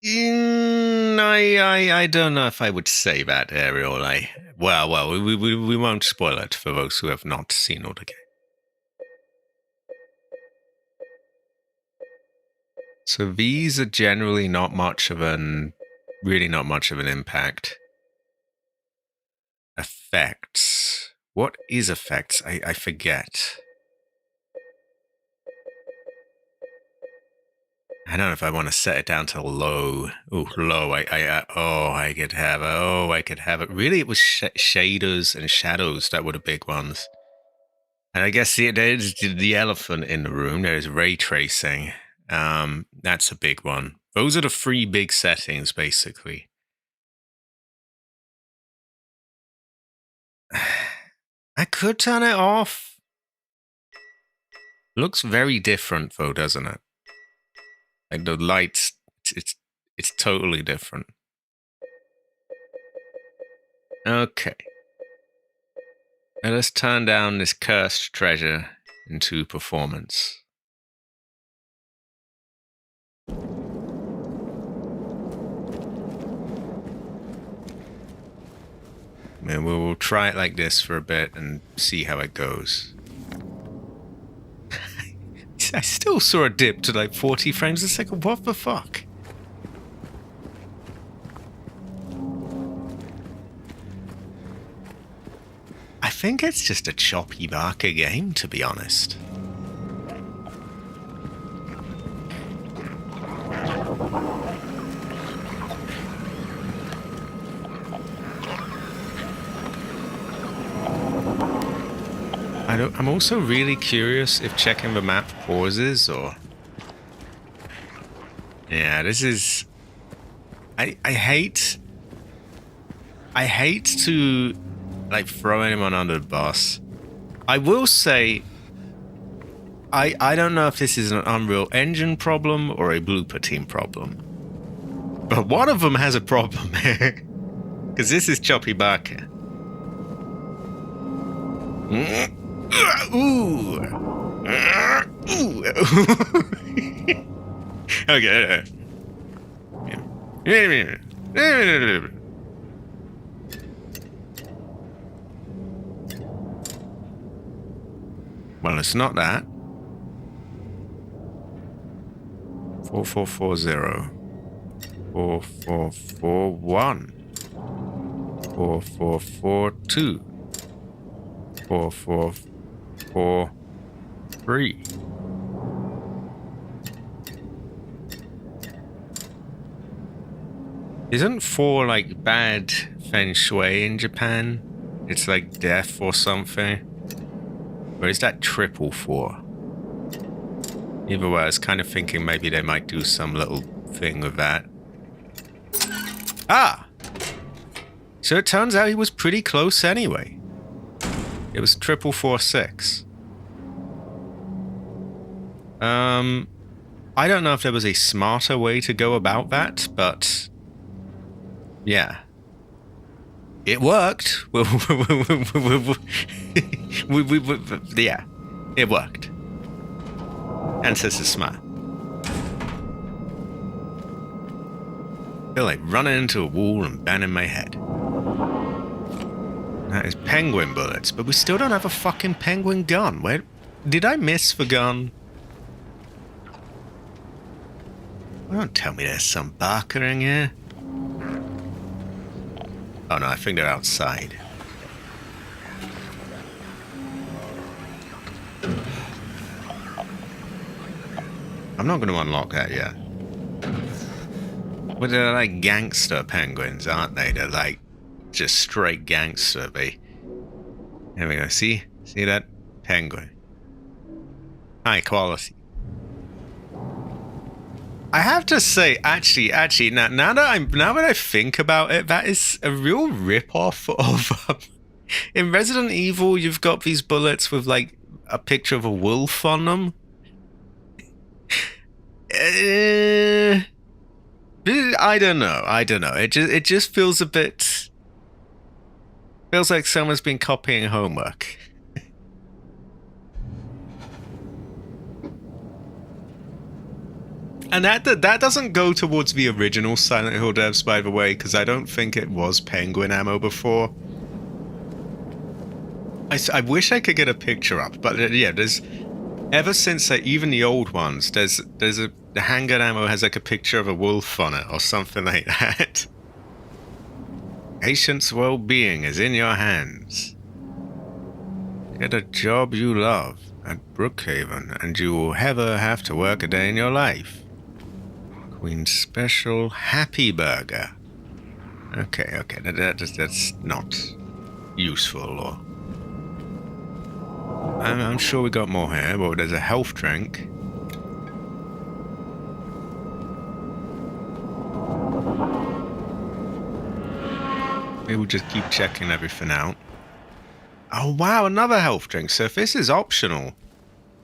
I don't know if I would say that, Ariel. Well, we won't spoil it for those who have not seen all the game. So these are generally really not much of an impact. Effects. What is effects? I forget. I don't know if I want to set it down to low. Ooh, low. I could have it. Really, it was shaders and shadows that were the big ones. And I guess there's the elephant in the room. There's ray tracing. That's a big one. Those are the three big settings, basically. I could turn it off. Looks very different, though, doesn't it? Like the lights, it's totally different. Okay. Now let's turn down this cursed treasure into performance. And we'll try it like this for a bit and see how it goes. I still saw a dip to like 40 frames a second. What the fuck? I think it's just a choppy marker game, to be honest. I'm also really curious if checking the map pauses or... Yeah, this is... I hate to like throw anyone under the bus. I will say I don't know if this is an Unreal Engine problem or a Blooper Team problem. But one of them has a problem. Because this is choppy barker. Ooh. Ooh. Okay. Well, it's not that. 4440. 4441. 4442. 4443. Isn't 4 like bad feng shui in Japan? It's like death or something. Or is that 444? Either way, I was kind of thinking maybe they might do some little thing with that. Ah! So it turns out he was pretty close anyway. It was 4446. I don't know if there was a smarter way to go about that, but yeah. It worked. Yeah, it worked. Ancestor smile. Feel like running into a wall and banging my head. That is penguin bullets, but we still don't have a fucking penguin gun. Where did I miss the gun? Don't tell me there's some barker in here. Oh no, I think they're outside. I'm not going to unlock that yet. But they're like gangster penguins, aren't they? They're like just straight gangster. There we go. See that penguin? High quality. I have to say, actually, now that I think about it, that is a real rip-off of. In Resident Evil, you've got these bullets with like a picture of a wolf on them. I don't know. It just feels a bit. Feels like someone's been copying homework. And that doesn't go towards the original Silent Hill devs, by the way, because I don't think it was penguin ammo before. I wish I could get a picture up, but yeah, there's ever since even the old ones, there's the handgun ammo has like a picture of a wolf on it or something like that. Patient's well-being is in your hands. Get a job you love at Brookhaven, and you will never have to work a day in your life. Queen's Special Happy Burger. Okay, that's not useful. Or I'm sure we got more here. Well, there's a health drink. Maybe we'll just keep checking everything out. Oh wow, another health drink. So if this is optional,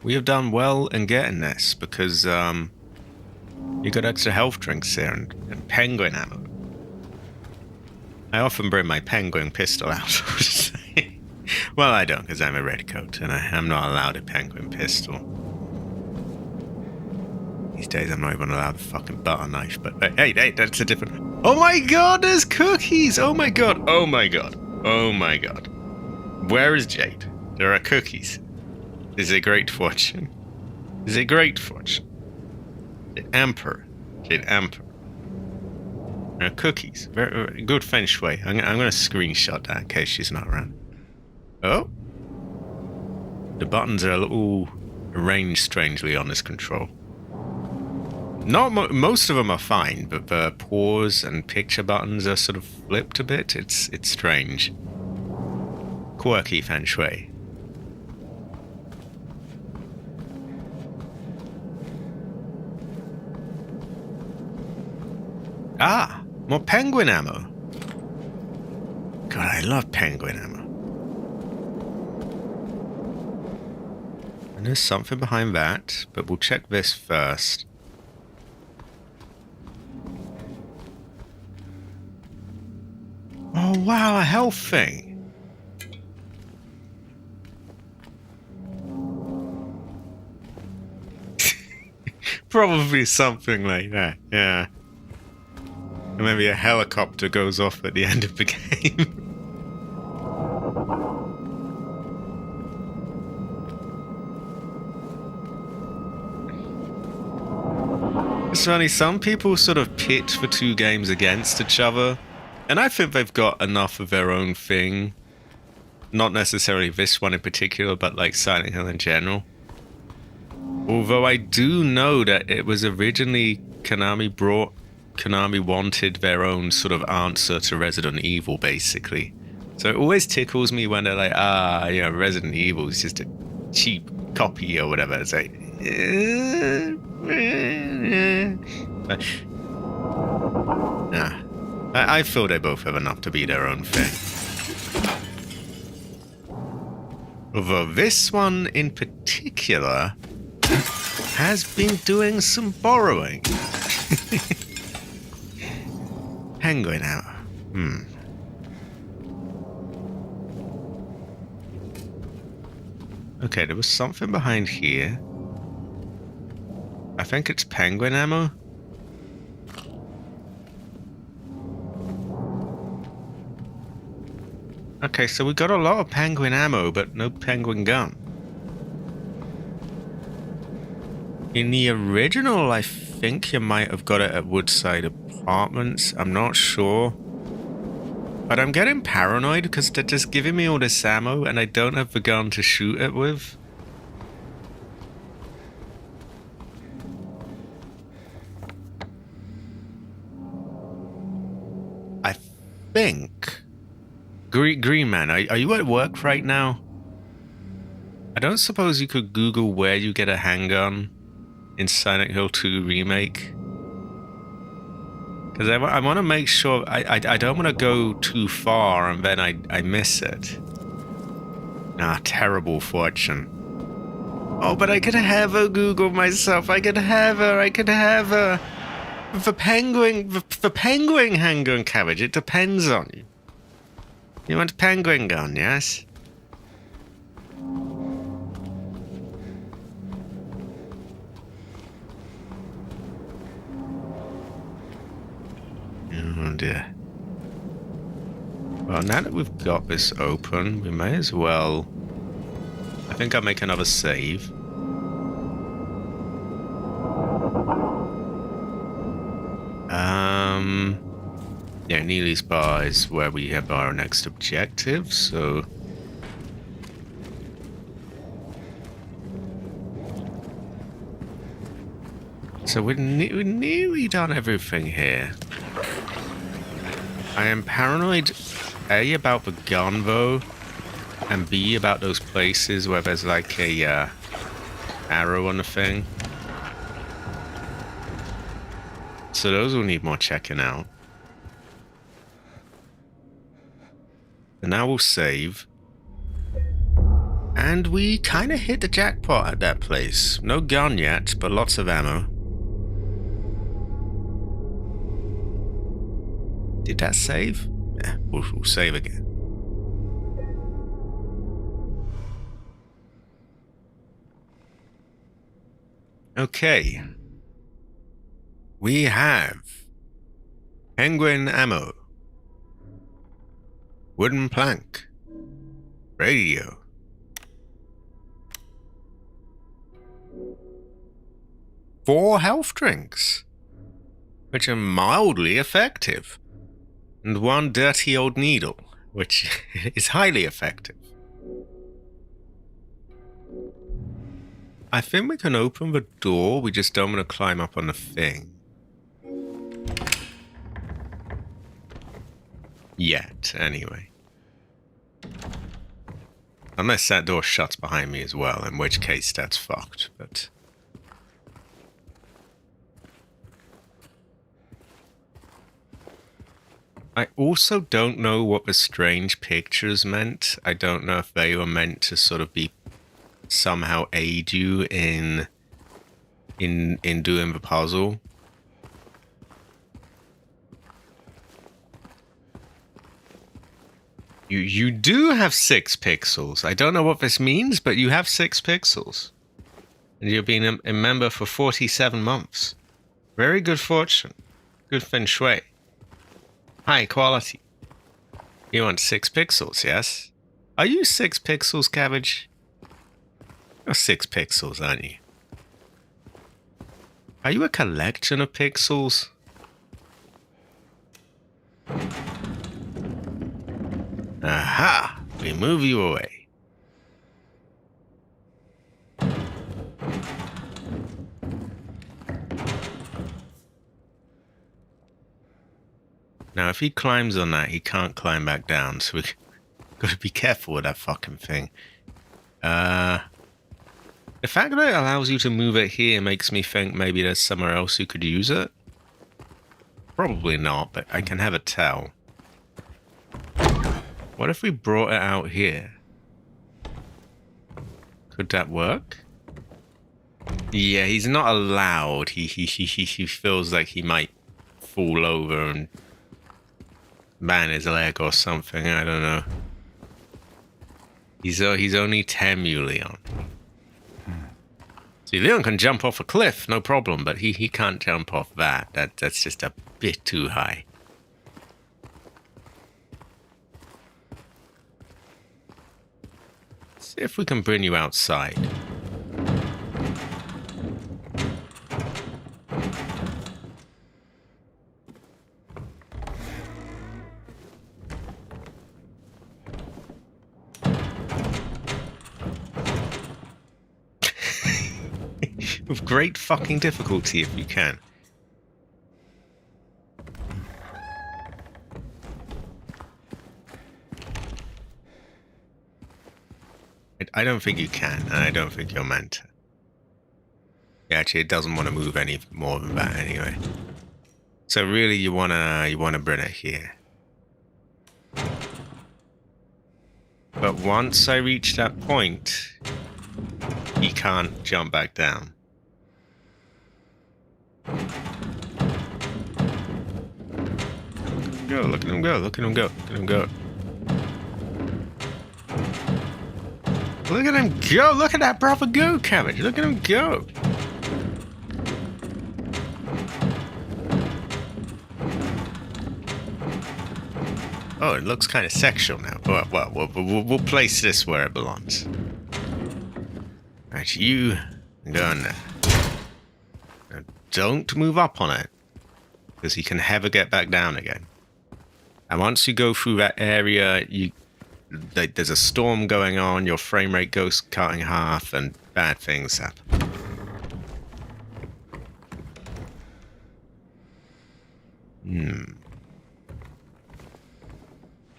we have done well in getting this, because you got extra health drinks here and penguin ammo. I often bring my penguin pistol out. Well, I don't, because I'm a redcoat and I'm not allowed a penguin pistol. These days I'm not even allowed a fucking butter knife, but hey, that's a different... Oh my god, there's cookies! Oh my god, oh my god, oh my god. Where is Jade? There are cookies. Is it great fortune? Is it great fortune? The Emperor. Jade Emperor. Cookies. Very, very good feng shui. I'm going to screenshot that in case she's not around. Oh. The buttons are a little arranged strangely on this control. Not most of them are fine, but the pause and picture buttons are sort of flipped a bit. It's strange. Quirky feng shui. Ah, more penguin ammo. God, I love penguin ammo. And there's something behind that, but we'll check this first. Oh wow, a health thing. Probably something like that, yeah. And maybe a helicopter goes off at the end of the game. It's funny, some people sort of pit the two games against each other, and I think they've got enough of their own thing. Not necessarily this one in particular, but like Silent Hill in general. Although I do know that it was originally Konami wanted their own sort of answer to Resident Evil, basically. So it always tickles me when they're like, Resident Evil is just a cheap copy or whatever. It's like, I feel they both have enough to be their own thing. Although this one in particular has been doing some borrowing. Penguin hour. Okay, there was something behind here. I think it's penguin ammo. Okay, so we got a lot of penguin ammo, but no penguin gun. In the original, I think you might have got it at Woodside Apartments. I'm not sure. But I'm getting paranoid because they're just giving me all this ammo and I don't have the gun to shoot it with. I think... Green Man, are you at work right now? I don't suppose you could Google where you get a handgun in Silent Hill 2 Remake? Because I want to make sure, I don't want to go too far and then I miss it. Terrible fortune. Oh, but I could have her Google myself. I could have her. The penguin handgun cabbage, it depends on you. You want a penguin gun, yes? Oh dear. Well, now that we've got this open, we may as well... I think I'll make another save. Yeah, Neely's Bar is where we have our next objective, so... So we've nearly done everything here. I am paranoid, A, about the gun, though, and B, about those places where there's like a arrow on the thing. So those will need more checking out. And now we'll save. And we kind of hit the jackpot at that place. No gun yet, but lots of ammo. Did that save? Yeah, we'll save again. Okay. We have penguin ammo, wooden plank, radio, four health drinks, which are mildly effective, and one dirty old needle, which is highly effective. I think we can open the door, we just don't want to climb up on the thing. Yet, anyway. Unless that door shuts behind me as well, in which case that's fucked, but... I also don't know what the strange pictures meant. I don't know if they were meant to sort of be somehow aid you in doing the puzzle. You do have 6 pixels. I don't know what this means, but you have 6 pixels. And you've been a member for 47 months. Very good fortune. Good feng shui. High quality. You want 6 pixels, yes? Are you 6 pixels, Cabbage? You're 6 pixels, aren't you? Are you a collection of pixels? Aha! We move you away. Now, if he climbs on that, he can't climb back down, so we gotta be careful with that fucking thing. The fact that it allows you to move it here makes me think maybe there's somewhere else you could use it. Probably not, but I can have a tell. What if we brought it out here? Could that work? Yeah, he's not allowed. He feels like he might fall over and ban his leg or something. I don't know. He's only 10, Leon. See, Leon can jump off a cliff, no problem, but he can't jump off that. That's just a bit too high. Let's see if we can bring you outside. With great fucking difficulty if you can. I don't think you can, and I don't think you're meant to. Yeah, actually, it doesn't want to move any more than that anyway. So really, you wanna bring it here. But once I reach that point, he can't jump back down. Go, look at him go, look at him go, look at him go. Look at him go, look at that brother go, Cabbage, look at him go. Oh, it looks kind of sexual now. Well, we'll place this where it belongs. Right, you go on there. Now, don't move up on it. because he can never get back down again. And once you go through that area, there's a storm going on, your frame rate goes cut in half, and bad things happen.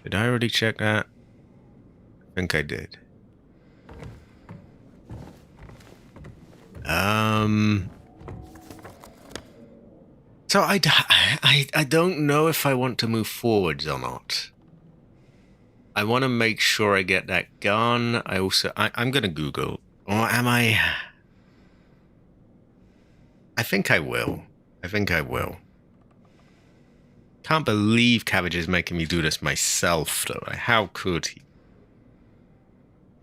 Did I already check that? I think I did. So I don't know if I want to move forwards or not. I want to make sure I get that gun. I'm going to Google. Or am I? I think I will. Can't believe Cabbage is making me do this myself, though. How could he?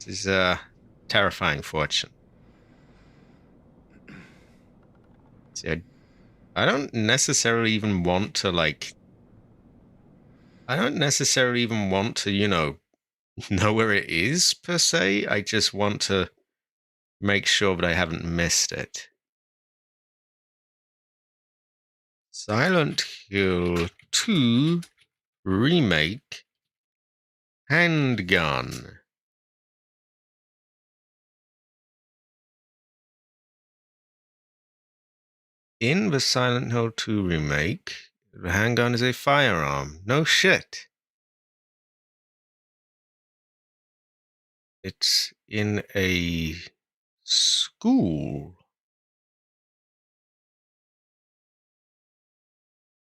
This is a terrifying fortune. See, I don't necessarily even want to, know where it is, per se. I just want to make sure that I haven't missed it. Silent Hill 2 Remake Handgun. In the Silent Hill 2 Remake, the handgun is a firearm. No shit. It's in a school.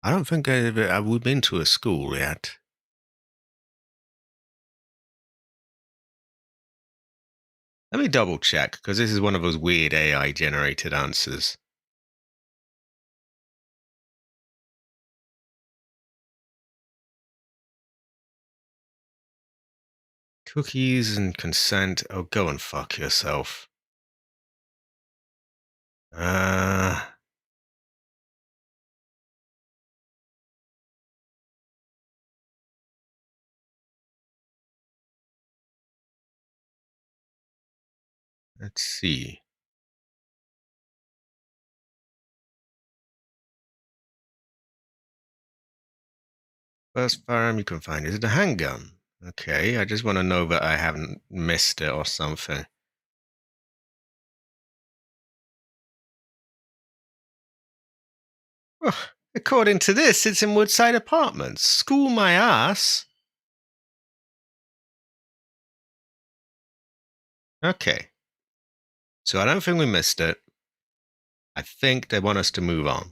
I don't think I've been to a school yet. Let me double check, because this is one of those weird AI generated answers. Cookies and consent. Oh, go and fuck yourself. Let's see. First firearm you can find is the handgun. Okay, I just want to know that I haven't missed it or something. Well, according to this, it's in Woodside Apartments. School my ass. Okay. So I don't think we missed it. I think they want us to move on.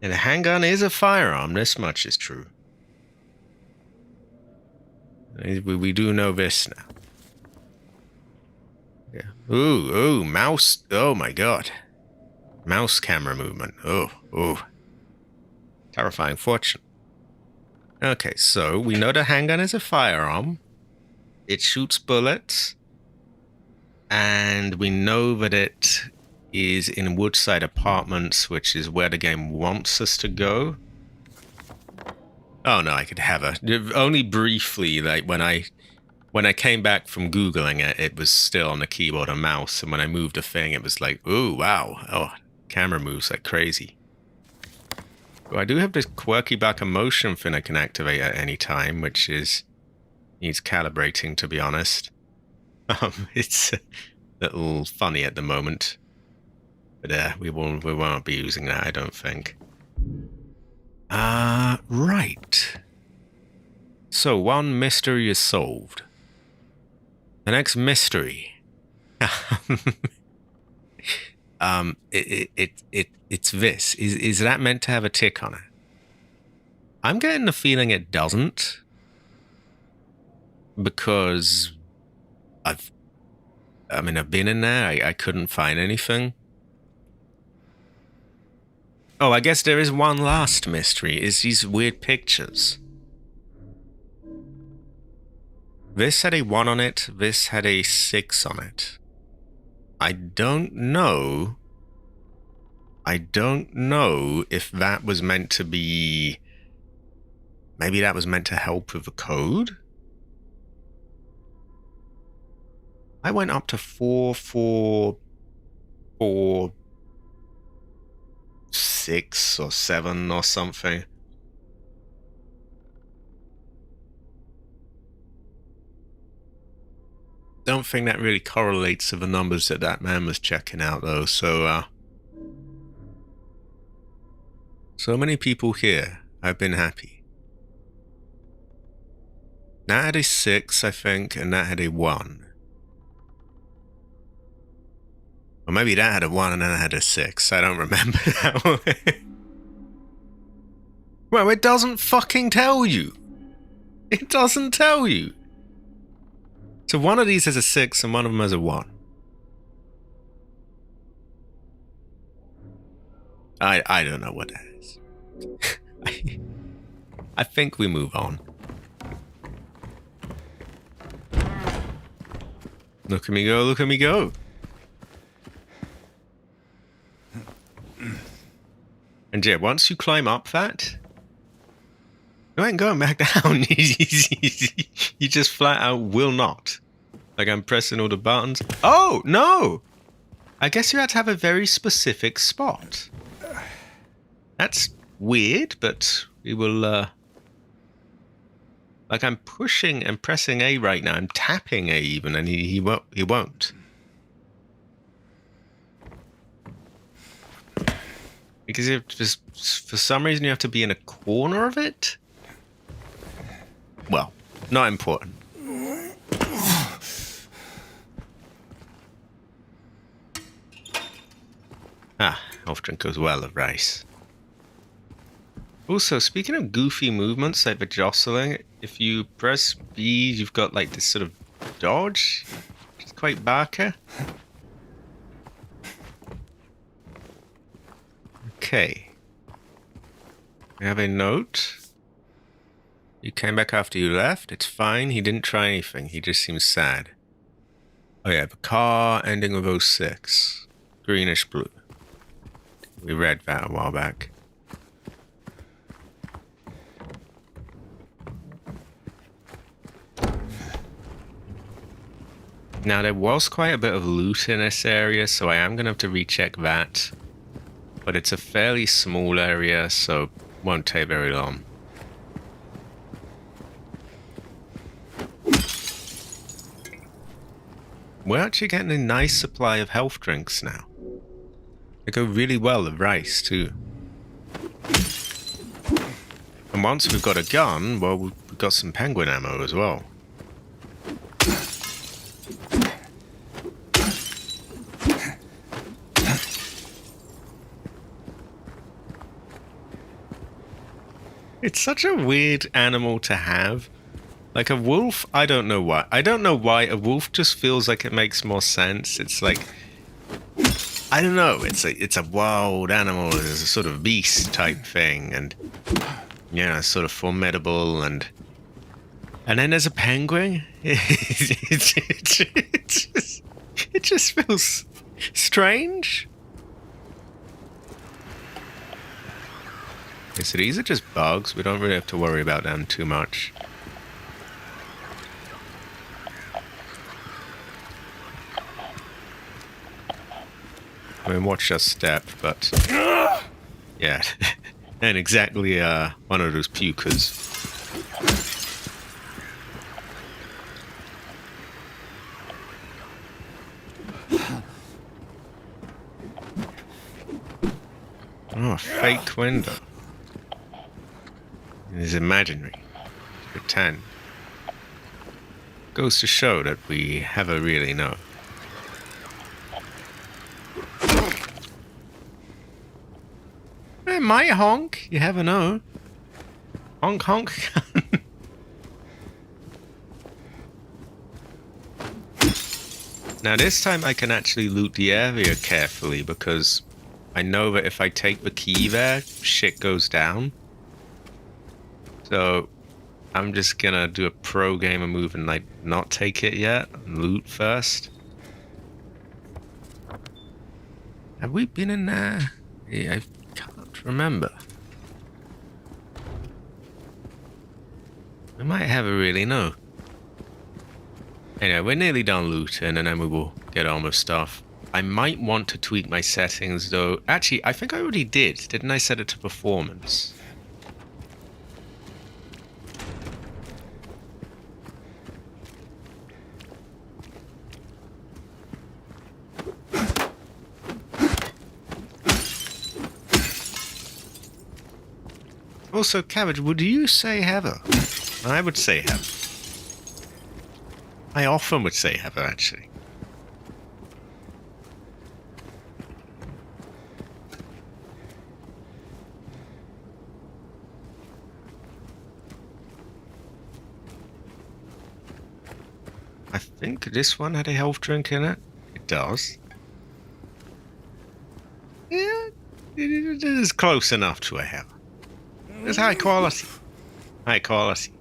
And a handgun is a firearm. This much is true. We do know this now. Yeah. Ooh, mouse. Oh my god. Mouse camera movement. Oh. Terrifying fortune. Okay, so we know the handgun is a firearm. It shoots bullets. And we know that it is in Woodside Apartments, which is where the game wants us to go. Oh no, I could have only briefly, like when I came back from Googling it, it was still on the keyboard and mouse, and when I moved the thing, it was like, ooh, wow, oh, camera moves like crazy. Well, I do have this quirky back of motion thing I can activate at any time, which needs calibrating, to be honest. It's a little funny at the moment, but we won't be using that, I don't think. Right. So one mystery is solved. The next mystery. It's this. Is that meant to have a tick on it? I'm getting the feeling it doesn't, because I've been in there. I couldn't find anything. Oh, I guess there is one last mystery. Is these weird pictures. This had a 1 on it. This had a 6 on it. I don't know if that was meant to be... Maybe that was meant to help with the code? I went up to 444 6 or 7 or something. Don't think that really correlates to the numbers that man was checking out, though. So many people here. I've been happy. That had a 6, I think, and that had a 1. Or maybe that had a 1 and then I had a 6. I don't remember that one. Well, it doesn't fucking tell you. It doesn't tell you. So one of these has a 6 and one of them has a 1. I don't know what that is. I think we move on. Look at me go, look at me go. And yeah, once you climb up that, you ain't going back down. You just flat out will not. Like I'm pressing all the buttons. Oh, no! I guess you had to have a very specific spot. That's weird, but we will, like I'm pushing and pressing A right now. I'm tapping A even, and he won't. Because if just for some reason you have to be in a corner of it? Well, not important. Health drink goes well with rice. Also, speaking of goofy movements like the jostling, if you press B, you've got like this sort of dodge. Which is quite barker. Okay. We have a note. You came back after you left. It's fine. He didn't try anything. He just seems sad. Oh yeah, the car ending with 06. Greenish blue. We read that a while back. Now there was quite a bit of loot in this area, so I am going to have to recheck that. But it's a fairly small area, so won't take very long. We're actually getting a nice supply of health drinks now. They go really well with rice, too. And once we've got a gun, well, we've got some penguin ammo as well. It's such a weird animal to have. Like a wolf, I don't know why. I don't know why. A wolf just feels like it makes more sense. It's like, I don't know. It's a wild animal. It's a sort of beast type thing, and yeah, sort of formidable. And then there's a penguin. It just feels strange. Okay, so these are just bugs. We don't really have to worry about them too much. I mean, watch us step, but yeah, and exactly one of those pukers. Oh, a fake window. It is imaginary. Pretend. Goes to show that we never really know. It might honk. You never know. Honk, honk. Now this time I can actually loot the area carefully because I know that if I take the key there, shit goes down. So I'm just gonna do a pro gamer move and like not take it yet. Loot first. Have we been in there? Yeah, I can't remember. We might have a really know. Anyway, we're nearly done looting and then we will get on with stuff. I might want to tweak my settings, though. Actually, I think I already did. Didn't I set it to performance? Also, Cabbage, would you say Heather? I would say Heather. I often would say Heather, actually. I think this one had a health drink in it. It does. Yeah, it is close enough to a Heather. It's high quality. High quality.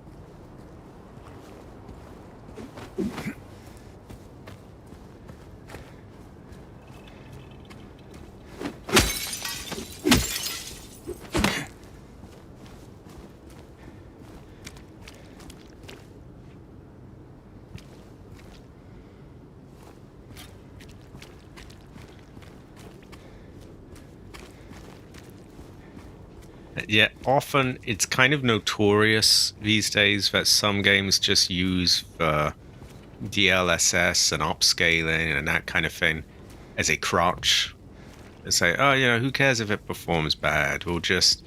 Yeah, often it's kind of notorious these days that some games just use DLSS and upscaling and that kind of thing as a crutch. They say, oh, you know, who cares if it performs bad? They'll just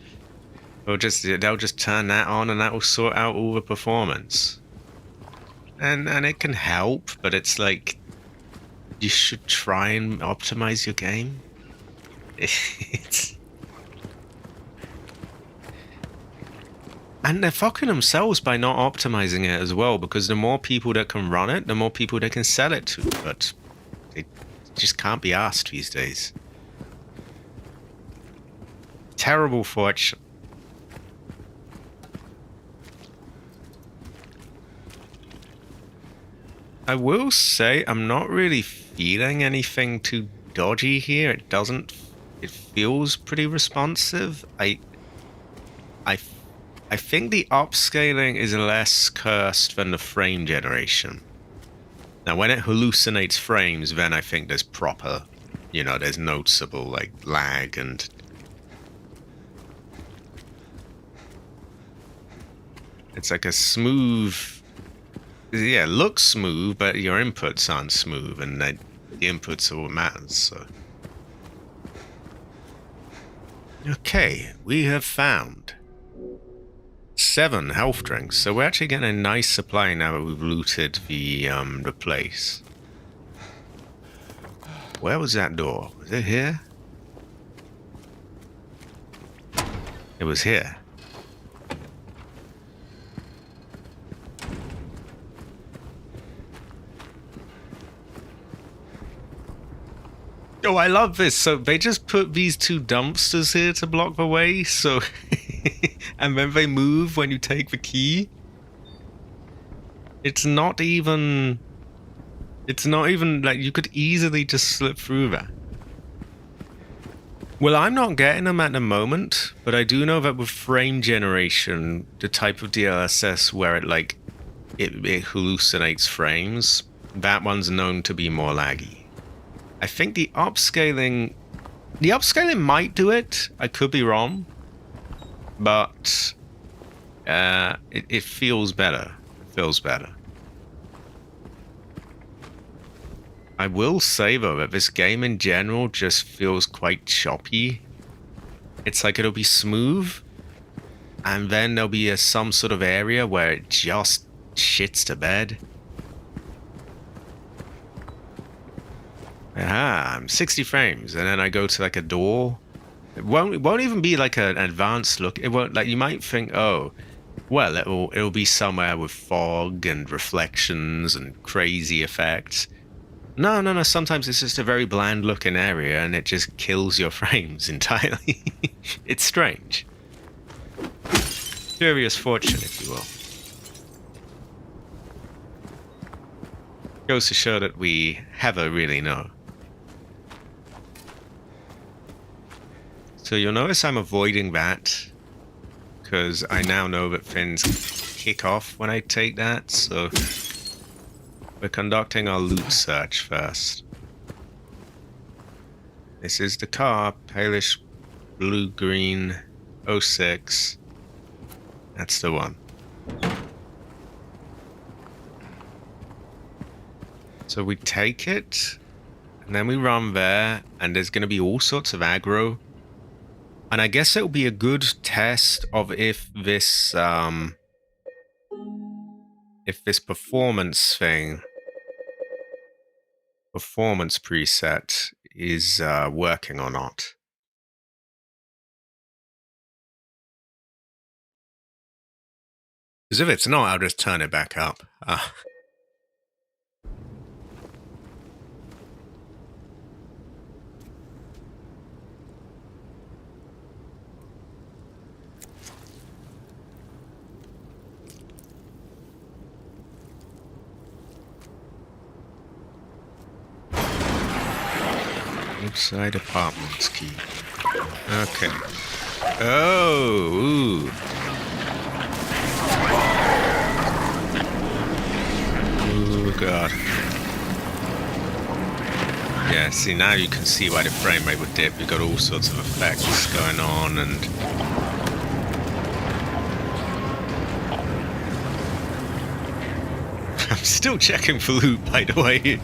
turn that on and that will sort out all the performance. And it can help, but it's like you should try and optimize your game. And they're fucking themselves by not optimizing it as well, because the more people that can run it, the more people they can sell it to. But it just can't be asked these days. Terrible fortune. I will say I'm not really feeling anything too dodgy here. It feels pretty responsive. I think the upscaling is less cursed than the frame generation. Now, when it hallucinates frames, then I think there's proper, you know, there's noticeable, like, lag and... It's like a smooth... Yeah, it looks smooth, but your inputs aren't smooth, and the inputs are what matters, so... Okay, we have found 7 health drinks, so we're actually getting a nice supply now that we've looted the place. Where was that door? Was it here? It was here. Oh, I love this. So they just put these 2 dumpsters here to block the way, so... and then they move when you take the key. It's not even like you could easily just slip through that. Well, I'm not getting them at the moment, but I do know that with frame generation, the type of DLSS where it hallucinates frames, that one's known to be more laggy. I think the upscaling might do it. I could be wrong, but it feels better. It feels better. I will say though that this game in general just feels quite choppy. It's like it'll be smooth, and then there'll be some sort of area where it just shits to bed. I'm 60 frames, and then I go to like a door. It won't even be like an advanced look. It won't, like, you might think, oh, well, it'll be somewhere with fog and reflections and crazy effects. No. Sometimes it's just a very bland looking area, and it just kills your frames entirely. It's strange. Curious fortune, if you will. Goes to show that we never really know. So you'll notice I'm avoiding that, because I now know that things kick off when I take that, so we're conducting our loot search first. This is the car. Palish blue green 06. That's the one. So we take it, and then we run there, and there's going to be all sorts of aggro. And I guess it'll be a good test of if this performance preset is working or not. Because if it's not, I'll just turn it back up. Inside apartments key. Okay. Oh, ooh. Oh, God. Yeah, see, now you can see why the frame rate would dip. You've got all sorts of effects going on, and... I'm still checking for loot, by the way.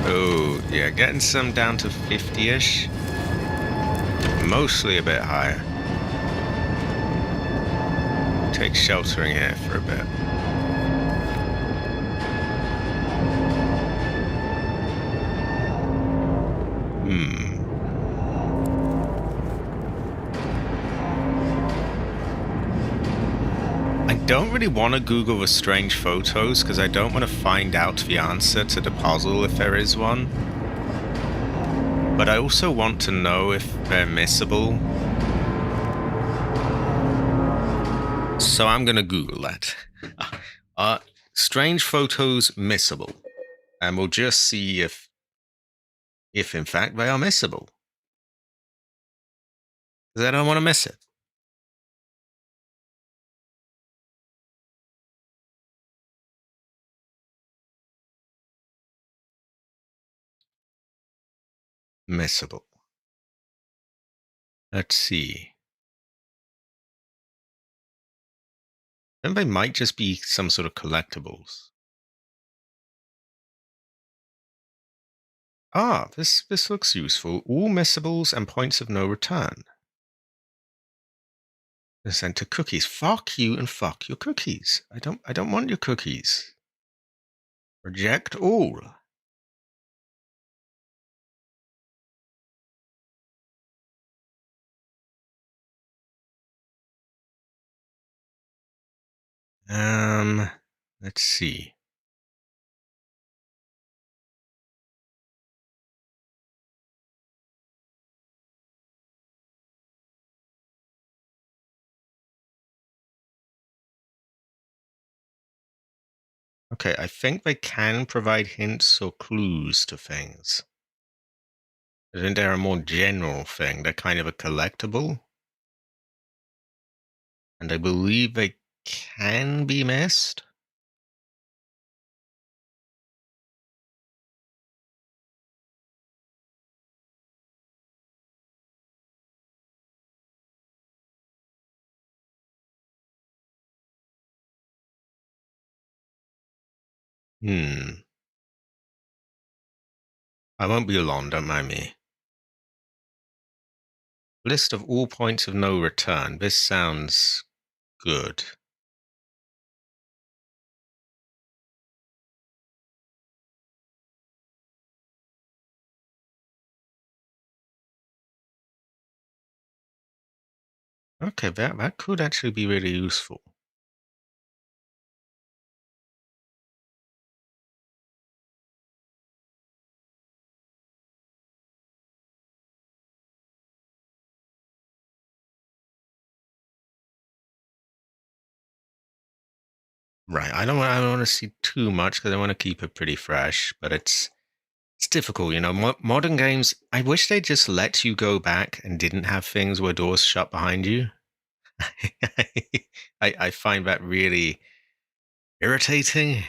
Oh, yeah, getting some down to 50-ish. Mostly a bit higher. Take sheltering here for a bit. I don't really want to Google the strange photos because I don't want to find out the answer to the puzzle if there is one. But I also want to know if they're missable. So I'm going to Google that. Strange photos missable. And we'll just see if in fact they are missable. Because I don't want to miss it. Missable. Let's see. Then they might just be some sort of collectibles. Ah, this looks useful. All missables and points of no return. Sent to cookies. Fuck you and fuck your cookies. I don't want your cookies. Reject all. Let's see. Okay, I think they can provide hints or clues to things. Isn't there a more general thing? They're kind of a collectible. And I believe they can be missed. I won't be long, don't mind me. List of all points of no return. This sounds good. Okay, that could actually be really useful. Right, I don't want to see too much because I want to keep it pretty fresh, but it's difficult, you know. Modern games, I wish they just let you go back and didn't have things where doors shut behind you. I find that really irritating.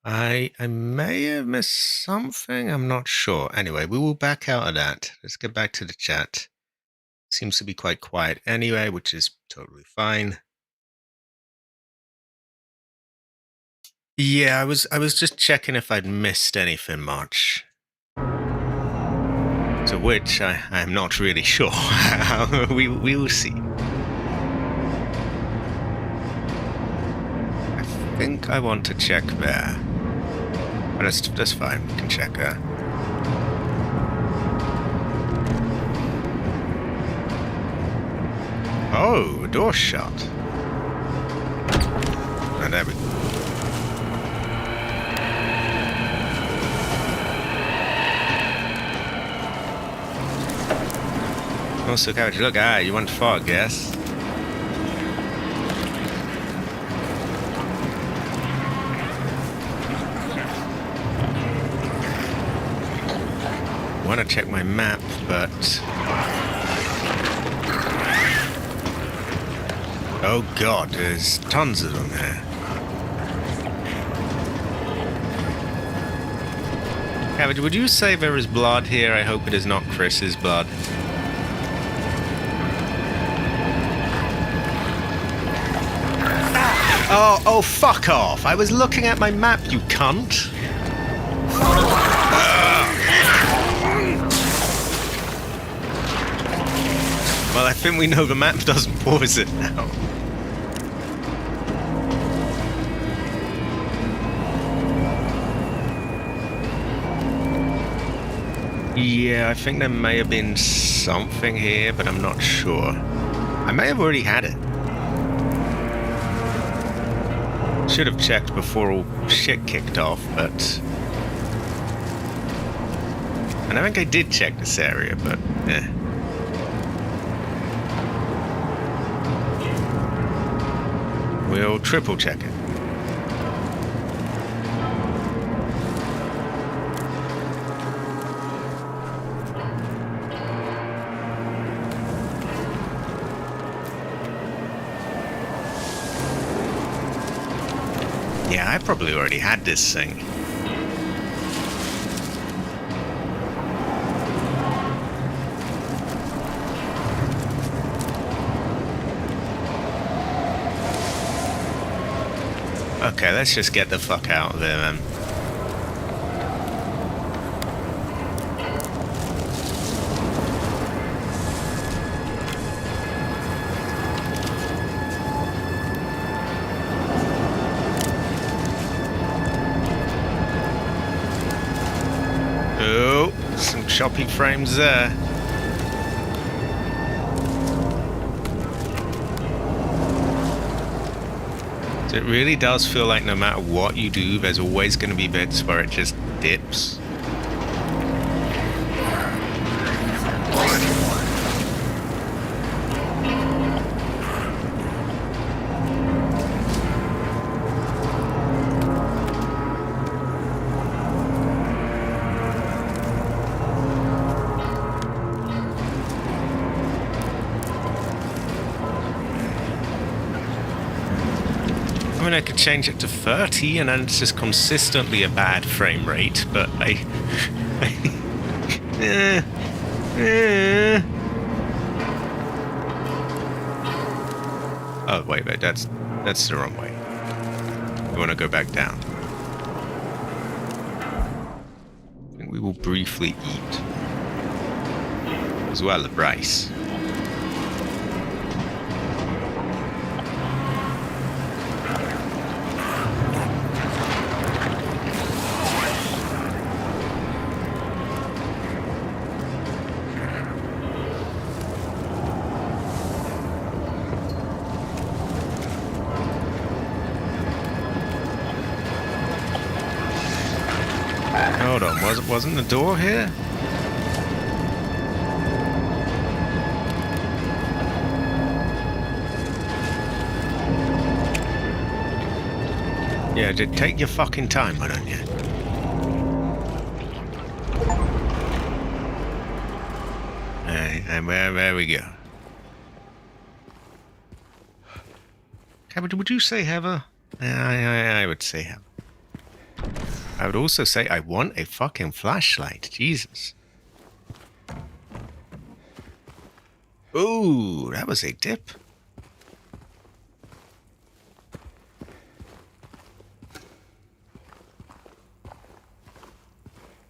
I may have missed something. I'm not sure. Anyway, we will back out of that. Let's get back to the chat. Seems to be quite quiet anyway, which is totally fine. Yeah, I was just checking if I'd missed anything much. To which I'm not really sure. we will see. I think I want to check there. But that's fine, we can check there. Oh, a door shut. Oh, there we go. Also, Cabbage, look, you went far, I guess. I want to check my map, but... Oh god, there's tons of them there. Cabbage, would you say there is blood here? I hope it is not Chris's blood. Oh, fuck off! I was looking at my map, you cunt! Well, I think we know the map doesn't pause it now. Yeah, I think there may have been something here, but I'm not sure. I may have already had it. Should have checked before all shit kicked off, but... And I think I did check this area, but... eh. We'll triple check it. Yeah, I probably already had this thing. Okay, let's just get the fuck out of there, then. Oh, some choppy frames there. It really does feel like no matter what you do, there's always going to be bits where it just dips. I mean, I could change it to 30 and then it's just consistently a bad frame rate, but Oh, wait, that's the wrong way. We want to go back down. I think we will briefly eat. As well as rice. Hold on, wasn't the door here? Yeah, take your fucking time, why don't you? And there we go. Cabbage, would you say Heather? I would say Heather. I would also say I want a fucking flashlight. Jesus. Ooh, that was a dip.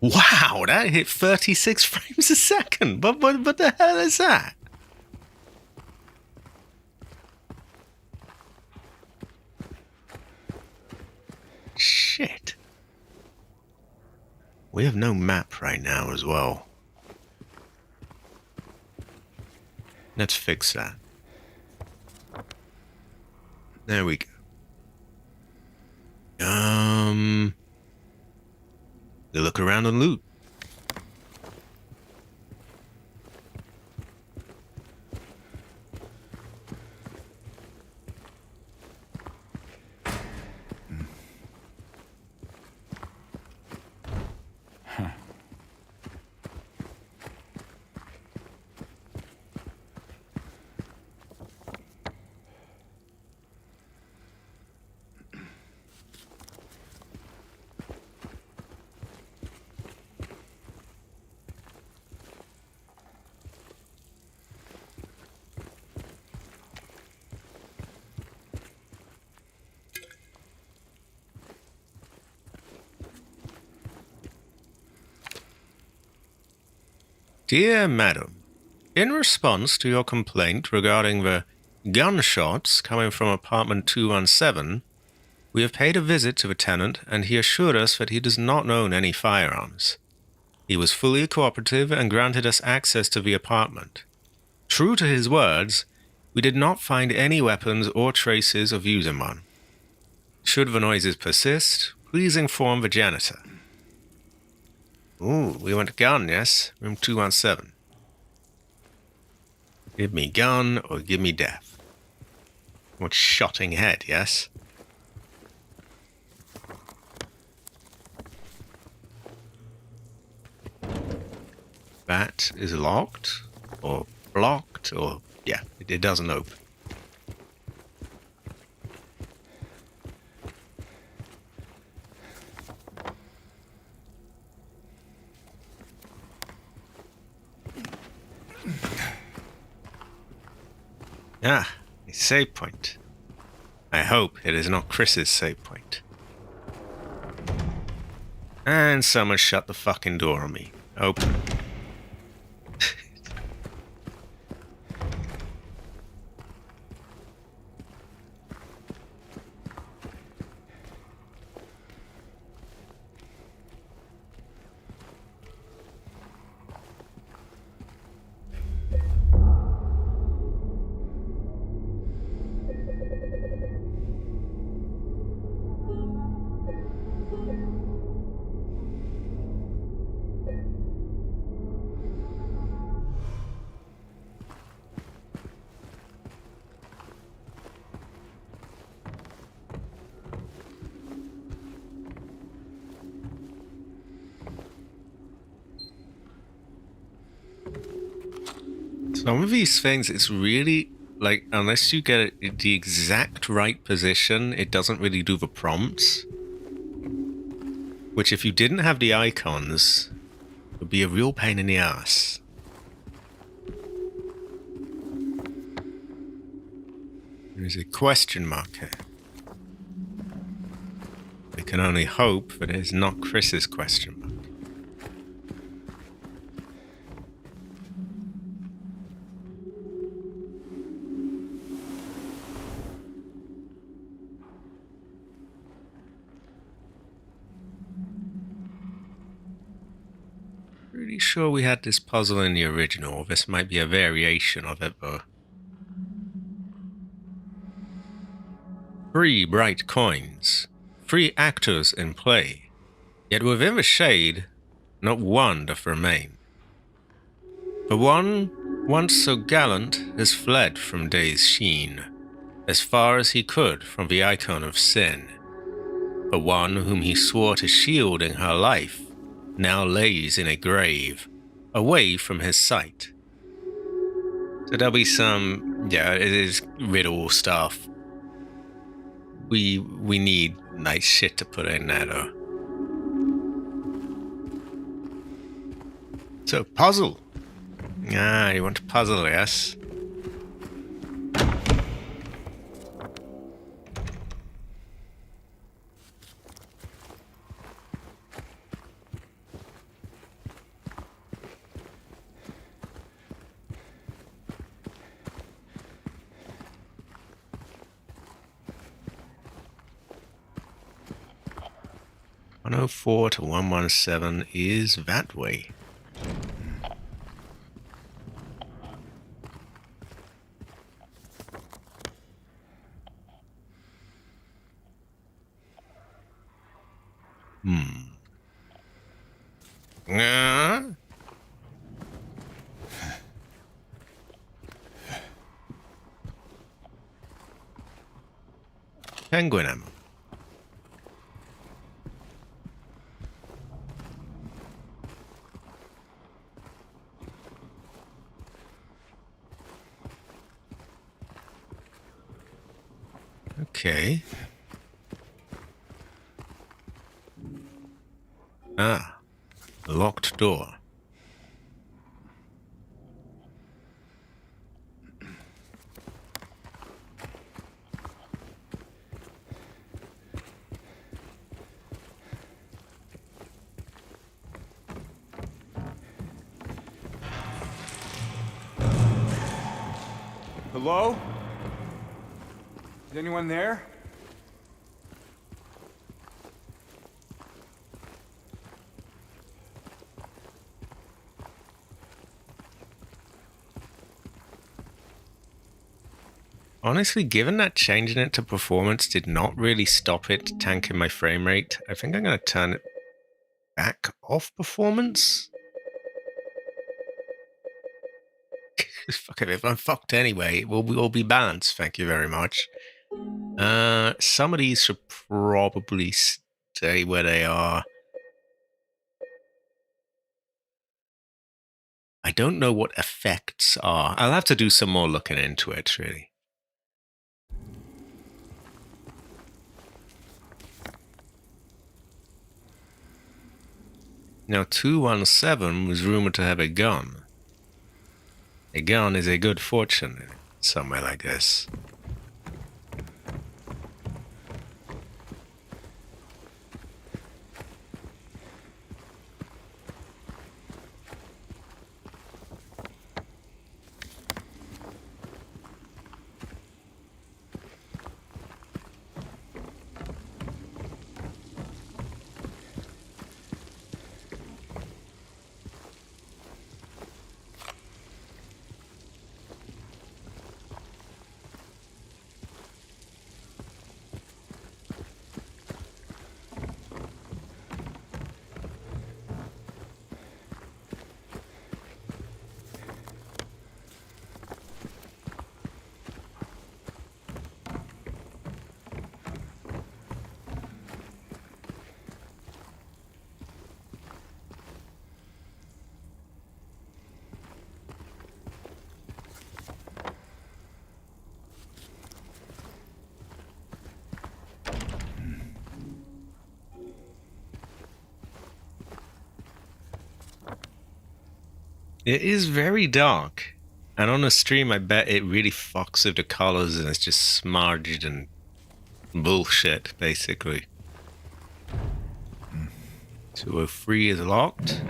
Wow, that hit 36 frames a second. What the hell is that? Shit. We have no map right now as well. Let's fix that. There we go. You look around and loot. Dear Madam, in response to your complaint regarding the gunshots coming from apartment 217, we have paid a visit to the tenant and he assured us that he does not own any firearms. He was fully cooperative and granted us access to the apartment. True to his words, we did not find any weapons or traces of using one. Should the noises persist, please inform the janitor. Ooh, we want gun, yes? Room 217. Give me gun or give me death. Want shotting head, yes? That is locked or blocked or... yeah, it doesn't open. Ah, a save point. I hope it is not Chris's save point. And someone shut the fucking door on me. Open. Some of these things, it's really, like, unless you get it the exact right position, it doesn't really do the prompts. Which, if you didn't have the icons, would be a real pain in the ass. There's a question mark here. We can only hope that it is not Chris's question mark. Pretty sure we had this puzzle in the original. This might be a variation of it, though. 3 bright coins. 3 actors in play. Yet within the shade, not one doth remain. The one, once so gallant, has fled from day's sheen, as far as he could from the icon of sin. The one whom he swore to shield in her life, now lays in a grave, away from his sight. So there'll be some, yeah, it is riddle stuff. We need nice shit to put in there, though. So, puzzle. Ah, you want to puzzle, yes? .104 to 117 is that way. Penguin ammo. Okay. Ah, locked door. Hello? Is anyone there? Honestly, given that changing it to performance did not really stop it tanking my frame rate, I think I'm going to turn it back off performance. Fuck it, if I'm fucked anyway, we'll all be balanced, thank you very much. Some of these should probably stay where they are. I don't know what effects are. I'll have to do some more looking into it, really. Now, 217 was rumored to have a gun. A gun is a good fortune somewhere like this. It is very dark. And on a stream, I bet it really fucks with the colors and it's just smudged and bullshit, basically. 203 is locked.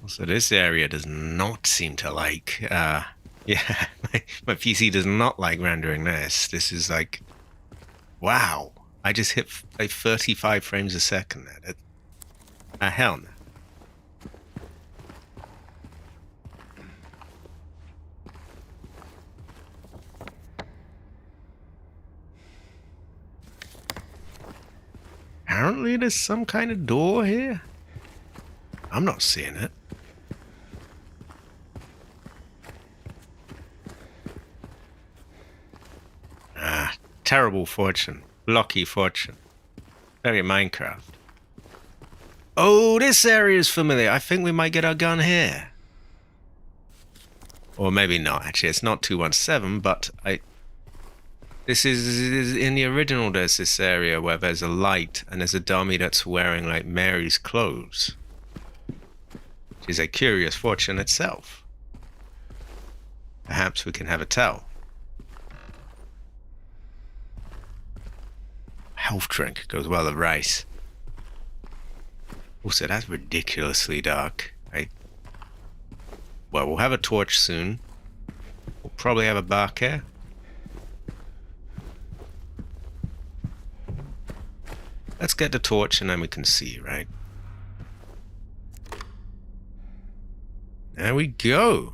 So this area does not seem to like, yeah, my PC does not like rendering this. This is like, wow. I just hit like 35 frames a second at it. Hell no. Apparently there's some kind of door here. I'm not seeing it. Ah, terrible fortune. Lucky fortune. Very Minecraft. Oh, this area is familiar. I think we might get our gun here. Or maybe not, actually. It's not 217, but This is in the original. There's this area where there's a light and there's a dummy that's wearing like Mary's clothes, which is a curious fortune itself. Perhaps we can have a tell. Health drink goes well with rice. Also, that's ridiculously dark. Well, we'll have a torch soon. We'll probably have a bar care. Let's get the torch and then we can see, right? There we go.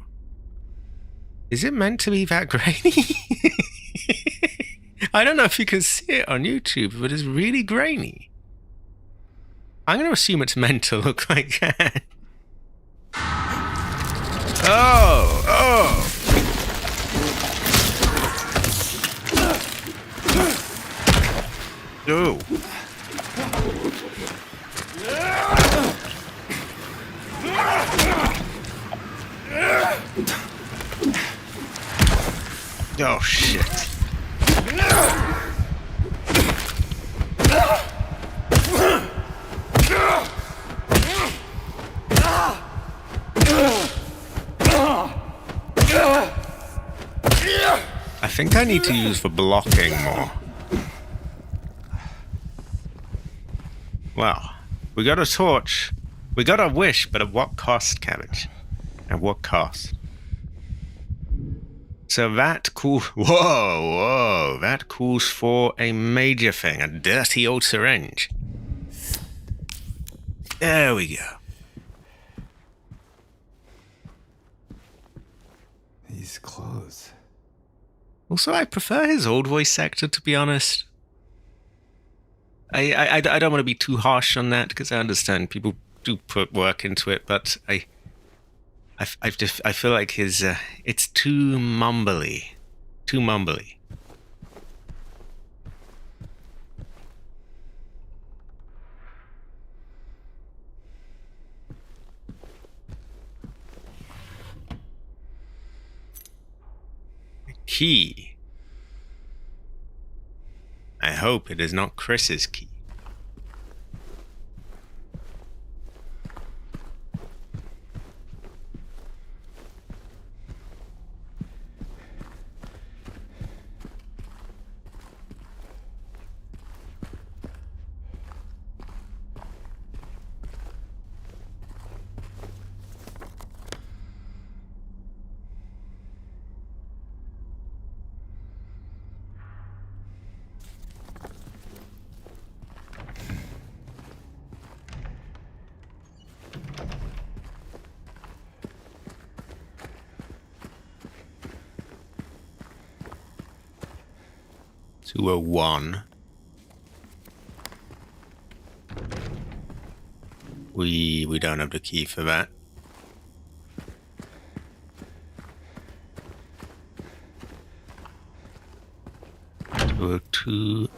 Is it meant to be that grainy? I don't know if you can see it on YouTube, but it's really grainy. I'm going to assume it's meant to look like that. Oh! Oh! Oh, shit. I think I need to use the blocking more. Well, we got a torch. We got a wish, but at what cost, Cabbage? At what cost? So that whoa, that calls for a major thing, a dirty old syringe. There we go. These clothes. Also, I prefer his old voice actor, to be honest. I don't want to be too harsh on that, because I understand people do put work into it, but I feel like his it's too mumbly. Too mumbly. Key. I hope it is not Chris's key. (201). We don't have the key for that. 202.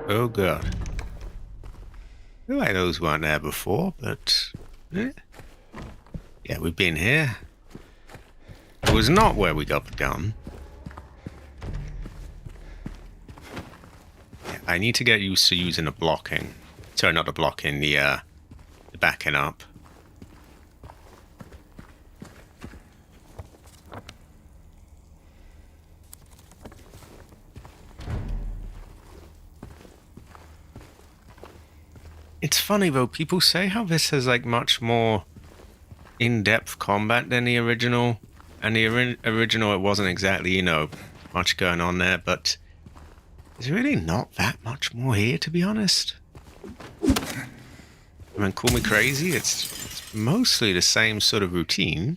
Oh god. I feel like those weren't there before, but yeah, we've been here. It was not where we got the gun. I need to get used to using the blocking. Sorry, not the blocking, the backing up. It's funny though, people say how this has like much more in-depth combat than the original. And the original, it wasn't exactly, you know, much going on there, but there's really not that much more here, to be honest. I mean, call me crazy, it's mostly the same sort of routine.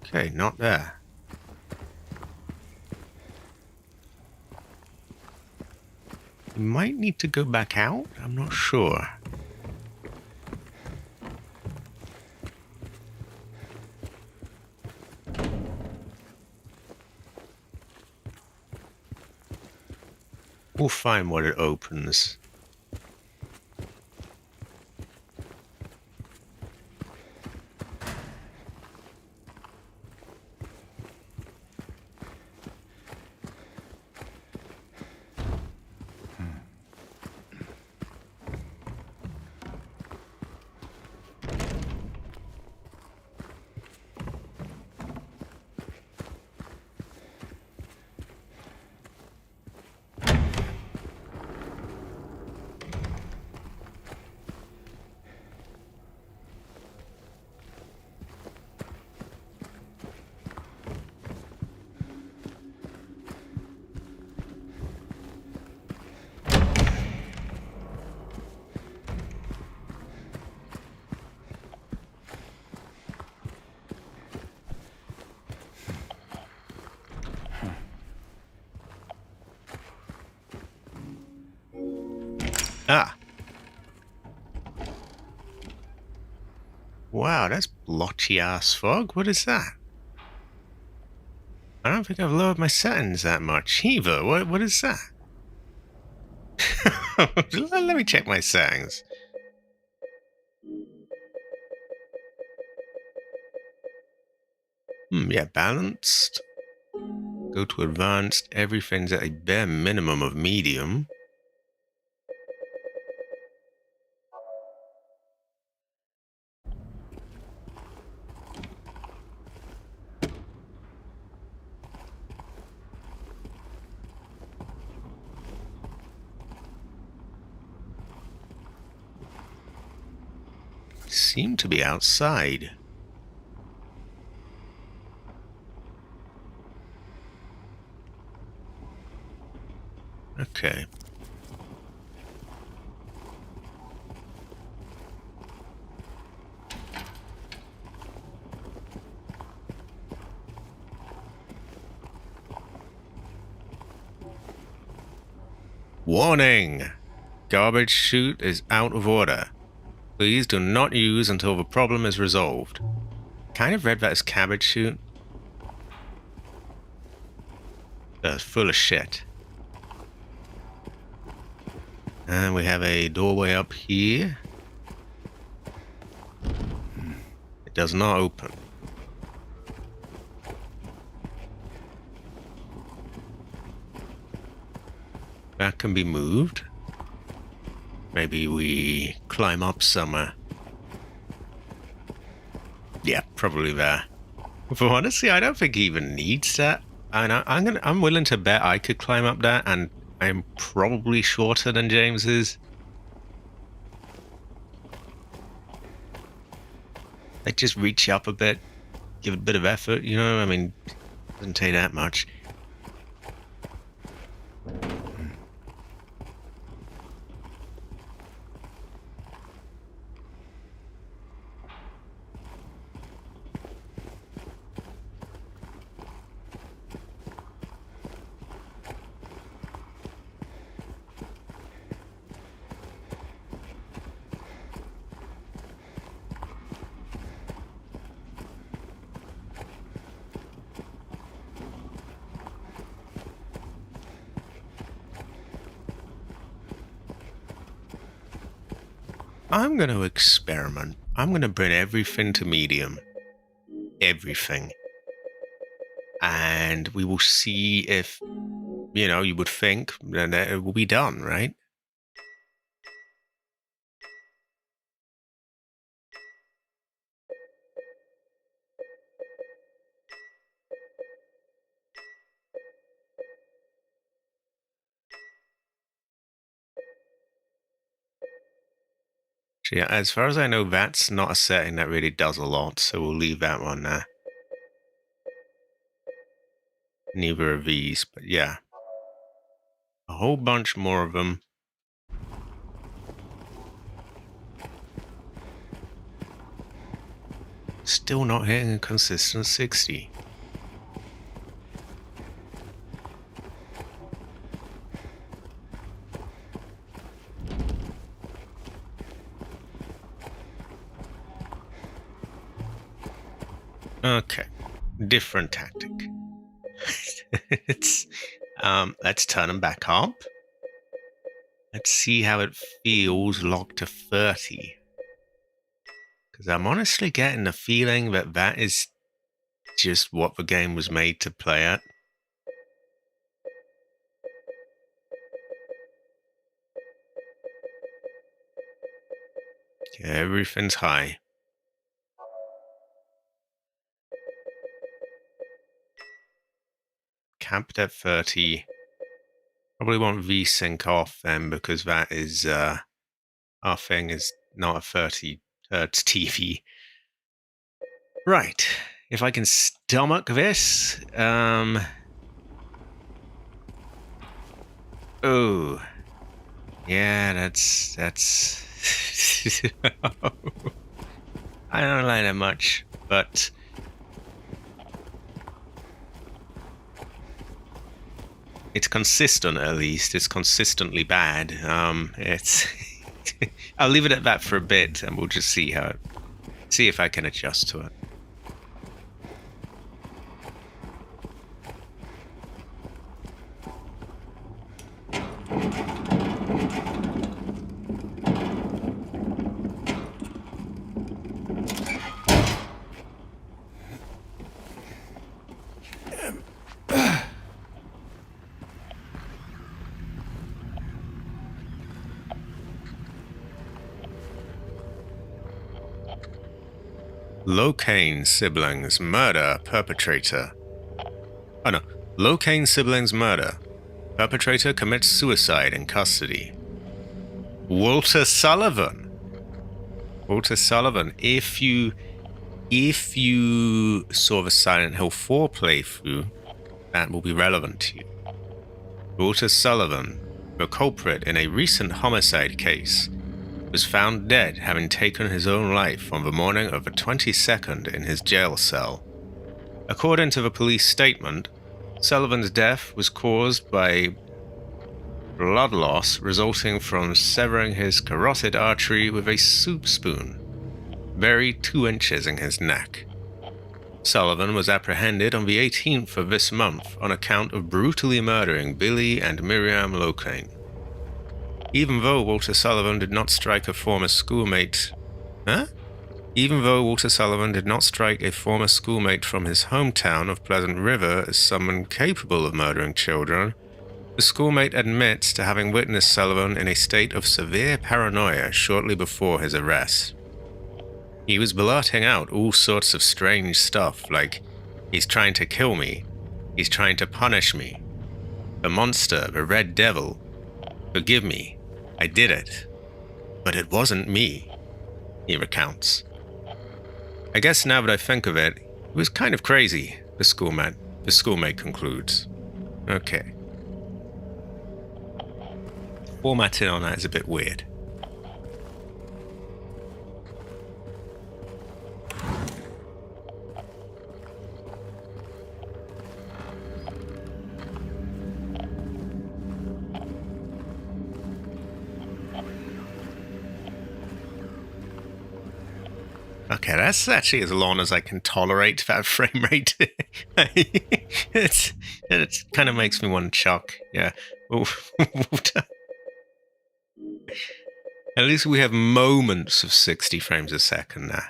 Okay, not there. You might need to go back out? I'm not sure. We'll find what it opens. Ah. Wow, that's blotchy ass fog. What is that? I don't think I've lowered my settings that much. Heaver, what is that? Let me check my settings. Yeah, balanced. Go to advanced. Everything's at a bare minimum of medium. Seem to be outside. Okay. Warning! Garbage chute is out of order. Please do not use until the problem is resolved. Kind of read that as cabbage chute. That's full of shit. And we have a doorway up here. It does not open. That can be moved. Maybe we climb up somewhere. Yeah, probably there. But honestly, I don't think he even needs that. And I'm willing to bet I could climb up that, and I'm probably shorter than James is. I just reach up a bit, give it a bit of effort, you know? I mean, doesn't take that much. I'm going to experiment. I'm going to bring everything to medium. Everything. And we will see if, you know, you would think that it will be done, right? So yeah, as far as I know, that's not a setting that really does a lot, so we'll leave that one there. Neither of these, but yeah. A whole bunch more of them. Still not hitting a consistent 60. Okay, different tactic. It's let's turn them back up. Let's see how it feels locked to 30. Because I'm honestly getting the feeling that that is just what the game was made to play at. Yeah, everything's high. Capped at 30. Probably won't V-sync off then because that is, our thing is not a 30 hertz TV. Right. If I can stomach this, oh. Yeah, that's I don't like that much, but it's consistent at least. It's consistently bad. It's I'll leave it at that for a bit and we'll just see if I can adjust to it. Locane siblings murder perpetrator. Oh no. Locane siblings murder. Perpetrator commits suicide in custody. Walter Sullivan. Walter Sullivan. If you saw the Silent Hill 4 playthrough, that will be relevant to you. Walter Sullivan, the culprit in a recent homicide case, was found dead, having taken his own life on the morning of the 22nd in his jail cell. According to the police statement, Sullivan's death was caused by blood loss resulting from severing his carotid artery with a soup spoon, buried 2 inches in his neck. Sullivan was apprehended on the 18th of this month on account of brutally murdering Billy and Miriam Locane. Even though Walter Sullivan did not strike a former schoolmate... Even though Walter Sullivan did not strike a former schoolmate from his hometown of Pleasant River as someone capable of murdering children, the schoolmate admits to having witnessed Sullivan in a state of severe paranoia shortly before his arrest. He was blurting out all sorts of strange stuff like, "He's trying to kill me. He's trying to punish me. The monster, the red devil. Forgive me. I did it. But it wasn't me," he recounts. I guess now that I think of it, it was kind of crazy, the schoolmate concludes. Okay. Formatting on that is a bit weird. Okay, that's actually as long as I can tolerate that frame rate. It kind of makes me want to chuck. Yeah. At least we have moments of 60 frames a second now.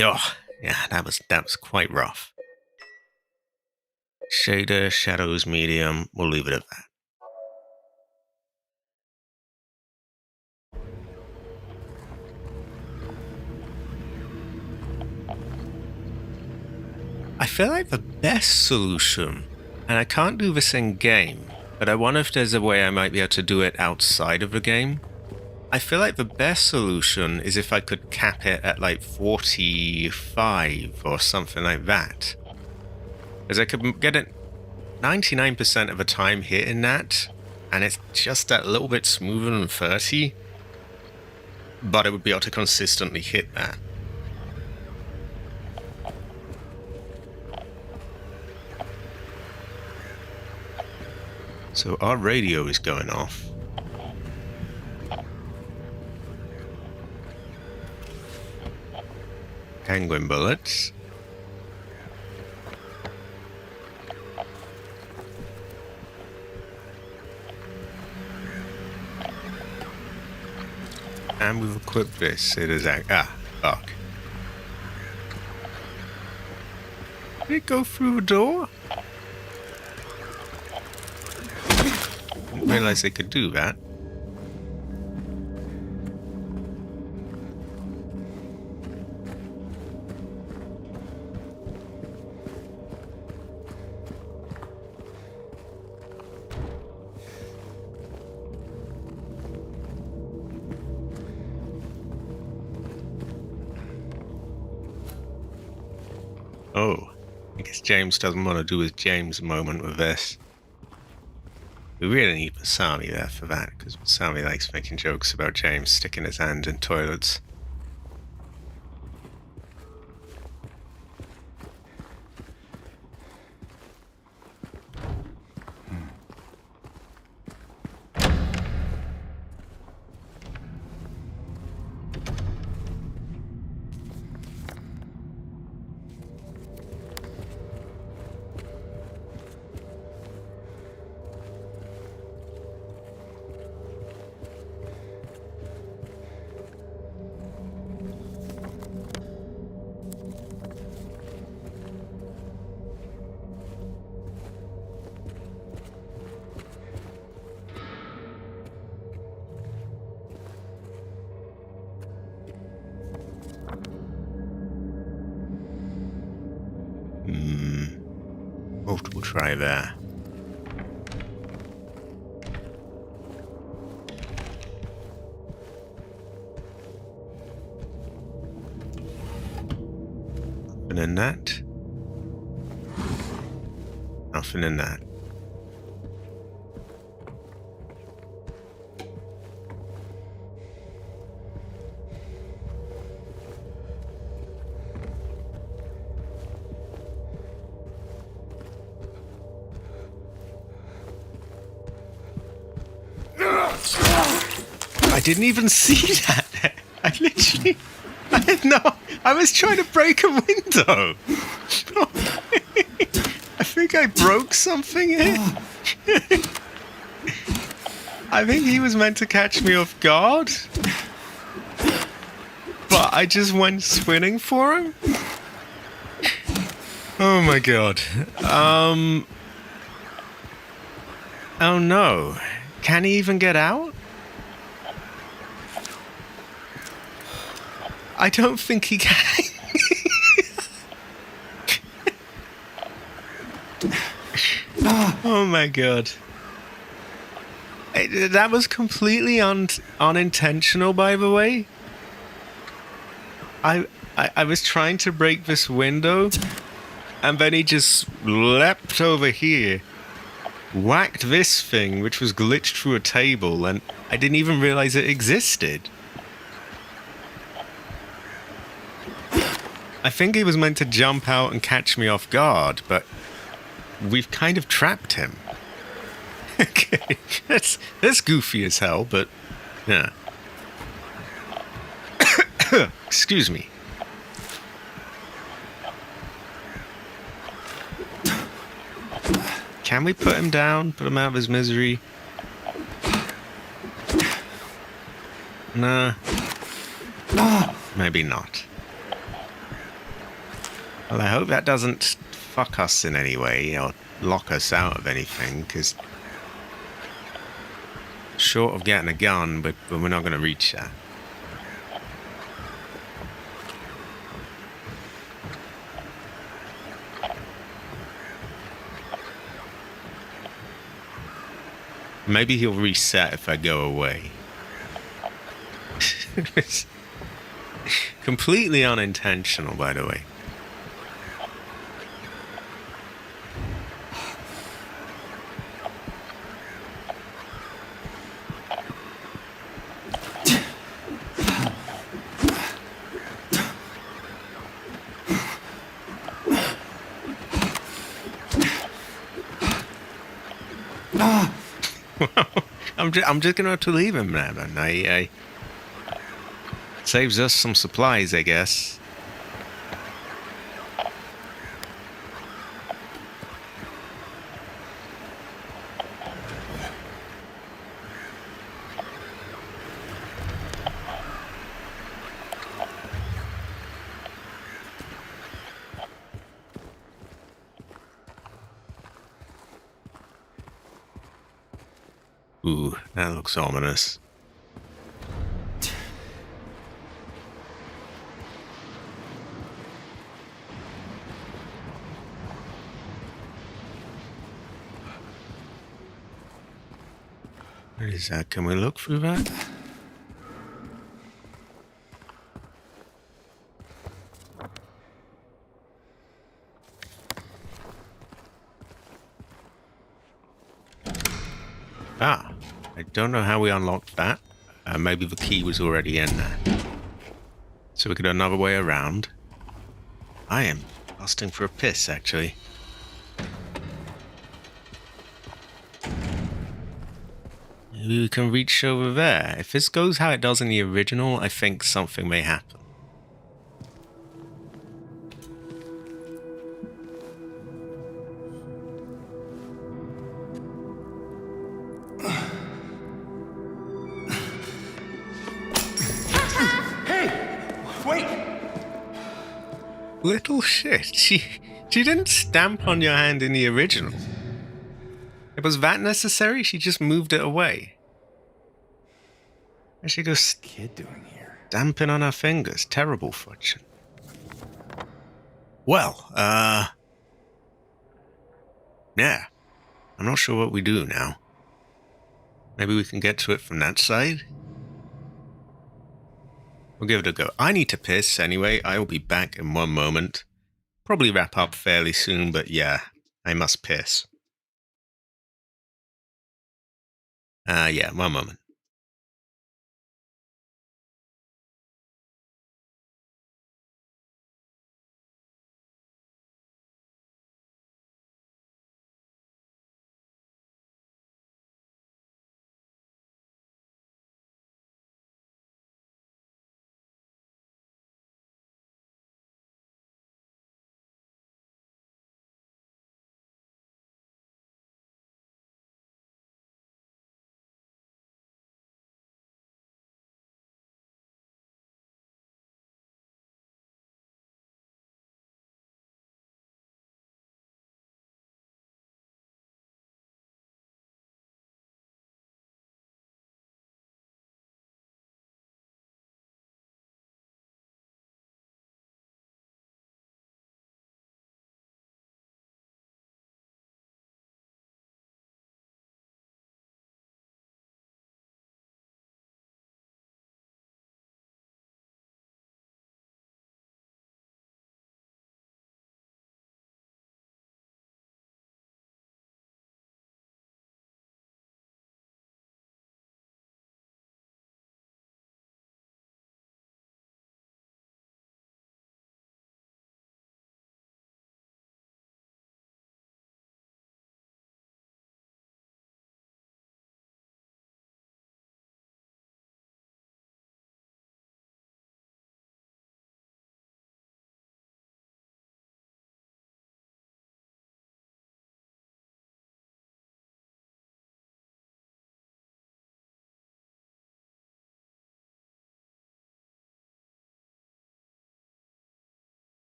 Oh, yeah, that was quite rough. Shader, shadows, medium. We'll leave it at that. I feel like the best solution, and I can't do this in game, but I wonder if there's a way I might be able to do it outside of the game. I feel like the best solution is if I could cap it at like 45 or something like that. Because I could get it 99% of the time hitting that, and it's just that little bit smoother than 30, but I would be able to consistently hit that. So our radio is going off. Penguin bullets. And we've equipped this. It is fuck. Did it go through the door? Didn't realize they could do that. Oh, I guess James doesn't want to do his James moment with this. We really need Masami there for that, because Masami likes making jokes about James sticking his hand in toilets. We'll try there. Nothing in that. Nothing in that. I didn't even see that. I was trying to break a window. I think I broke something here. I think he was meant to catch me off guard. But I just went swinging for him. Oh my god. Oh no. Can he even get out? I don't think he can. Oh my god. That was completely unintentional, by the way. I was trying to break this window, and then he just leapt over here, whacked this thing, which was glitched through a table, and I didn't even realize it existed. I think he was meant to jump out and catch me off guard, but we've kind of trapped him. Okay, that's goofy as hell, but yeah. Excuse me. Can we put him down? Put him out of his misery? Nah. Maybe not. Well, I hope that doesn't fuck us in any way or lock us out of anything, because short of getting a gun, but we're not going to reach that. Maybe he'll reset if I go away. It's completely unintentional, by the way. I'm just gonna have to leave him now, man. I saves us some supplies, I guess. Ooh, that looks ominous. What is that? Can we look through that? Ah, I don't know how we unlocked that. Maybe the key was already in there. So we could go another way around. I am busting for a piss, actually. Maybe we can reach over there. If this goes how it does in the original, I think something may happen. Wait! Little shit. She didn't stamp on your hand in the original. Was that necessary? She just moved it away. And she goes Kid doing here? stamping on her fingers. Terrible fortune. Well, yeah. I'm not sure what we do now. Maybe we can get to it from that side? We'll give it a go. I need to piss anyway. I will be back in one moment. Probably wrap up fairly soon, but yeah, I must piss. Yeah, one moment.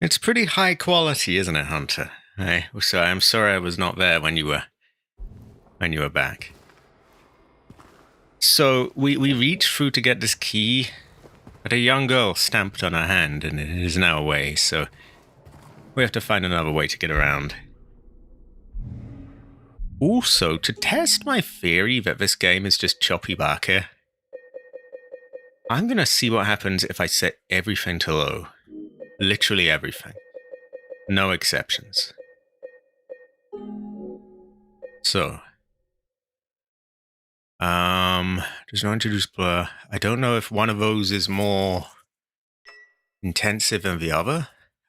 It's pretty high quality, isn't it, Hunter? So I'm sorry I was not there when you were back. So we reached through to get this key, but a young girl stamped on our hand and it is now away, so we have to find another way to get around. Also, to test my theory that this game is just choppy Barker, I'm gonna see what happens if I set everything to low. Literally everything. No exceptions. So, does not introduce blur. I don't know if one of those is more intensive than the other.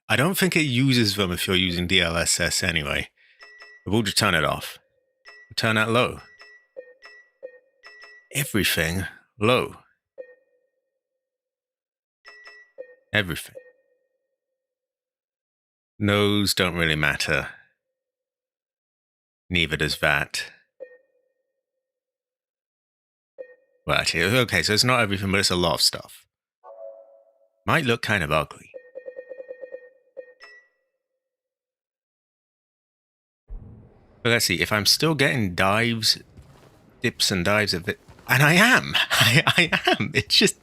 I don't think it uses them if you're using DLSS anyway. But we'll just turn it off. Turn that low. Everything low. Everything. Nose don't really matter. Neither does that. Well, actually, okay, so it's not everything, but it's a lot of stuff. Might look kind of ugly. But let's see, if I'm still getting dives, dips and dives of it, and I am, I am. It just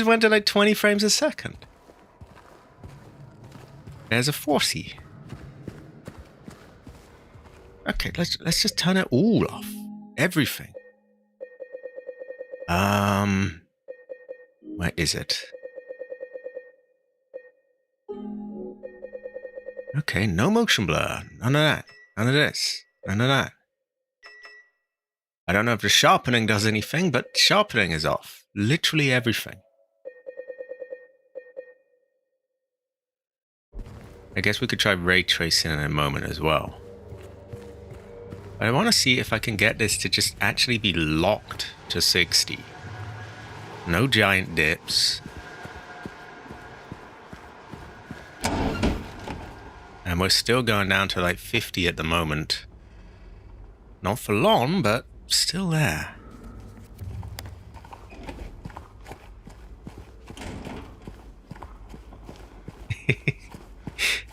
went to like 20 frames a second. There's a 40. Okay, let's just turn it all off. Everything. Where is it? Okay, no motion blur. None of that. None of this. None of that. I don't know if the sharpening does anything, but sharpening is off. Literally everything. I guess we could try ray tracing in a moment as well. But I want to see if I can get this to just actually be locked to 60. No giant dips. And we're still going down to like 50 at the moment. Not for long, but still there.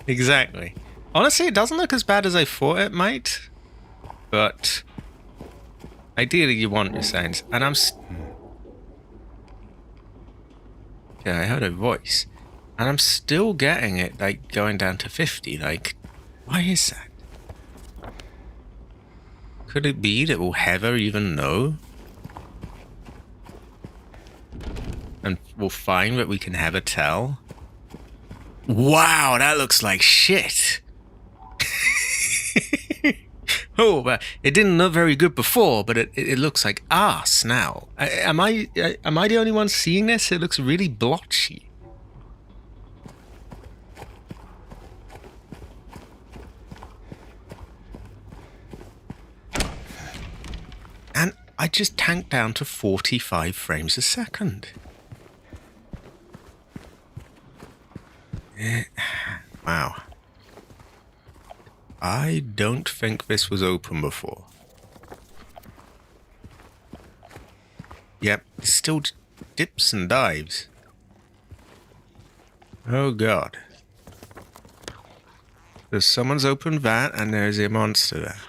Exactly. Honestly, it doesn't look as bad as I thought it might. But ideally you want your sounds. And I'm... Yeah, I heard a voice. And I'm still getting it, like, going down to 50. Like, why is that? Could it be that we'll ever even know? And we'll find that we can have a tell? Wow, that looks like shit! Oh, but it didn't look very good before, but it looks like arse now. Am I the only one seeing this? It looks really blotchy. And I just tanked down to 45 frames a second. Wow. I don't think this was open before. Yep, it's still dips and dives. Oh god. There's someone's opened that and there's a monster there.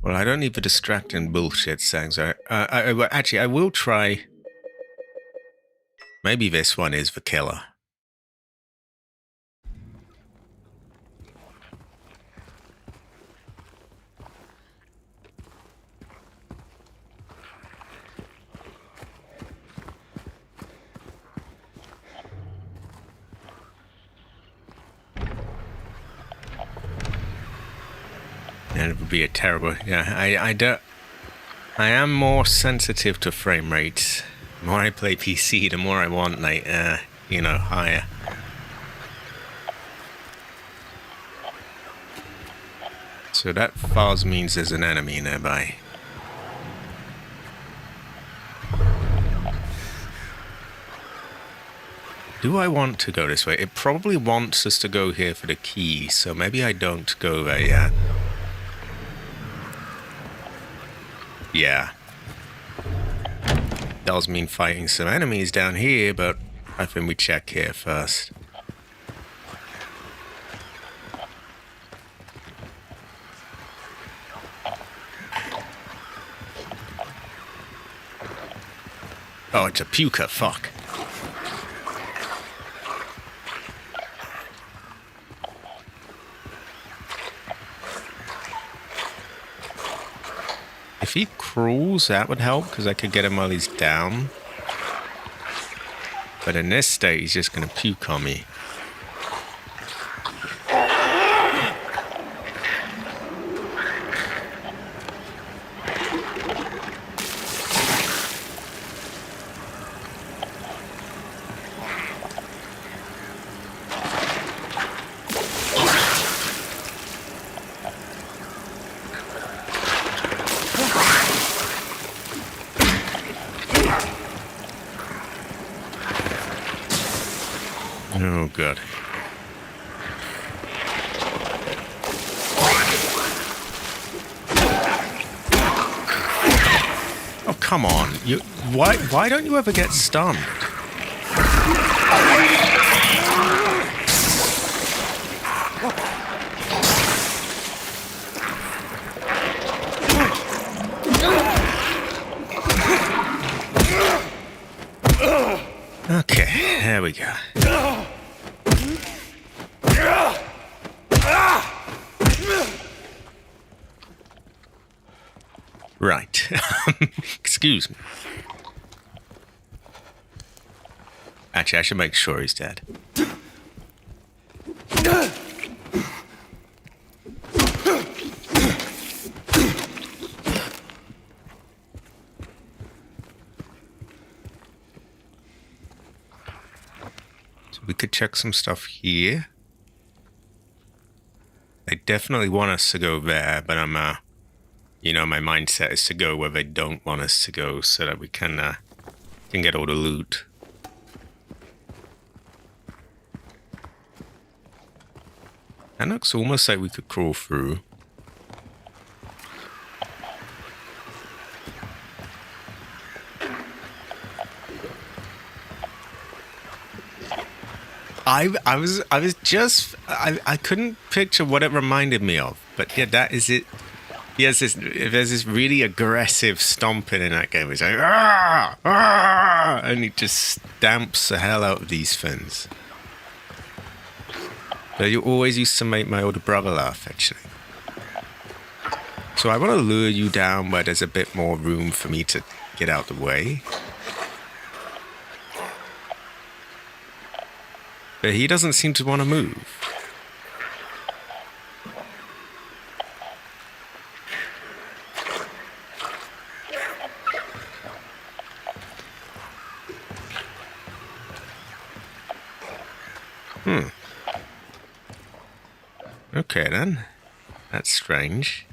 Well, I don't need the distracting bullshit sayings. Actually, I will try. Maybe this one is the killer. And it would be a terrible... Yeah, I am more sensitive to frame rates. The more I play PC, the more I want, like, higher. So that fuzz means there's an enemy nearby. Do I want to go this way? It probably wants us to go here for the key, so maybe I don't go there yet. Yeah. Does mean fighting some enemies down here, but I think we check here first. Oh, it's a puker, fuck. If he crawls, that would help, because I could get him while he's down. But in this state, he's just going to puke on me. Oh, God. Oh, come on. Why don't you ever get stunned? Okay, there we go. Right. Excuse me. Actually, I should make sure he's dead. So we could check some stuff here. They definitely want us to go there, but I'm, you know, my mindset is to go where they don't want us to go so that we can get all the loot. That looks almost like we could crawl through. I couldn't picture what it reminded me of, but yeah, that is it. There's this really aggressive stomping in that game. It's like, "Argh! Argh!" And he just stamps the hell out of these things. But you always used to make my older brother laugh, actually. So I want to lure you down where there's a bit more room for me to get out the way. But he doesn't seem to want to move. Okay then. That's strange.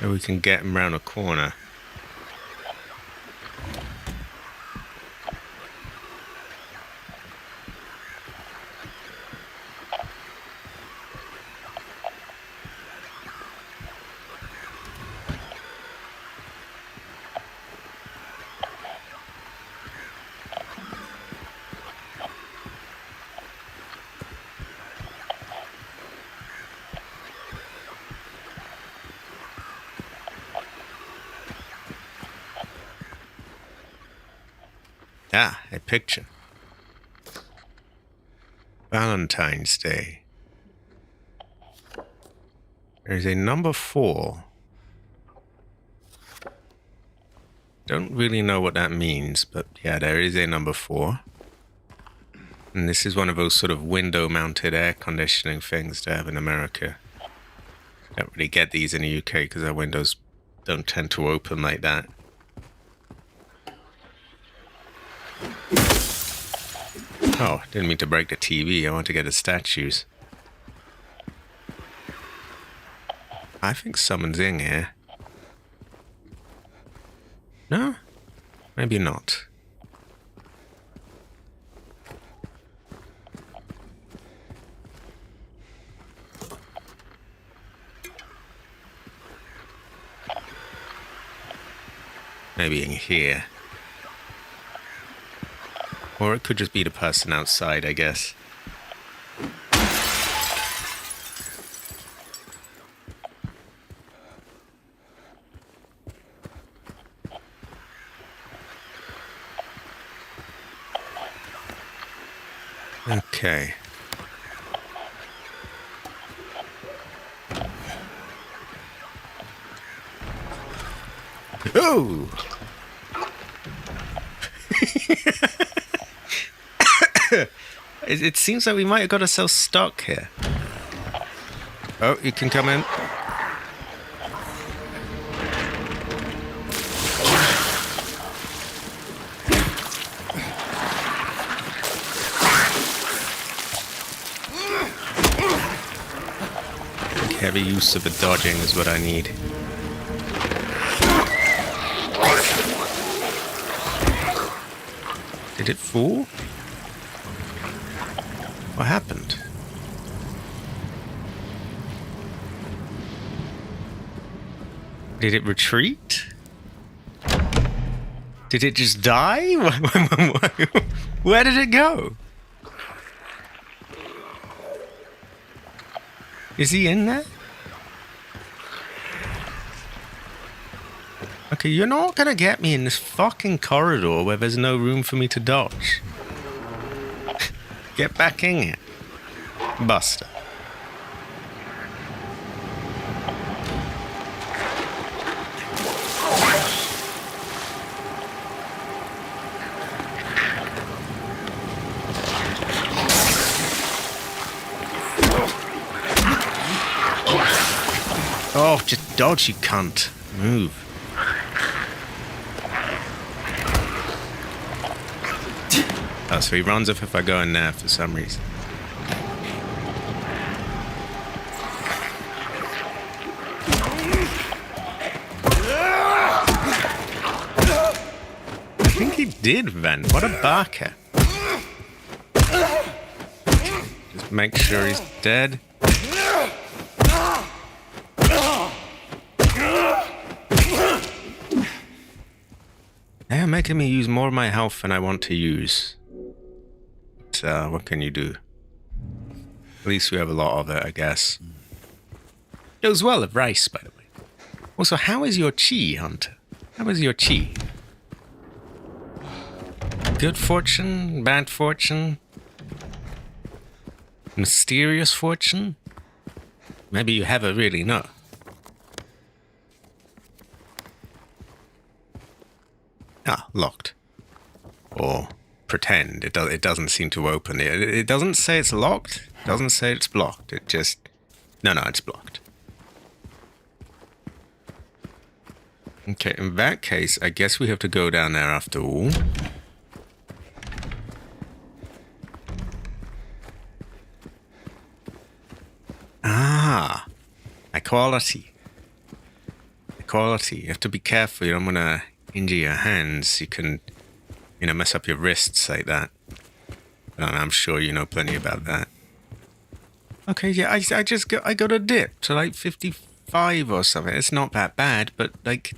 Maybe we can get him round a corner. Ah, a picture. Valentine's Day. There's a number 4. Don't really know what that means, but yeah, there is a number 4. And this is one of those sort of window-mounted air conditioning things they have in America. Don't really get these in the UK because our windows don't tend to open like that. Oh, didn't mean to break the TV. I want to get the statues. I think someone's in here. No? Maybe not. Maybe in here. Or it could just be the person outside, I guess. Okay. Oh! It seems like we might have got ourselves stuck here. Oh, you can come in. Heavy use of the dodging is what I need. Did it fall? What happened? Did it retreat? Did it just die? Where did it go? Is he in there? Okay, you're not gonna get me in this fucking corridor where there's no room for me to dodge. Get back in here, Buster. Oh, just dodge, you cunt. Move. Oh, so he runs off if I go in there for some reason. I think he did vent. What a barker. Just make sure he's dead. They're making me use more of my health than I want to use. But, what can you do? At least we have a lot of it, I guess. It was well of rice, by the way. Also, how is your chi, Hunter? How is your chi? Good fortune? Bad fortune? Mysterious fortune? Maybe you never really know. Ah, locked. Or pretend. It doesn't seem to open. It doesn't say it's locked. It doesn't say it's blocked. It just... No, it's blocked. Okay, in that case, I guess we have to go down there after all. Ah, equality. Equality. You have to be careful. You don't want to injure your hands. You can, mess up your wrists like that. I'm sure you know plenty about that. Okay, yeah, I got a dip to like 55 or something. It's not that bad, but like,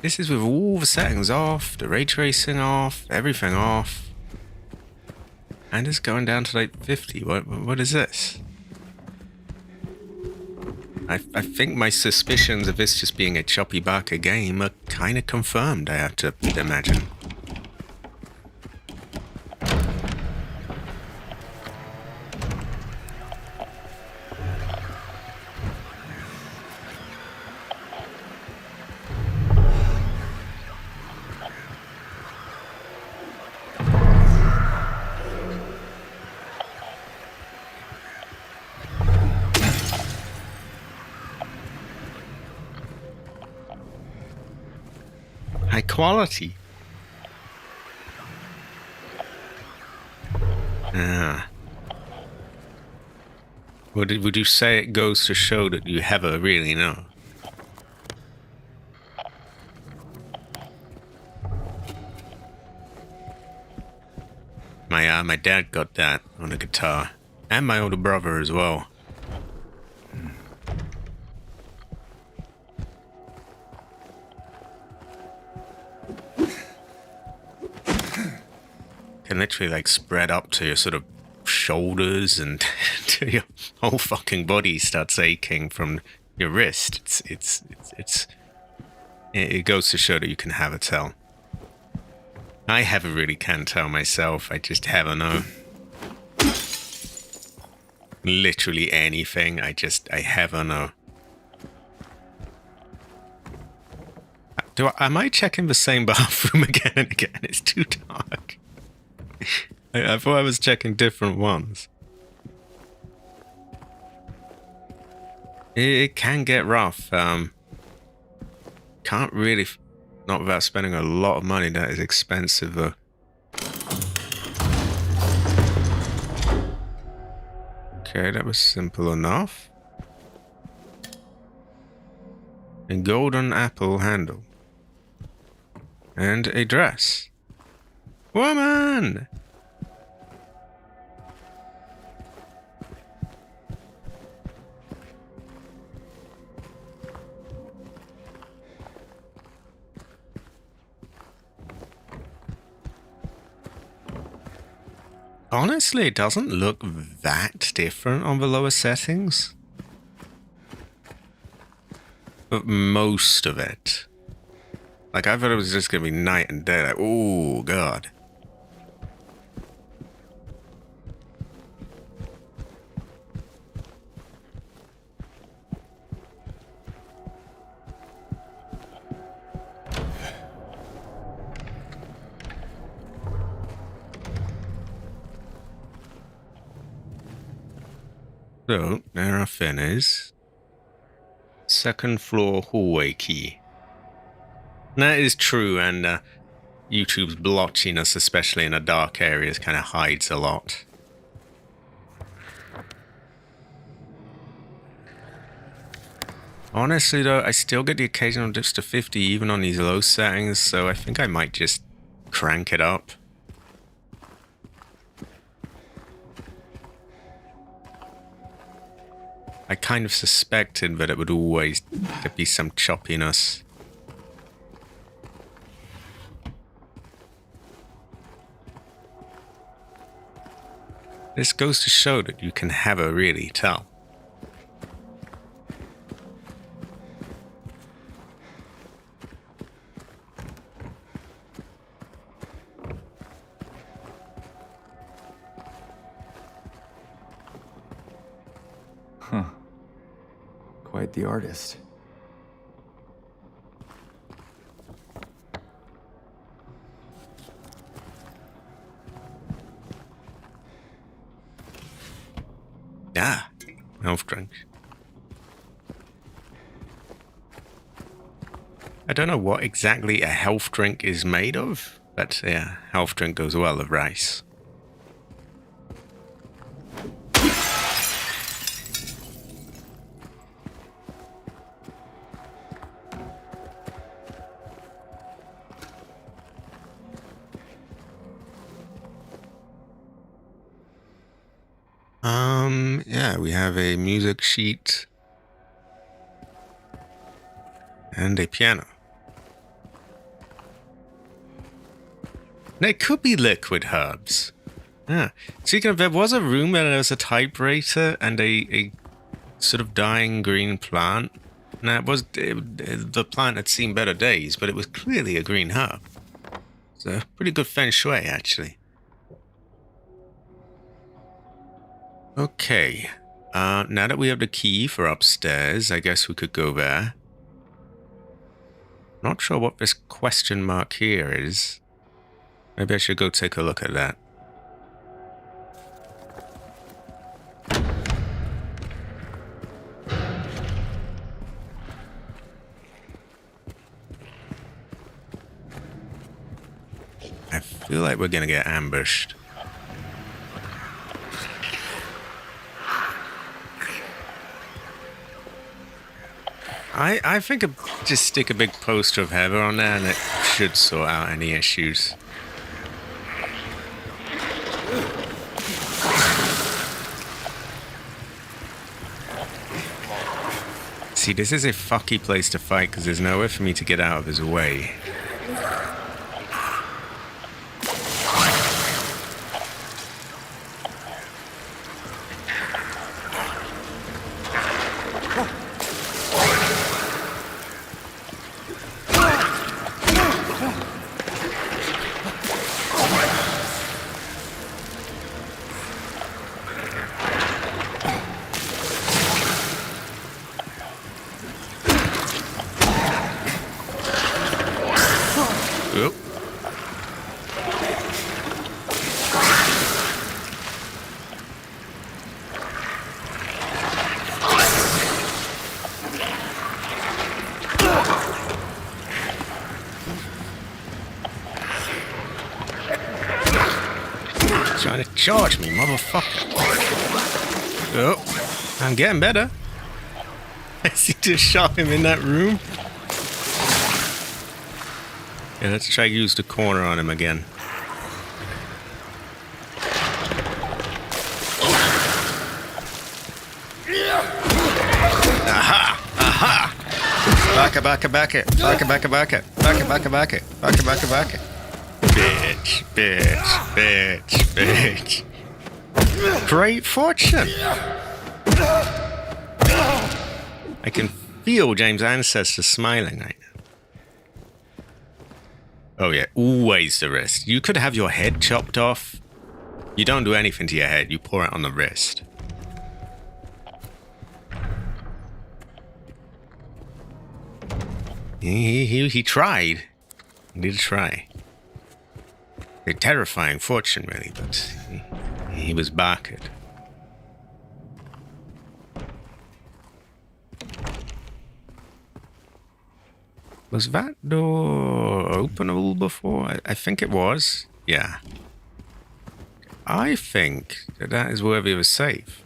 this is with all the settings off, the ray tracing off, everything off. And it's going down to like 50. What is this? I think my suspicions of this just being a choppy barker game are kind of confirmed, I have to imagine. High quality. Ah. Would you say it goes to show that you never really know? My dad got that on a guitar, and my older brother as well. can literally like spread up to your sort of shoulders and to your whole fucking body starts aching from your wrist. It goes to show that you can have a tell. I have a really can tell myself. I just have a know. Literally anything. I have a know. Am I checking the same bathroom again and again? It's too dark. I thought I was checking different ones. It can get rough. Can't really, not without spending a lot of money. That is expensive though. Okay, that was simple enough. A golden apple handle. And a dress. Woman! Honestly, it doesn't look that different on the lower settings. But most of it. Like, I thought it was just gonna be night and day. Like, oh, God. So, there our fin is. Second floor hallway key. And that is true, and YouTube's blotchiness, especially in the dark areas, kind of hides a lot. Honestly, though, I still get the occasional dips to 50 even on these low settings, so I think I might just crank it up. I kind of suspected that it would always there'd be some choppiness. This goes to show that you can have a really tell. Huh. Quite the artist. Ah, health drink. I don't know what exactly a health drink is made of, but yeah, health drink goes well with rice. Yeah, we have a music sheet and a piano. And it could be liquid herbs. Yeah. Speaking of, there was a room where there was a typewriter and a sort of dying green plant. Now, the plant had seen better days, but it was clearly a green herb. It's a pretty good feng shui, actually. Okay. Now that we have the key for upstairs, I guess we could go there. Not sure what this question mark here is. Maybe I should go take a look at that. I feel like we're gonna get ambushed. I think just stick a big poster of Heather on there and it should sort out any issues. See, this is a fucky place to fight because there's nowhere for me to get out of his way. Oh. Trying to charge me, motherfucker. Oh, I'm getting better. I seem to have shot him in that room. Yeah, let's try to use the corner on him again. Aha! Aha! Back it, back it, back it. Back it, back it, back it. Back it, back it, back it. Back it, back it, back it. Bitch, bitch, bitch, bitch. Great fortune. I can feel James' ancestor smiling right now. Oh yeah, always the wrist. You could have your head chopped off. You don't do anything to your head, you pour it on the wrist. He tried. He did try. A terrifying fortune, really, but he was barked. Was that door openable before? I think it was. Yeah. I think that is worthy of a save.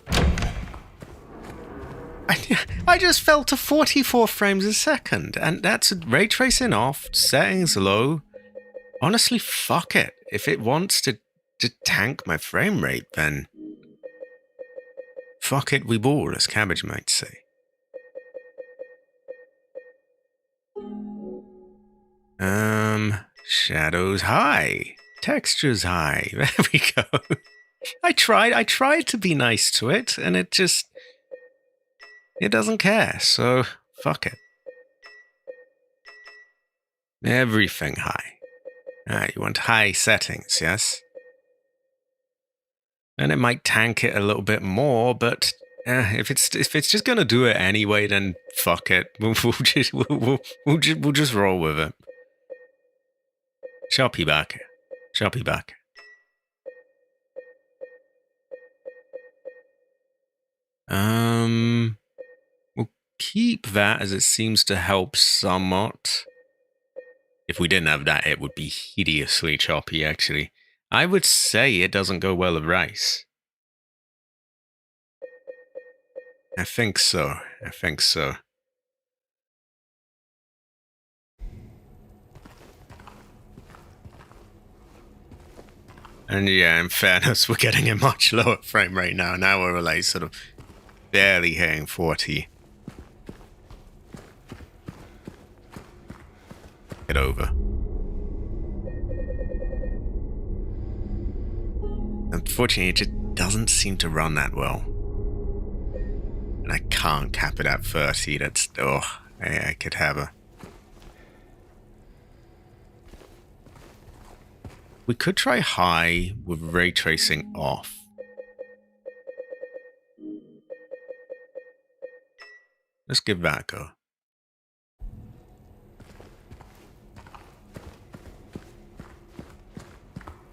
I just fell to 44 frames a second, and that's ray tracing off, settings low. Honestly, fuck it. If it wants to tank my frame rate, then fuck it, we ball, as Cabbage might say. Shadows high, textures high. There we go. I tried to be nice to it, and it doesn't care, so fuck it. Everything high. You want high settings, yes? And it might tank it a little bit more, but if it's just gonna do it anyway, then fuck it. We'll just roll with it. Choppy back. Choppy back. We'll keep that as it seems to help somewhat. If we didn't have that, it would be hideously choppy, actually. I would say it doesn't go well with rice. I think so. I think so. And yeah, in fairness, we're getting a much lower frame rate now. Now we're like sort of barely hitting 40. Get over. Unfortunately, it just doesn't seem to run that well. And I can't cap it at 30. That's, I could have a... We could try high with ray tracing off. Let's give that a go.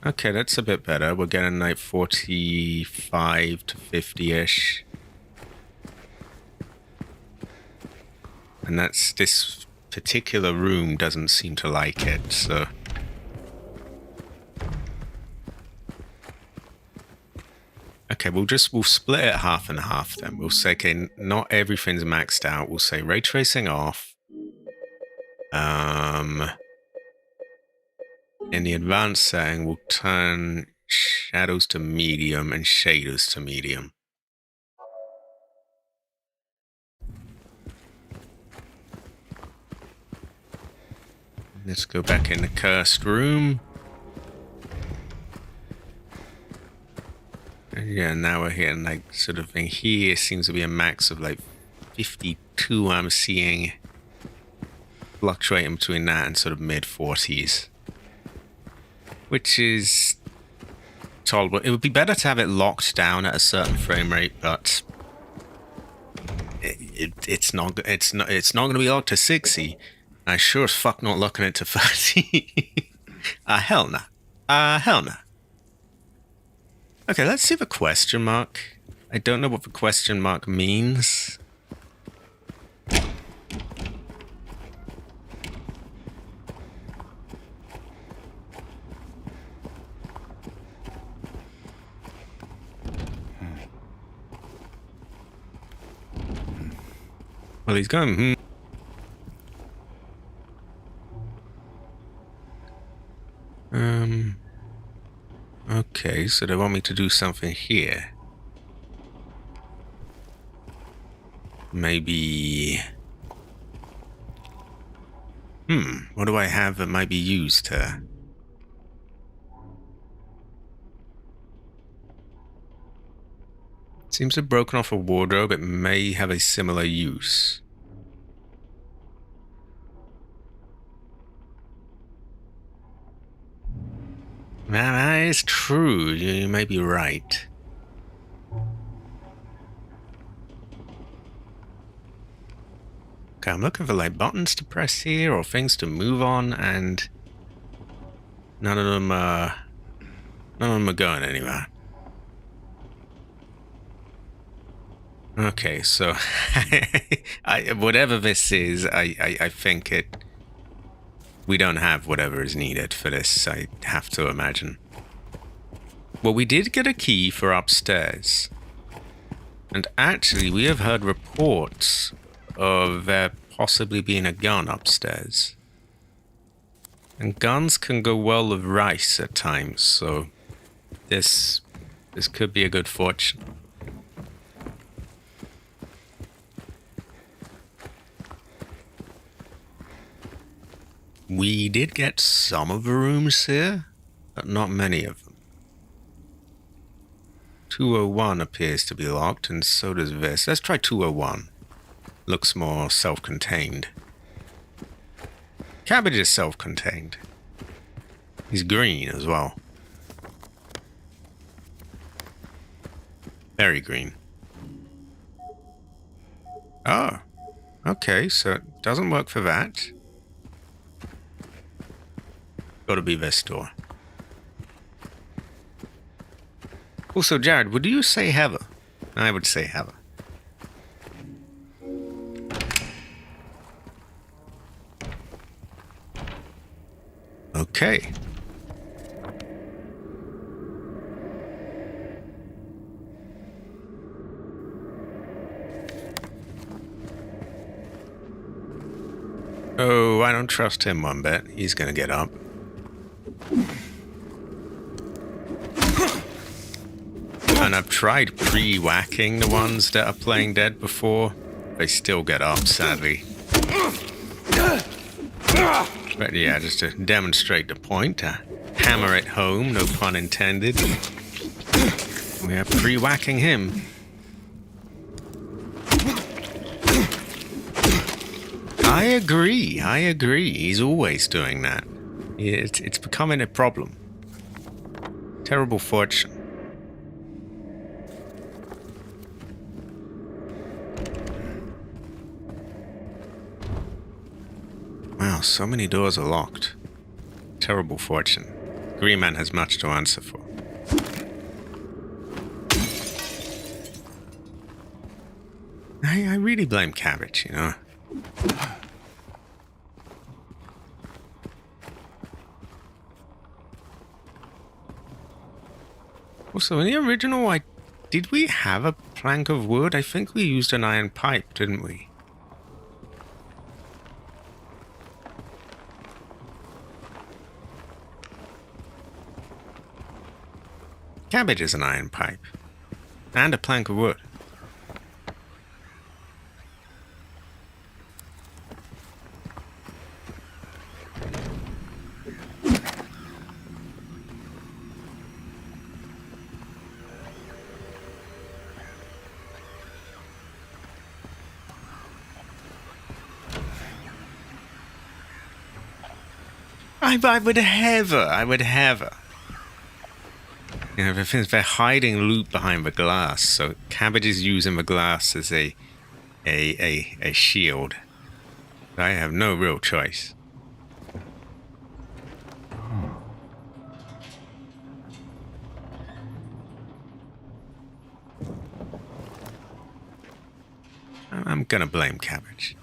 Okay, that's a bit better. We're getting like 45 to 50-ish. And this particular room doesn't seem to like it, so... Okay, we'll split it half and half then. We'll say, okay, not everything's maxed out. We'll say ray tracing off. In the advanced setting, we'll turn shadows to medium and shaders to medium. Let's go back in the cursed room. Yeah, now we're hitting like sort of thing. Here seems to be a max of like 52 I'm seeing, fluctuating between that and sort of mid 40s, which is tolerable. It would be better to have it locked down at a certain frame rate, but it's not going to be locked to 60. I sure as fuck not looking at Tafati. Hell no. Hell no. Okay, let's see the question mark. I don't know what the question mark means. Well, he's going, Okay, so they want me to do something here. Maybe... what do I have that might be used to... Seems to have broken off a wardrobe. It may have a similar use. That is true. You may be right. Okay, I'm looking for like buttons to press here or things to move on, and none of them are going anywhere. Okay, so whatever this is, I think we don't have whatever is needed for this, I have to imagine. Well, we did get a key for upstairs. And actually, we have heard reports of there possibly being a gun upstairs. And guns can go well with rice at times, so this could be a good fortune. We did get some of the rooms here, but not many of them. 201 appears to be locked, and so does this. Let's try 201. Looks more self-contained. Cabbage is self-contained. He's green as well. Very green. Oh, okay, so it doesn't work for that. Gotta be this door. Also, Jared, would you say Heather? I would say Heather. Okay. Oh, I don't trust him one bit. He's gonna get up. And I've tried pre-whacking the ones that are playing dead before. They still get up, sadly. But yeah, just to demonstrate the point, to hammer it home, no pun intended. We are pre-whacking him. I agree. He's always doing that. It's becoming a problem. Terrible fortune. Wow, so many doors are locked. Terrible fortune. Green Man has much to answer for. I really blame Cabbage, you know. Also, in the original, did we have a plank of wood? I think we used an iron pipe, didn't we? Cabbage is an iron pipe. And a plank of wood. I would have her. You know, they're hiding loot behind the glass, so Cabbage is using the glass as a shield. I have no real choice. I'm gonna blame Cabbage.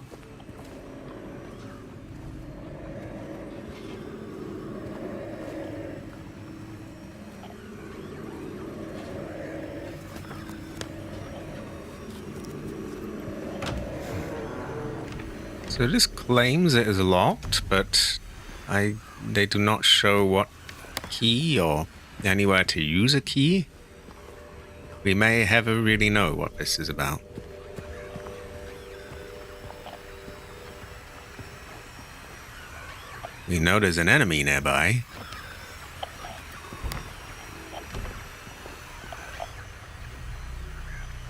So this claims it is locked, but they do not show what key or anywhere to use a key. We may never really know what this is about. We know there's an enemy nearby.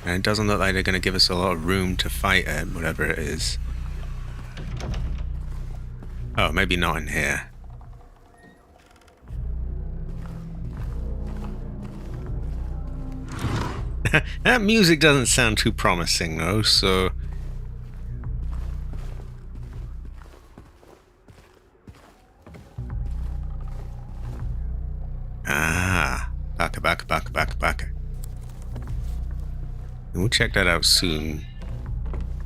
And it doesn't look like they're going to give us a lot of room to fight it, whatever it is. Oh, maybe not in here. That music doesn't sound too promising, though, so... Ah, baka. We'll check that out soon.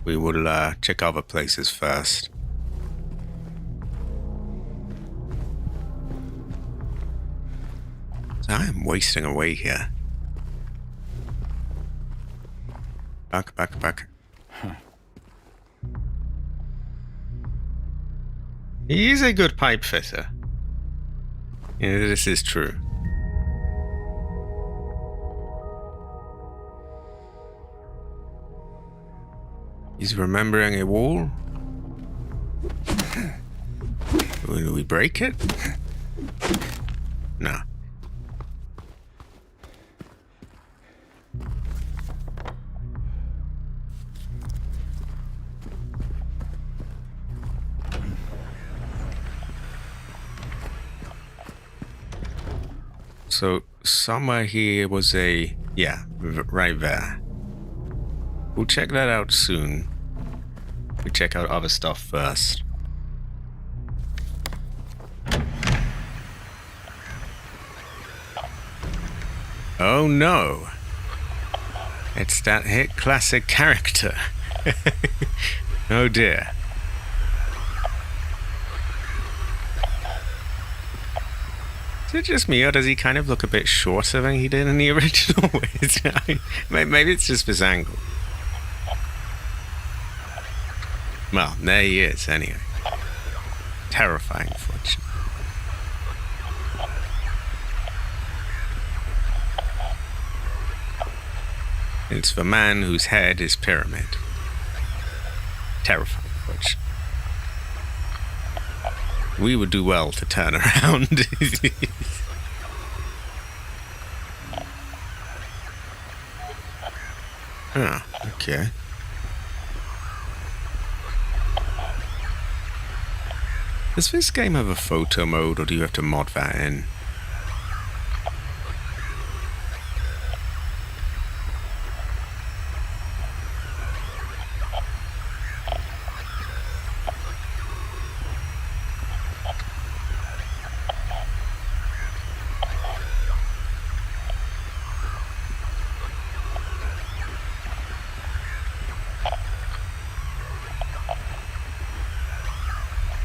We will check other places first. So I am wasting away here. Back. Huh. He is a good pipe fitter. Yeah, this is true. He's remembering a wall. Will we break it? No. So somewhere here was a... yeah, right there. We'll check that out soon. We check out other stuff first. Oh no! It's that hit classic character. Oh dear. Is it just me, or does he kind of look a bit shorter than he did in the original? Maybe it's just this angle. Well, there he is, anyway. Terrifying, fortune. It's the man whose head is pyramid. Terrifying, fortune. We would do well to turn around. Oh, okay. Does this game have a photo mode, or do you have to mod that in?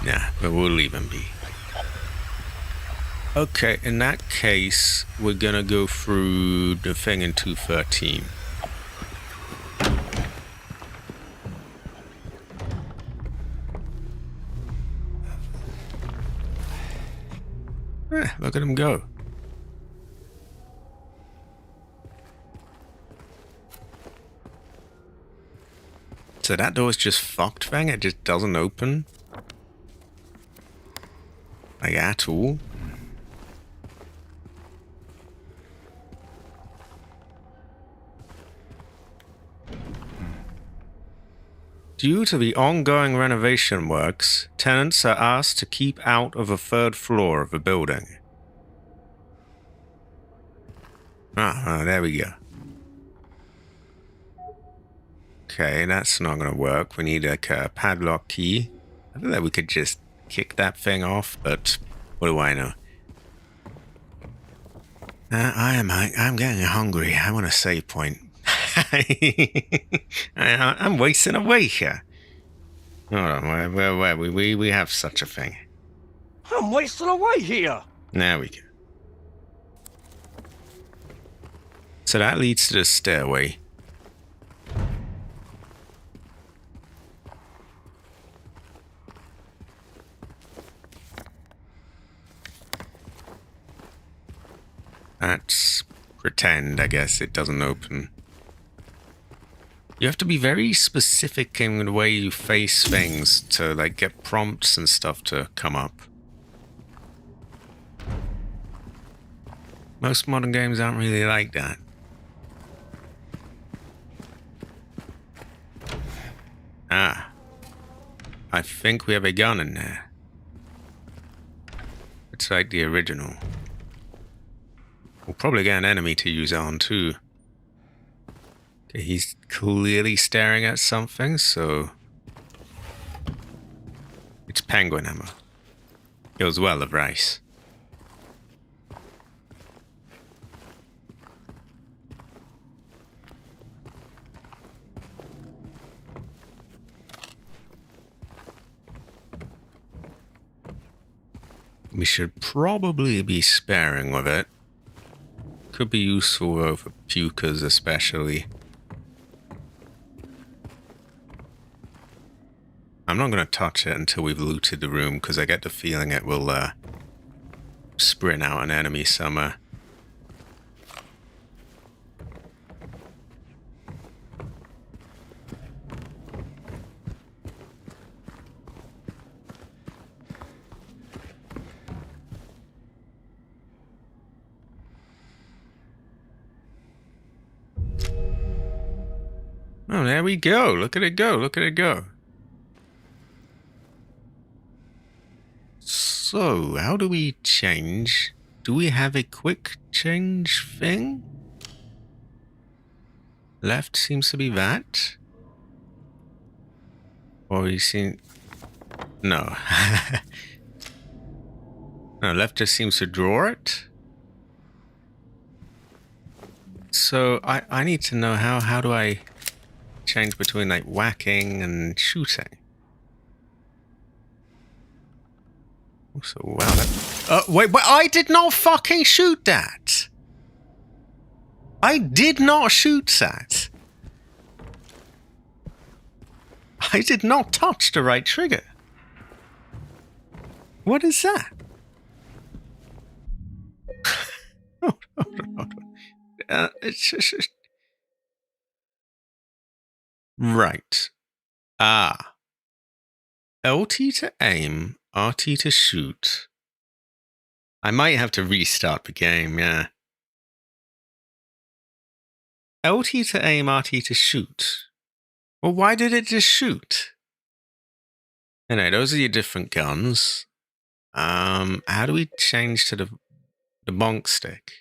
Yeah, but we'll leave him be. Okay, in that case, we're gonna go through the thing in 213. Look at him go. So that door is just fucked thing? It just doesn't open? Like, at all? Due to the ongoing renovation works, tenants are asked to keep out of the third floor of the building. Ah, there we go. Okay, that's not gonna work. We need like a padlock key. I think that we could just kick that thing off, but what do I know? I'm getting hungry. I want a save point. I'm wasting away here. Hold on, where we have such a thing. I'm wasting away here. There we go. So that leads to the stairway. That's pretend, I guess. It doesn't open. You have to be very specific in the way you face things to, like, get prompts and stuff to come up. Most modern games aren't really like that. Ah. I think we have a gun in there. It's like the original. We'll probably get an enemy to use it on too. Okay, he's clearly staring at something, so... It's penguin ammo. Goes well of rice. We should probably be sparing with it. Could be useful for pukers especially. I'm not going to touch it until we've looted the room, because I get the feeling it will sprint out an enemy somewhere. Oh, there we go. Look at it go. Look at it go. So, how do we change? Do we have a quick change thing? Left seems to be that. Or you see... No. No, left just seems to draw it. So, I need to know how do I change between, like, whacking and shooting? So, wow, that... wait, but I did not fucking shoot that! I did not shoot that! I did not touch the right trigger. What is that? Hold on. It's just... Right. Ah. LT to aim, RT to shoot. I might have to restart the game, yeah. LT to aim, RT to shoot. Well, why did it just shoot? Anyway, those are your different guns. How do we change to the bonk stick?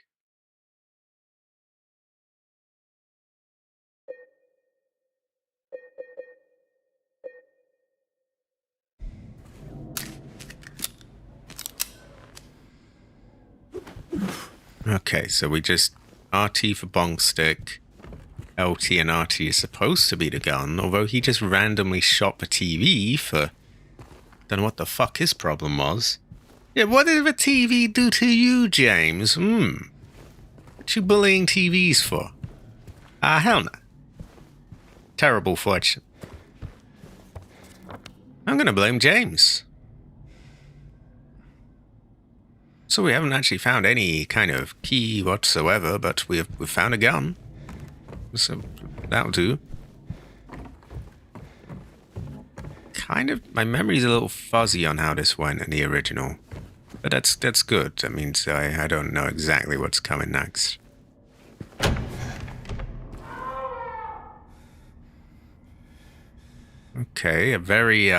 Okay, so we just RT for bonk stick. LT and RT is supposed to be the gun, although he just randomly shot the TV for... Don't know what the fuck his problem was. Yeah, what did the TV do to you, James? What you bullying TVs for? Hell no. Terrible fortune. I'm gonna blame James. So we haven't actually found any kind of key whatsoever, but we've found a gun. So that'll do. Kind of, my memory's a little fuzzy on how this went in the original. But that's good. That means I don't know exactly what's coming next. Okay, a very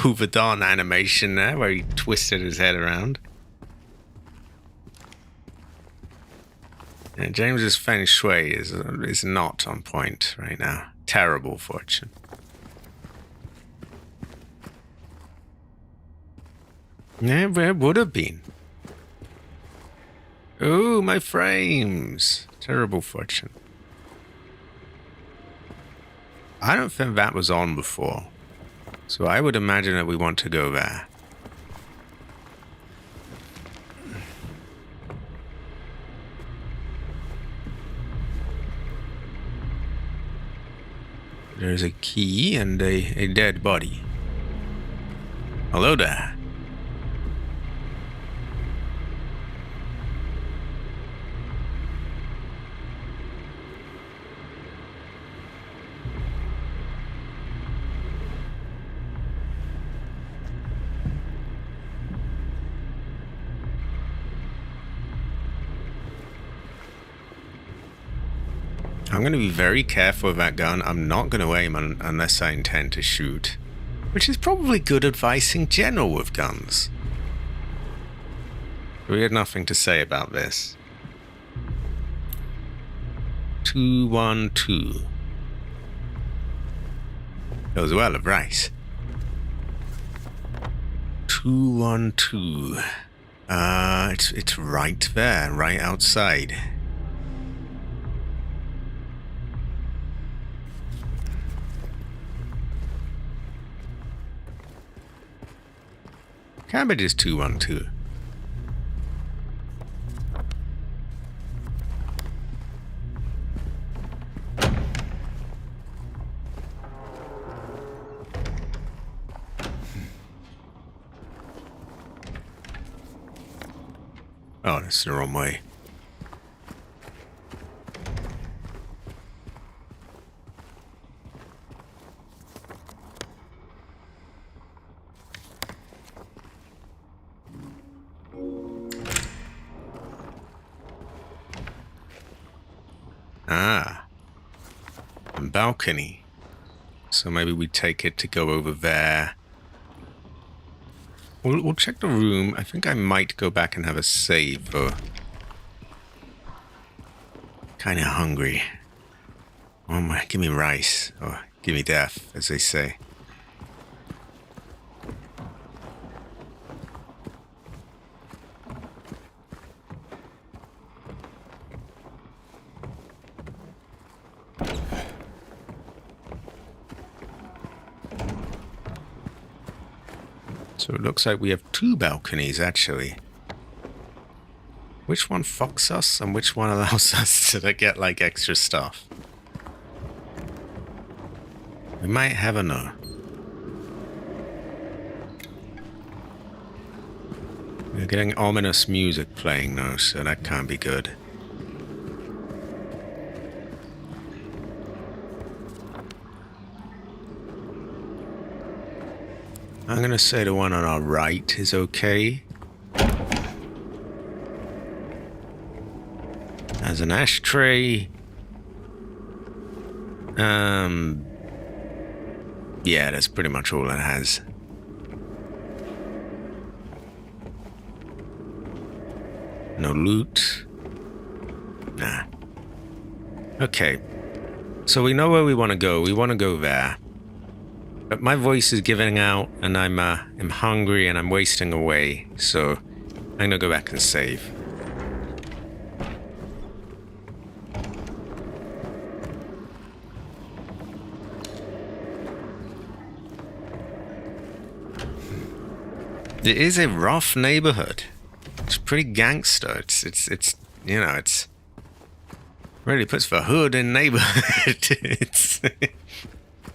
overdone animation there where he twisted his head around. Yeah, James's feng shui is not on point right now. Terrible fortune. Yeah, where would have been? Oh, my frames. Terrible fortune. I don't think that was on before. So I would imagine that we want to go there. There's a key and a dead body. Hello there. I'm going to be very careful with that gun. I'm not going to aim unless I intend to shoot. Which is probably good advice in general with guns. We had nothing to say about this. 212. Goes well of rice. 212. It's right there, right outside. Cabbage is 212. Oh, that's the wrong way. Ah, a balcony. So maybe we take it to go over there. We'll check the room. I think I might go back and have a save, though. Kind of hungry. Oh my, give me rice. Or give me death, as they say. So it looks like we have two balconies, actually. Which one fucks us and which one allows us to get, like, extra stuff? We might have a no. We're getting ominous music playing, though, so that can't be good. I'm gonna say the one on our right is okay. As an ashtray. Yeah, that's pretty much all it has. No loot. Nah. Okay. So we know where we want to go. We want to go there. But my voice is giving out, and I'm hungry, and I'm wasting away. So I'm gonna go back and save. It is a rough neighborhood. It's pretty gangster. It's you know, it's really puts the hood in neighborhood.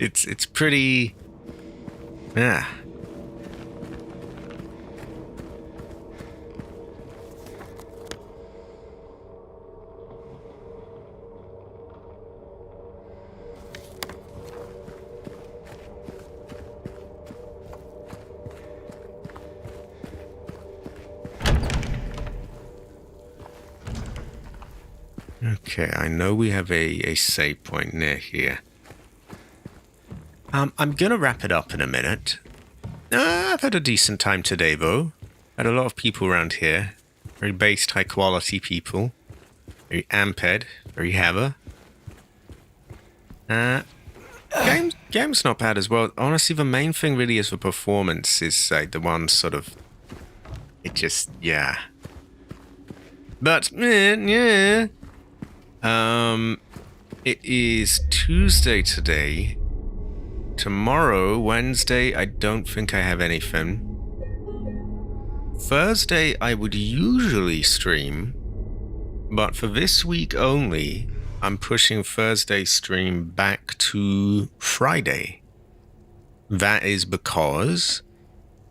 it's pretty. Yeah. Okay, I know we have a save point near here. I'm gonna wrap it up in a minute. I've had a decent time today, though. Had a lot of people around here. Very based, high quality people. Very amped, very heavy. Game's not bad as well. Honestly, the main thing really is the performance is the one sort of It just, yeah. But, yeah. It is Tuesday today. Tomorrow, Wednesday, I don't think I have anything. Thursday, I would usually stream, but for this week only, I'm pushing Thursday stream back to Friday. That is because,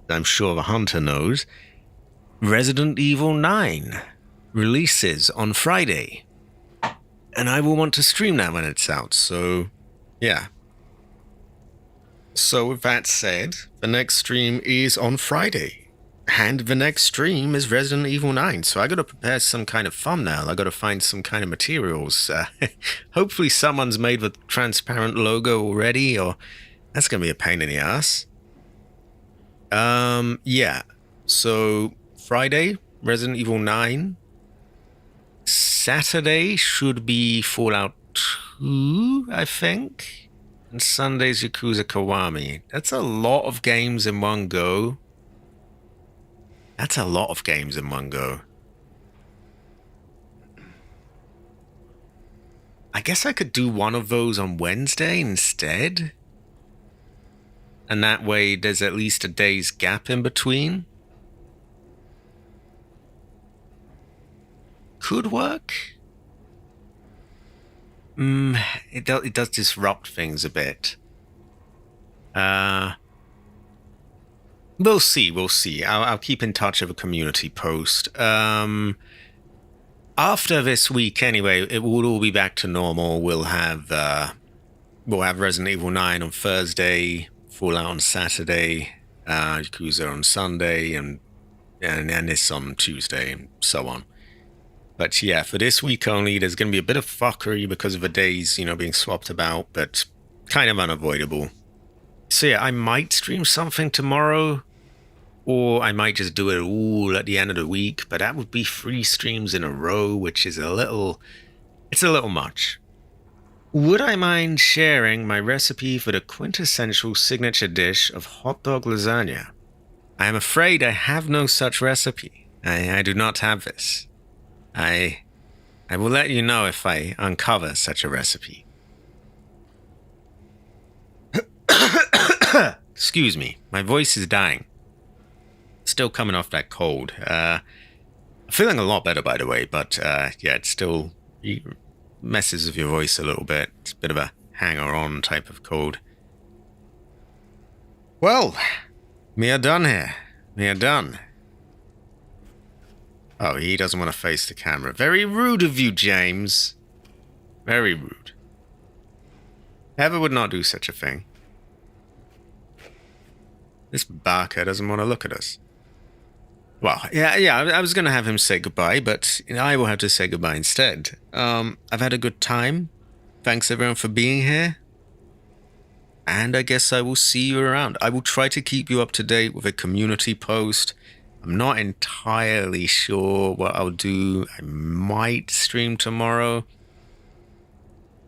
I'm sure the Hunter knows, Resident Evil 9 releases on Friday. And I will want to stream that when it's out, so yeah. So with that said, the next stream is on Friday. And the next stream is Resident Evil 9, so I gotta prepare some kind of thumbnail. I gotta find some kind of materials. Hopefully someone's made the transparent logo already, or that's gonna be a pain in the ass. Yeah. So Friday, Resident Evil 9. Saturday should be Fallout 2, I think. And Sunday's Yakuza Kiwami. That's a lot of games in one go. That's a lot of games in one go. I guess I could do one of those on Wednesday instead. And that way there's at least a day's gap in between. Could work. It does disrupt things a bit. We'll see. I'll keep in touch with a community post. After this week, anyway, it will all be back to normal. We'll have Resident Evil 9 on Thursday, Fallout on Saturday, Yakuza on Sunday, and this on Tuesday, and so on. But yeah, for this week only, there's going to be a bit of fuckery because of the days, being swapped about, but kind of unavoidable. So yeah, I might stream something tomorrow, or I might just do it all at the end of the week, but that would be 3 streams in a row, which is it's a little much. Would I mind sharing my recipe for the quintessential signature dish of hot dog lasagna? I am afraid I have no such recipe. I do not have this. I will let you know if I uncover such a recipe. Excuse me, my voice is dying. Still coming off that cold. Feeling a lot better, by the way, but yeah, it still messes with your voice a little bit. It's a bit of a hanger-on type of cold. Well, we are done here. We are done. Oh, he doesn't want to face the camera. Very rude of you, James. Very rude. Heather would not do such a thing. This Barker doesn't want to look at us. Well, yeah, I was going to have him say goodbye, but I will have to say goodbye instead. I've had a good time. Thanks everyone for being here. And I guess I will see you around. I will try to keep you up to date with a community post. I'm not entirely sure what I'll do. I might stream tomorrow.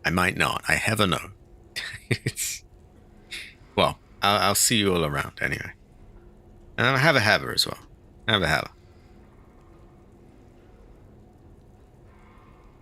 I might not. I never know. Well, I'll see you all around anyway. And have a as well. Have a